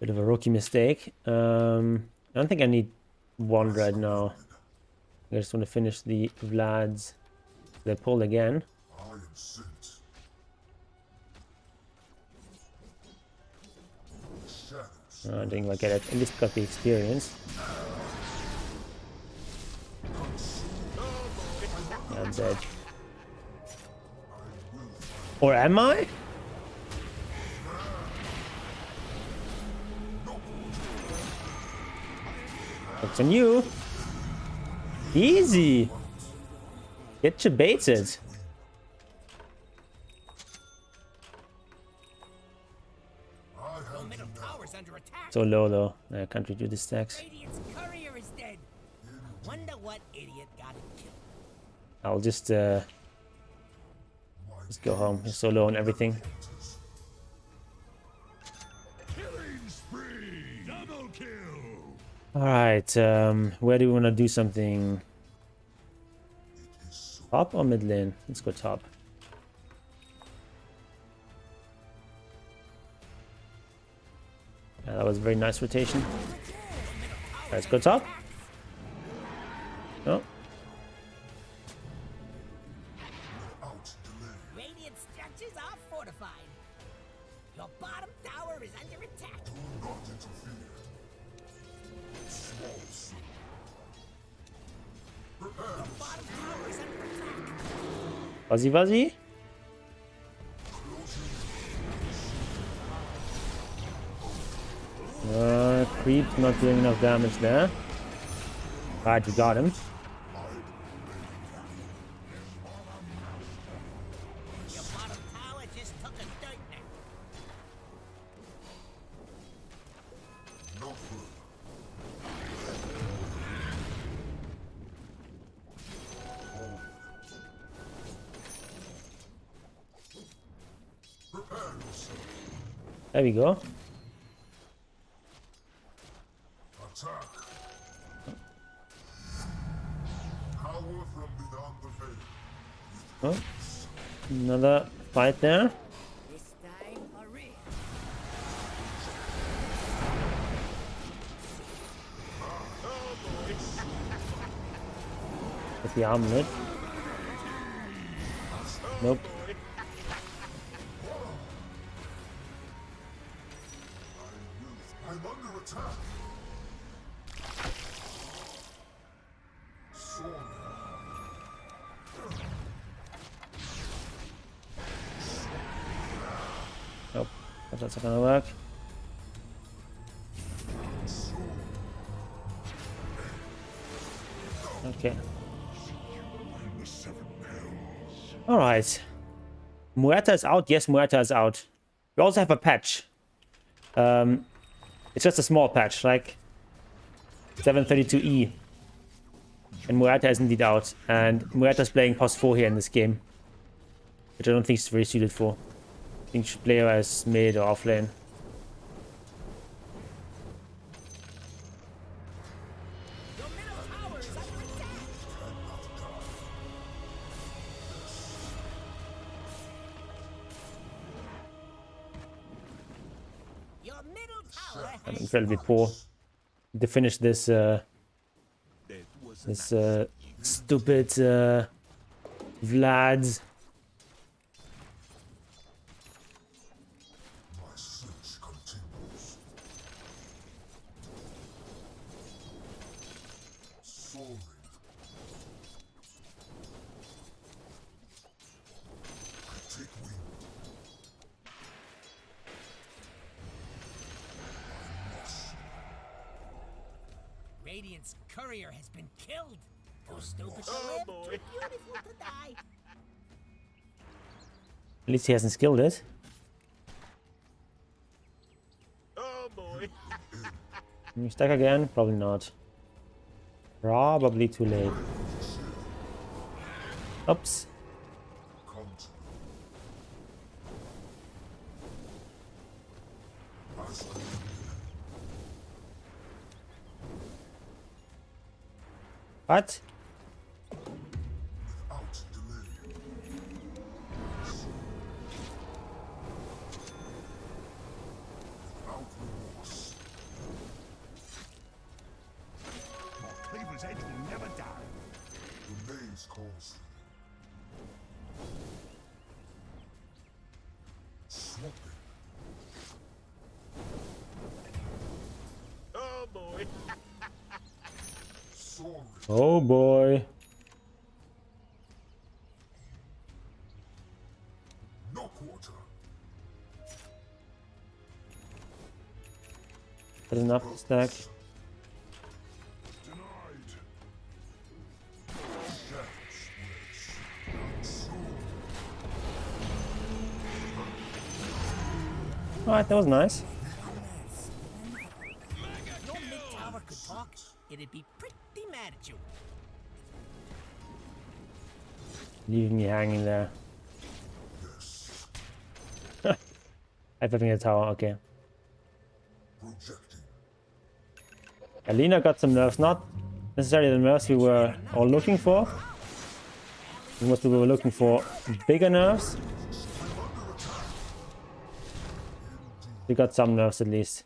Bit of a rookie mistake. I don't think I need one right now. I just want to finish the Vlads. They pulled again. I am sent. Shadows. I didn't like it. At least got the experience. Yeah, I'm dead. Or am I? It's on you. Easy. Get you baited. Your middle tower under attack. So low though. I can't redo the stacks. Radiant's courier is dead. I wonder what idiot got him killed. I'll just go home. He's so low on everything. Killing spree! Double kill! Alright, where do we want to do something? Top or mid lane? Let's go top. Yeah, that was a very nice rotation. Let's go top. Oh. Radiant structures are fortified. Your bottom tower is under attack. Your bottom tower is under attack. Fuzzy Fuzzy? Creep not doing enough damage there. Alright, we got him. Your bottom tower just took a dirt nap. There we go. Attack! Power from beyond the veil. Oh. Another fight there. This time for real. With the armlet. Nope. I'm under attack. Sword. Nope. That's not gonna work. Okay. Alright. Muerta is out. Yes, Muerta is out. We also have a patch. It's just a small patch, like 732E. And Muerta is indeed out. And Muerta's playing +4 here in this game, which I don't think is very suited for. I think you should play her as mid or off lane. Your middle tower is under attack. Your middle tower I'm has incredibly poor to finish this stupid Vlad. My search continues. Soaring. I take wing. Radiant's courier has been killed. Too stupid to live, too beautiful to die. At least he hasn't skilled it. Can you stack again? Probably not. Probably too late. Oops. What? Without delay. Without remorse. My cleaver's edge will never die. The maze calls. Swamping. Oh boy. Soaring. Oh boy. No quarter. That's enough to stack. Denied. Alright, that was nice. leaving me hanging there. I'm having a tower, okay. Lina got some nerfs, not necessarily the nerfs we were all looking for. Mostly we were looking for bigger nerfs. We got some nerfs at least.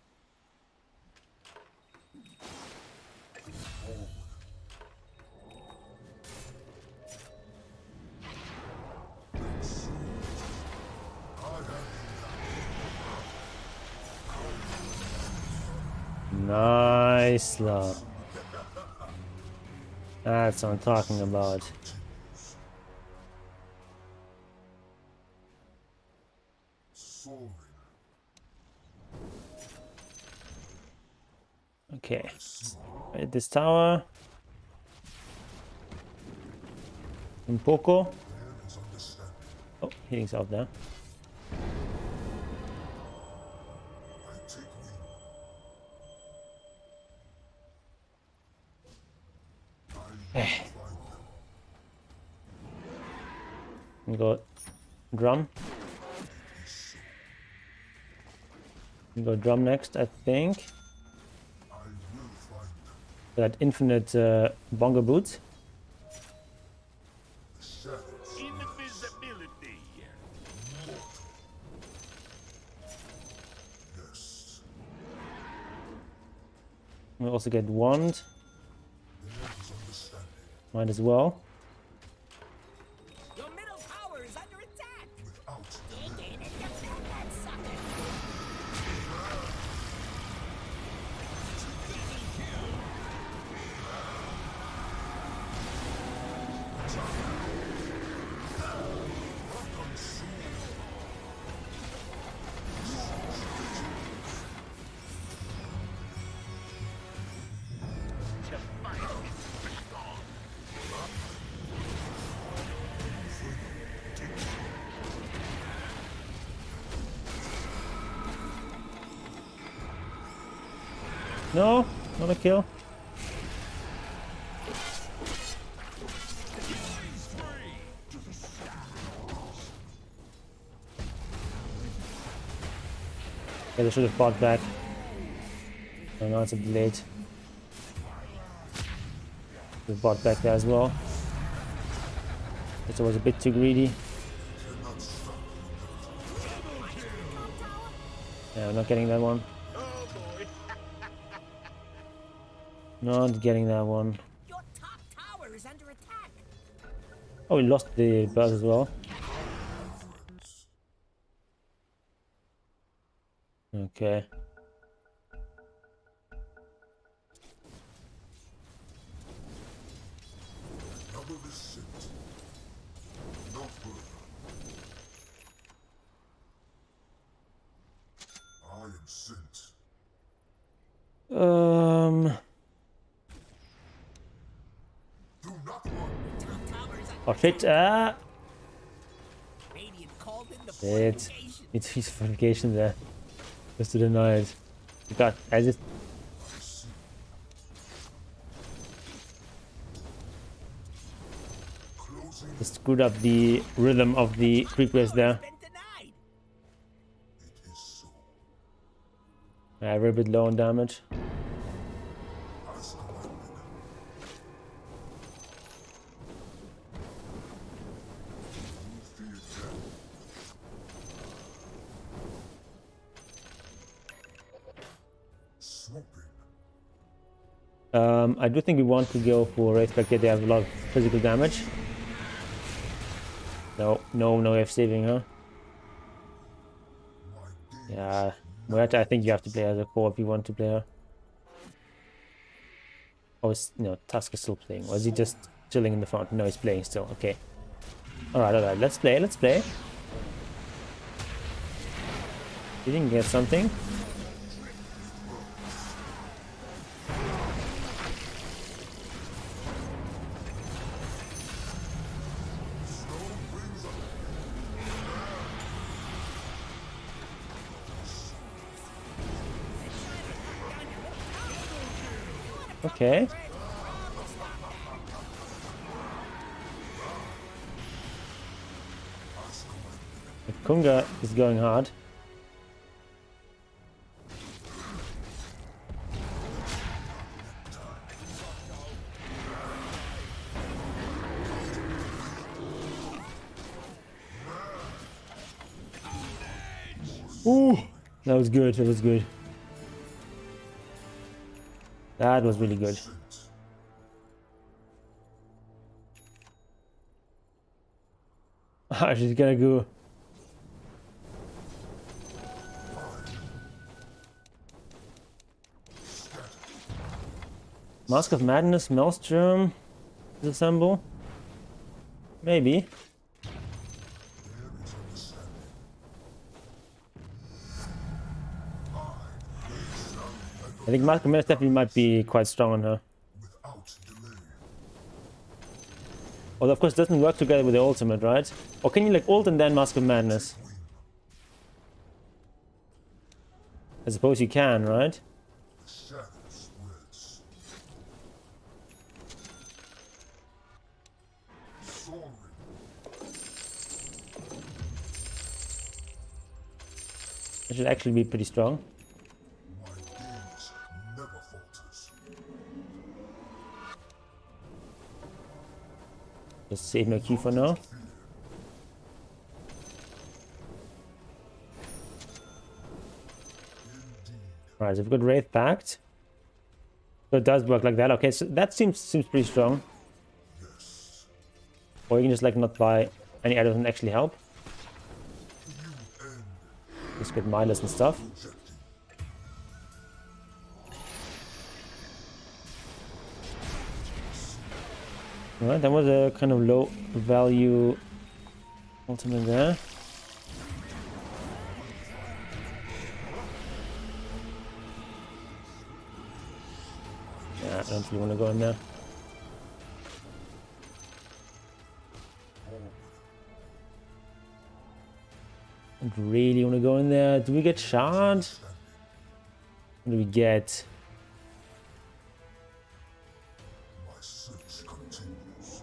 Nice love. That's what I'm talking about. Okay. Right, this tower. And Poco. Oh, healing's out there. We got drum. We got drum next, I think. That infinite bongo boots. Invisibility. We also get wand. Might as well. Your middle tower is under attack. Dig in and defend that sucker. No, not a kill. Yeah, they should have fought back. Oh, now it's a bit late. We bought back there as well. It was a bit too greedy. Yeah, we're not getting that one. Not getting that one. Your top tower is under attack. Oh, we lost the burst as well. Okay. Oh shit, Radiant called in the Shit. fortification. It's his fortification there. Just to deny it. God, I just... screwed up the rhythm of the creep race there. Been denied. Yeah, we're a bit low on damage. I do think we want to go for race back here. They have a lot of physical damage. No way of saving her. Yeah, Muerta, I think you have to play as a core if you want to play her. Oh, no, Tusk is still playing. Or is he just chilling in the front? No, he's playing still. Okay. Alright, let's play. You didn't get something? Okay. Kunga is going hard. Ooh, that was good. That was good. That was really good. She's gonna go. Mask of Madness, Maelstrom, disassemble. Maybe. I think Mask of Madness definitely might be quite strong on her. Although of course it doesn't work together with the ultimate, right? Or can you like ult and then Mask of Madness? I suppose you can, right? It should actually be pretty strong. Just save my Q for now. Alright, so we've got Wraith backed. So it does work like that. Okay, so that seems pretty strong. Or you can just like not buy any items and actually help. Just get Midas and stuff. Alright, that was a kind of low value ultimate there. Yeah, I don't really want to go in there. Don't really want to go in there. Do we get shard? What do we get? If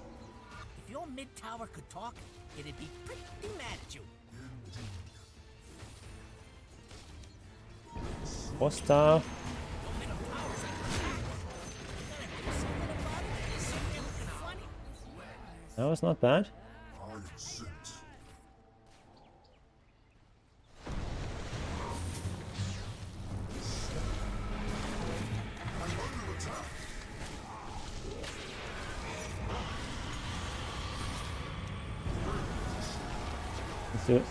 your mid tower could talk, it'd be pretty mad at you. Boss star. That was not bad. Let's do it.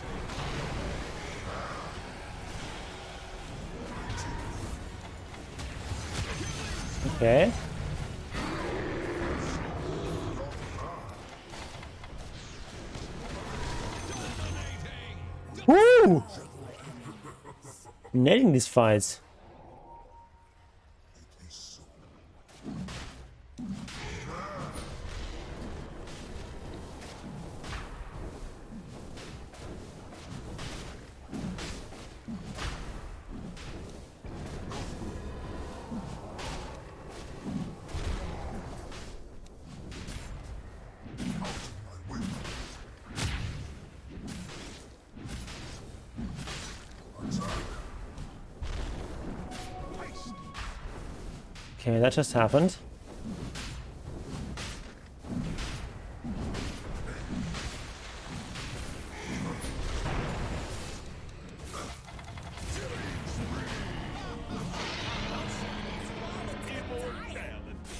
Okay. Woo! Nailing these fights. Okay, that just happened.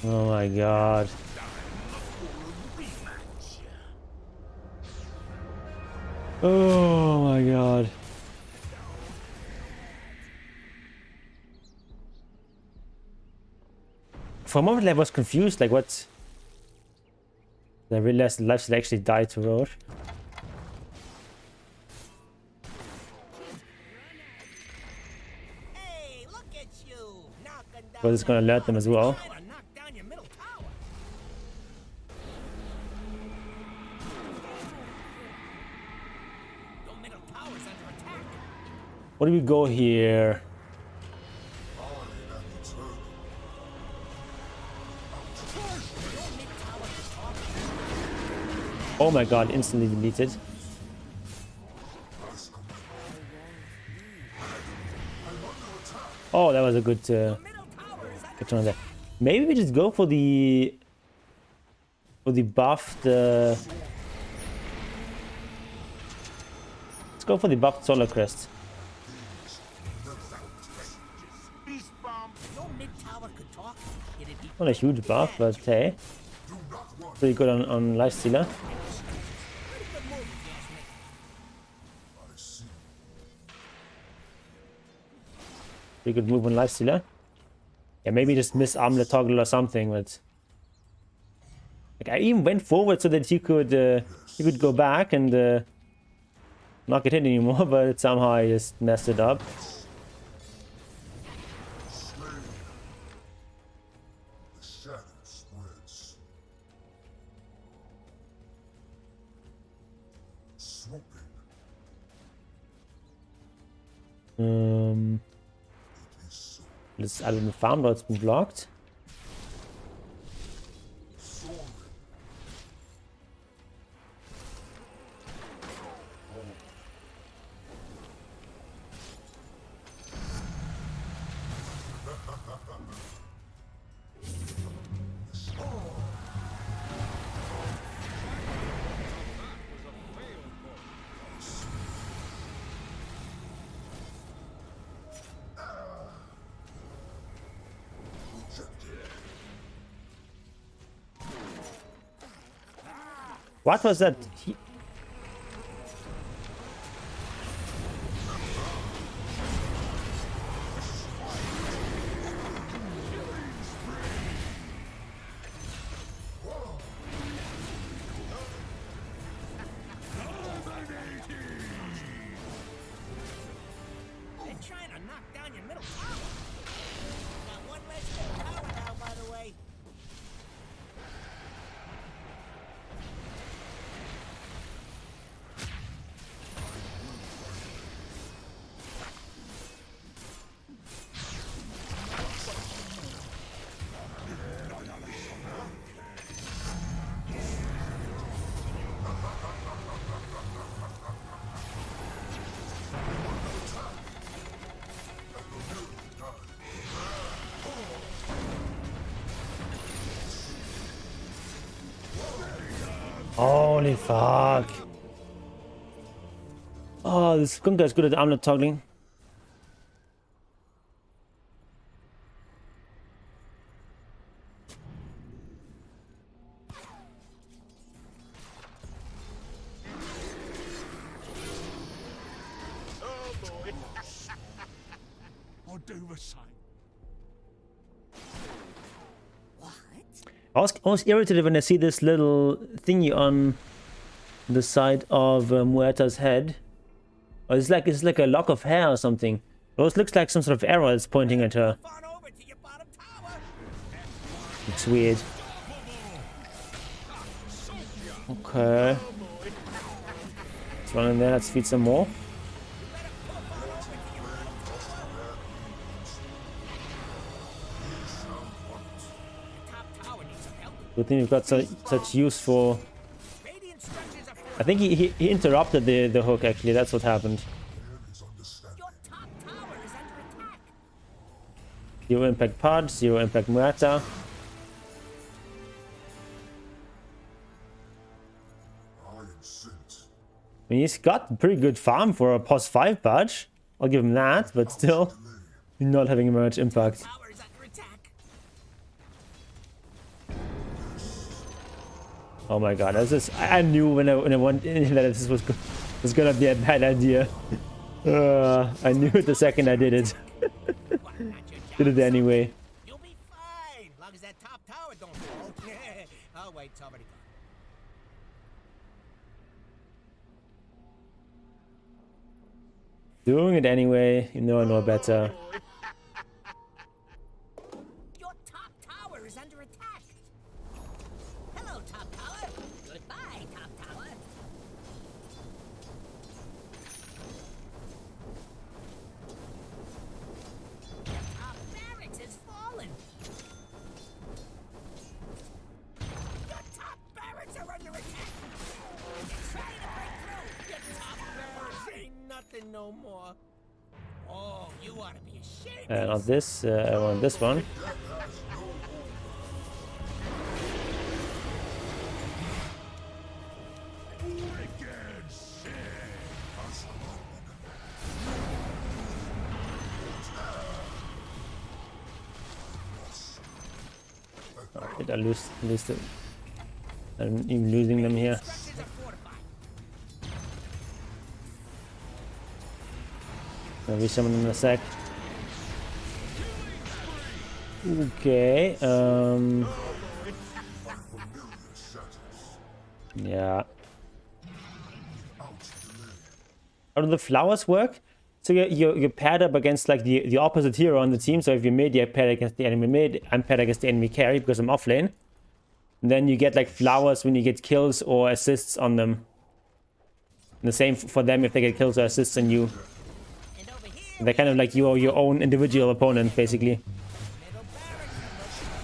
Oh my god. Oh my god. For a moment I was confused, like what? I realized the life actually died to Roche. Hey, look at you! Knocking down But it's gonna alert them as well. trying to knock down your middle tower. Your middle tower's under attack. What do we go here? Oh my god, instantly deleted. Oh, that was a good Middle tower is under good turn there. Maybe we just go for the buffed. Let's go for the buffed Solar Crest. Your mid tower could talk. It'd be Not a huge buff, but hey, pretty good on Lifestealer. pretty good move, if you ask me. Pretty good move on Lifestealer. Yeah, maybe just miss Armlet Toggle or something, but like I even went forward so that you could go back and not get hit anymore, but somehow I just messed it up. The shadow spreads. Swooping. It is so. Das alle eine Farm dort been blocked. Soaring. What was that? They're trying to knock down your middle tower. Got one less middle tower now, by the way. Holy fuck. Oh, this Gunga is good at armlet toggling. I'll do the same. I was irritated when I see this little thingy on the side of Muerta's head. Or it's like a lock of hair or something. It always looks like some sort of arrow that's pointing at her. On over to your bottom tower. It's weird. Okay. Let's run in there, let's feed some more. Top tower needs some help. Good thing we've got such use for... Radiant structures are I think he interrupted the hook actually, that's what happened. Your top tower is under attack. 0 impact Pod, 0 impact Muerta. I am sent. I mean, he's got pretty good farm for a pos 5 patch. I'll give him that, but still, not having much impact. Tower is under attack. Oh my god, I knew when I went in that this was gonna be a bad idea. I knew it the second I did it. What, not your job? Did it anyway. You'll be fine, long as that top tower don't fall. Oh wait, it's already gone. Doing it anyway, you know I know better. Your top tower is under attack. Hello, top tower. Goodbye, top tower. Top barracks has fallen. Your top barracks are under attack. You're trying to break through. Your top barracks ain't nothing no more. Oh, you ought to be ashamed. Not this. I want this one. Oh, did I lose it? I'm even losing them here. Structures are fortified. I'll resummon in a sec. Okay. Yeah. How do the flowers work? So you're paired up against like the opposite hero on the team. So if you're mid, you're paired against the enemy mid. I'm paired against the enemy carry because I'm off lane. And then you get like flowers when you get kills or assists on them. And the same for them if they get kills or assists on you. And over here, They're kind of like your own individual opponent, basically.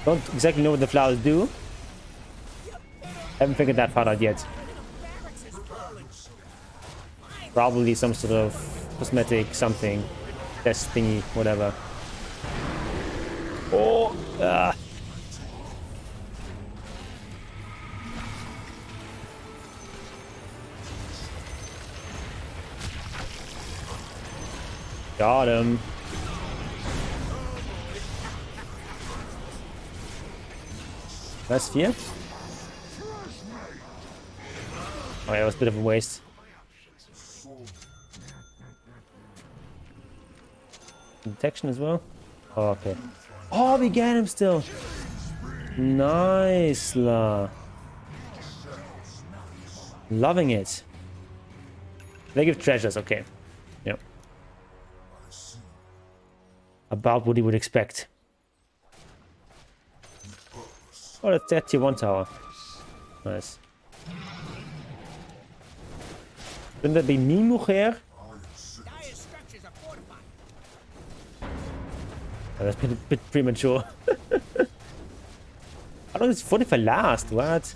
Don't exactly know what the flowers do. Haven't figured that part out yet. barracks is falling. Probably some sort of cosmetic something. Test thingy, whatever. Oh! Got him. That's fear. Oh yeah, it was a bit of a waste. Detection as well. Oh, okay. Oh, we get him still. Nice, la. Loving it. They give treasures, okay. Yep. About what you would expect. Oh, that's that tier 1 tower. Nice. Shouldn't that be me, mujer? Dire structures are fortified. Oh, that's a bit premature. How long does 45 last? What?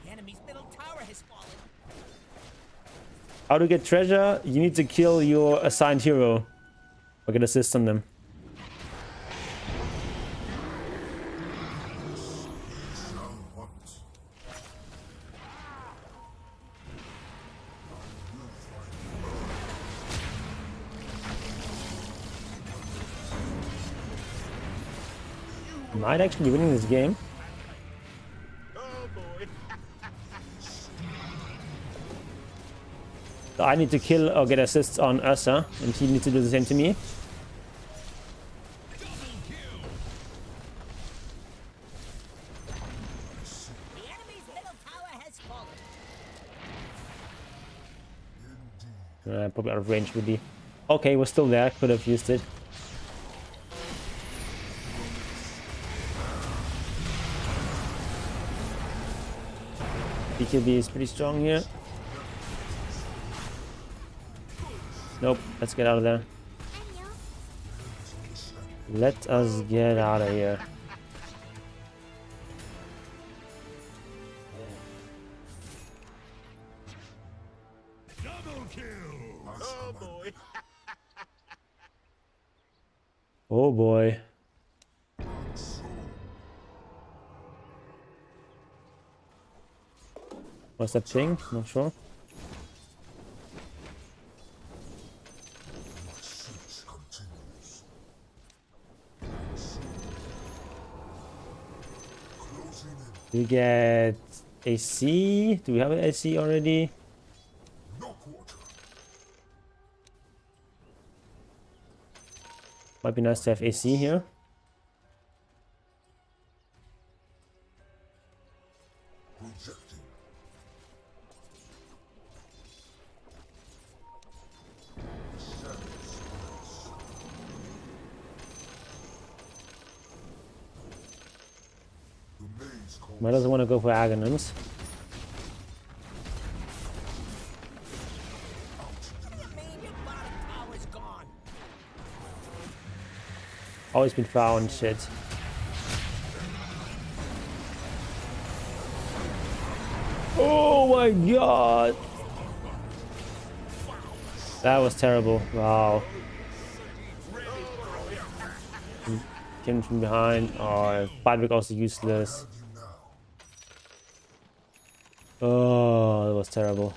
The enemy's middle tower has fallen. How to get treasure? You need to kill your assigned hero. Or get assist on them. Might actually be winning this game. So I need to kill or get assists on Ursa, and he needs to do the same to me. The enemy's middle tower has fallen. Probably out of range with the... Okay, we're still there. Could have used it. BKB is pretty strong here. Nope, let's get out of there. Let us get out of here. Double kill. Oh boy. Oh boy. What's that thing? Not sure. Do we get AC? Do we have an AC already? Might be nice to have AC here. Might also want to go for Aghanim's. Man, your bottom tower's gone. Always been found, shit. Oh my god! That was terrible. Wow. Came from behind. Oh, Bidwick also useless. Oh, that was terrible.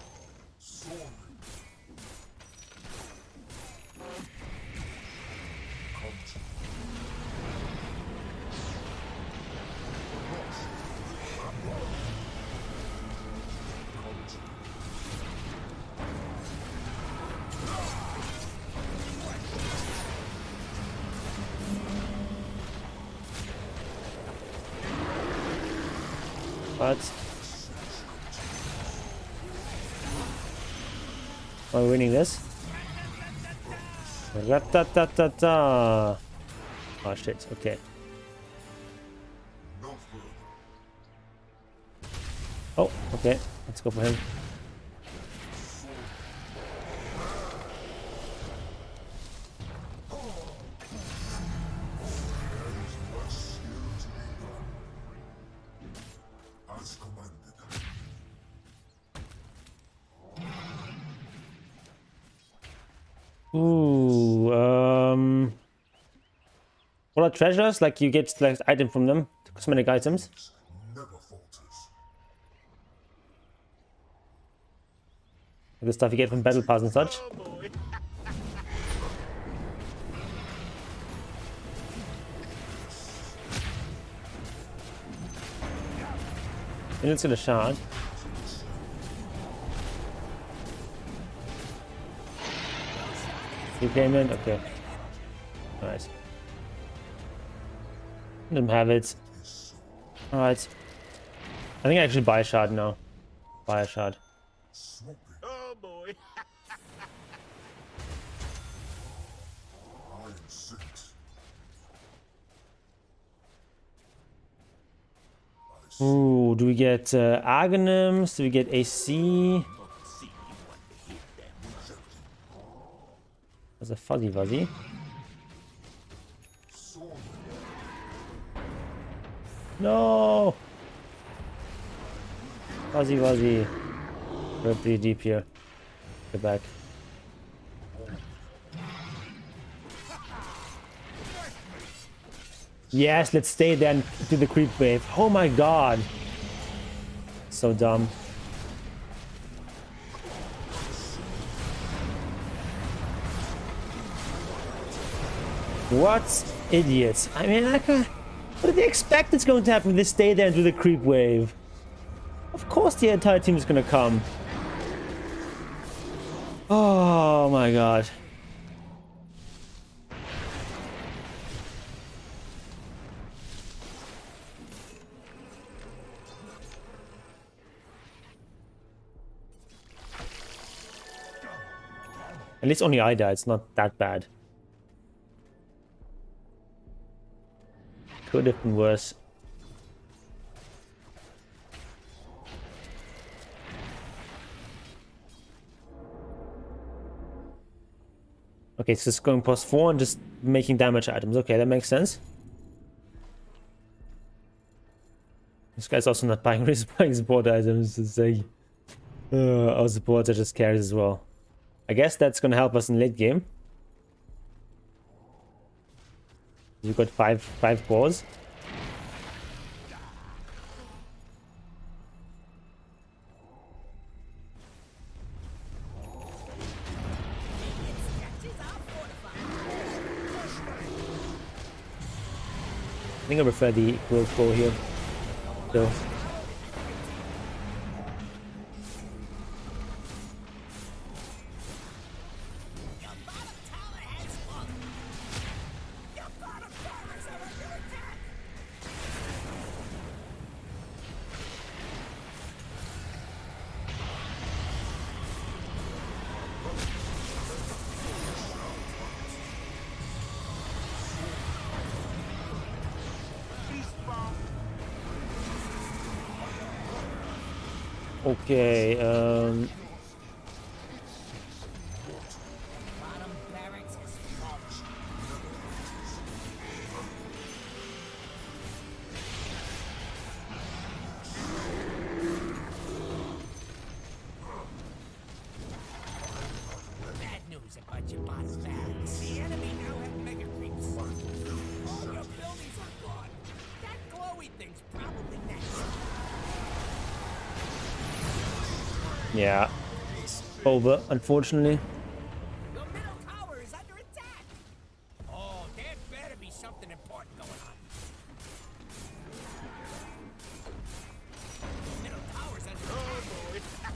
But are we winning this? Ra-ta-ta-ta-ta. Oh shit, okay. Oh, okay. Let's go for him. Ooh, what are treasures? Like you get like item from them, cosmetic items. The stuff you get from battle pass and such. And it's gonna shard. You came in? Okay. Alright. Let him have it. Alright. I think I actually buy a shard now. Buy a shard. Oh boy. Ooh, do we get Arganims? Do we get AC? That's a fuzzy fuzzy. No! Fuzzy fuzzy. We're pretty deep here. Get back. Yes, let's stay there and do the creep wave. Oh my god. So dumb. What idiots. I mean, what do they expect is going to happen if they stay there and do the creep wave? Of course the entire team is going to come. Oh my god. At least only I died, it's not that bad. Could have been worse. Okay, so it's going +4 and just making damage items. Okay, that makes sense. This guy's also not buying support items. It's like, our supports are just carries as well. I guess that's gonna help us in late game. You got five cores. I think I prefer the growth core here. So. Okay, Bad news. Yeah. Over, unfortunately. Your middle tower is under attack. Oh, there better be something important going on. Your middle tower's under attack.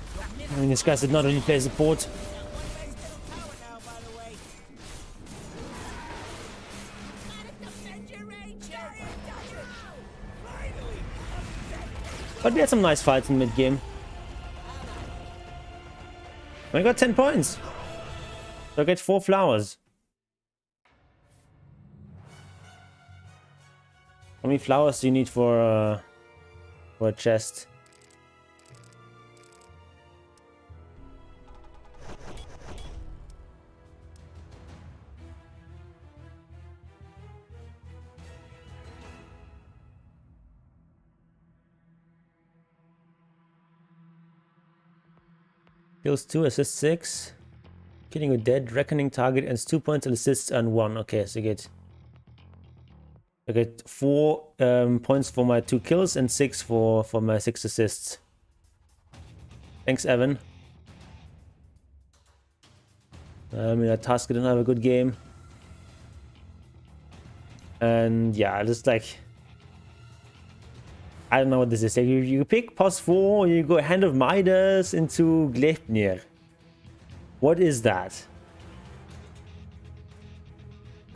I mean, this guy did not really play support. Got one less middle tower now, by the way. Gotta defend your range. Finally. But we had some nice fights in mid game. I got 10 points. So I get 4 flowers. How many flowers do you need for a chest? Kills 2, assists 6. Killing a dead, reckoning target, and 2 points and assists and 1. Okay, so I get 4 points for my 2 kills and 6 for my 6 assists. Thanks, Evan. I mean, Task didn't have a good game. And yeah, just like... I don't know what this is. Like, you pick +4, you go Hand of Midas into Gleipnir. What is that?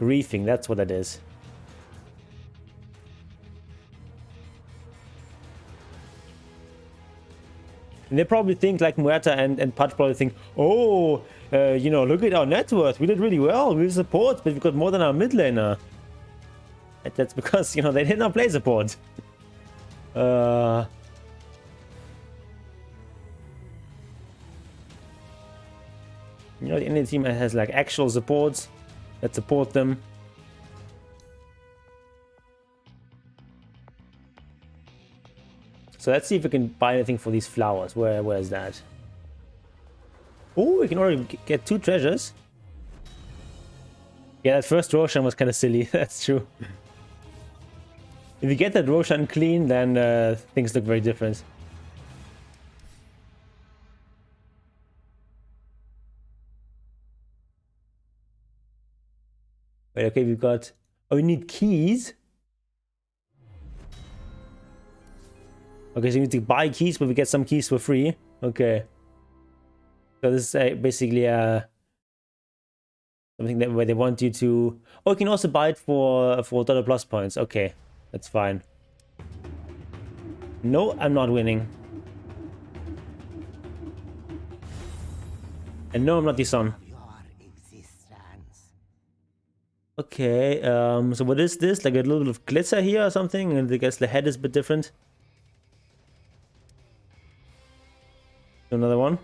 Griefing, that's what that is. And they probably think, like Muerta and Patch probably think, oh, you know, look at our net worth. We did really well. We support, but we got more than our mid laner. And that's because, you know, they did not play support. You know, the Indian team has like actual supports that support them. So let's see if we can buy anything for these flowers. Where is that? Oh, we can already get 2 treasures. Yeah, that first Roshan was kind of silly. That's true. If you get that Roshan clean, then things look very different. Wait, okay, we've got... Oh, we need keys? Okay, so you need to buy keys, but we get some keys for free. Okay. So this is basically something that where they want you to... Oh, you can also buy it for Dota Plus points. Okay, that's fine. No, I'm not winning. And no, I'm not the son. Okay, so what is this? Like a little bit of glitter here or something? And I guess the head is a bit different. Another one.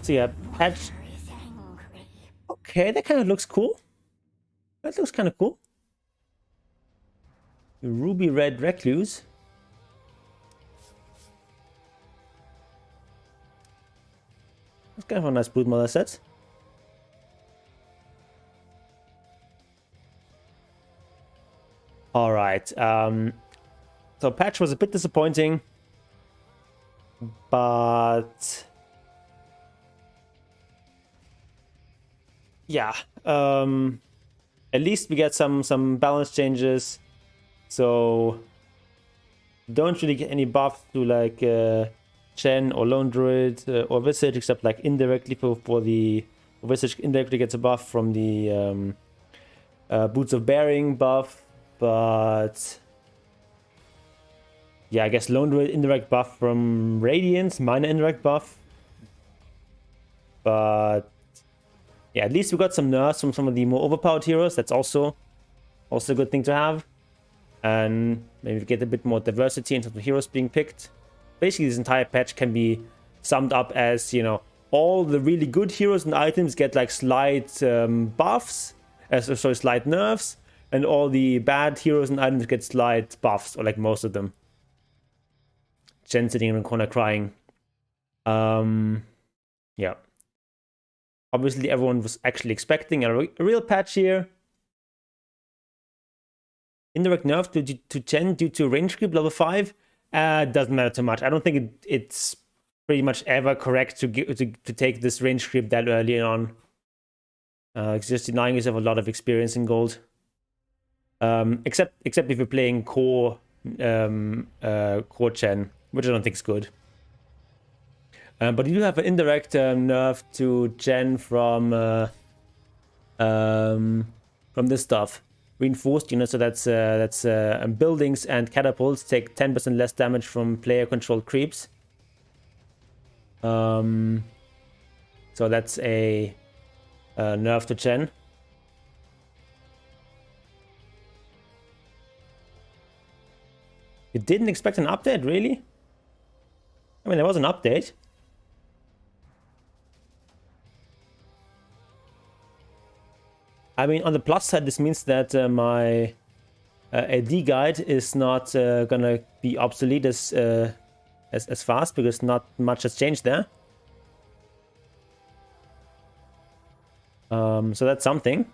So yeah, patch. Okay, that kind of looks cool. That looks kind of cool. Ruby Red Recluse. That's kind of a nice Broodmother set. Alright, so patch was a bit disappointing, but yeah, at least we get some balance changes, so don't really get any buff to like Chen or Lone Druid or Visage, except like indirectly for the Visage indirectly gets a buff from the Boots of Bearing buff. But yeah, I guess Lone Druid indirect buff from Radiance, minor indirect buff. But yeah, at least we got some nerfs from some of the more overpowered heroes. That's also a good thing to have. And maybe get a bit more diversity in terms of heroes being picked. Basically, this entire patch can be summed up as, you know, all the really good heroes and items get like slight buffs, sorry, slight nerfs. And all the bad heroes and items get slight buffs, or like most of them. Jen sitting in the corner crying. Yeah. Obviously, everyone was actually expecting a real patch here. indirect nerf to Chen due to range creep level 5. Doesn't matter too much. I don't think it's pretty much ever correct to take this range creep that early on. It's just denying yourself a lot of experience in gold. Except if you're playing core Chen, which I don't think is good. But you do have an indirect nerf to Chen from this stuff. Reinforced, so that's buildings and catapults take 10% less damage from player-controlled creeps. So that's a nerf to Chen. You didn't expect an update, really? I mean, there was an update. I mean, on the plus side, this means that my AD guide is not gonna be obsolete as fast, because not much has changed there. So that's something.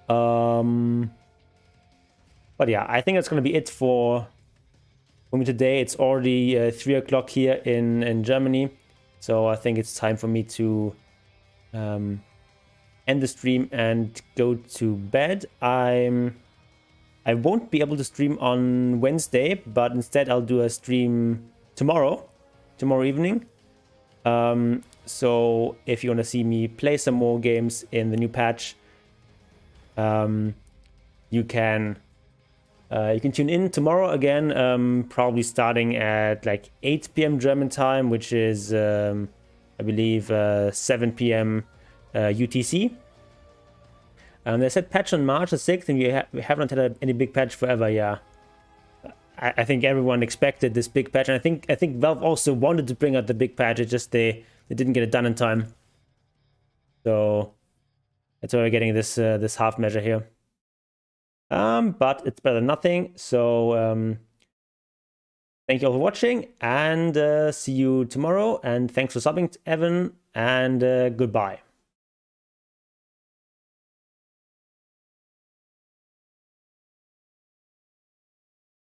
But yeah, I think that's gonna be it for me today. It's already 3 o'clock here in Germany, so I think it's time for me to end the stream and go to bed. I won't be able to stream on Wednesday, but instead I'll do a stream tomorrow evening. So if you want to see me play some more games in the new patch, you can tune in tomorrow again, probably starting at like 8 p.m. German time, which is I believe 7 p.m. UTC. They said patch on March the 6th, and we haven't had any big patch forever. Yeah, I think everyone expected this big patch, and I think Valve also wanted to bring out the big patch. It's just they didn't get it done in time. So that's why we're getting this this half measure here. But it's better than nothing. So thank you all for watching, and see you tomorrow. And thanks for subbing, Evan, and goodbye.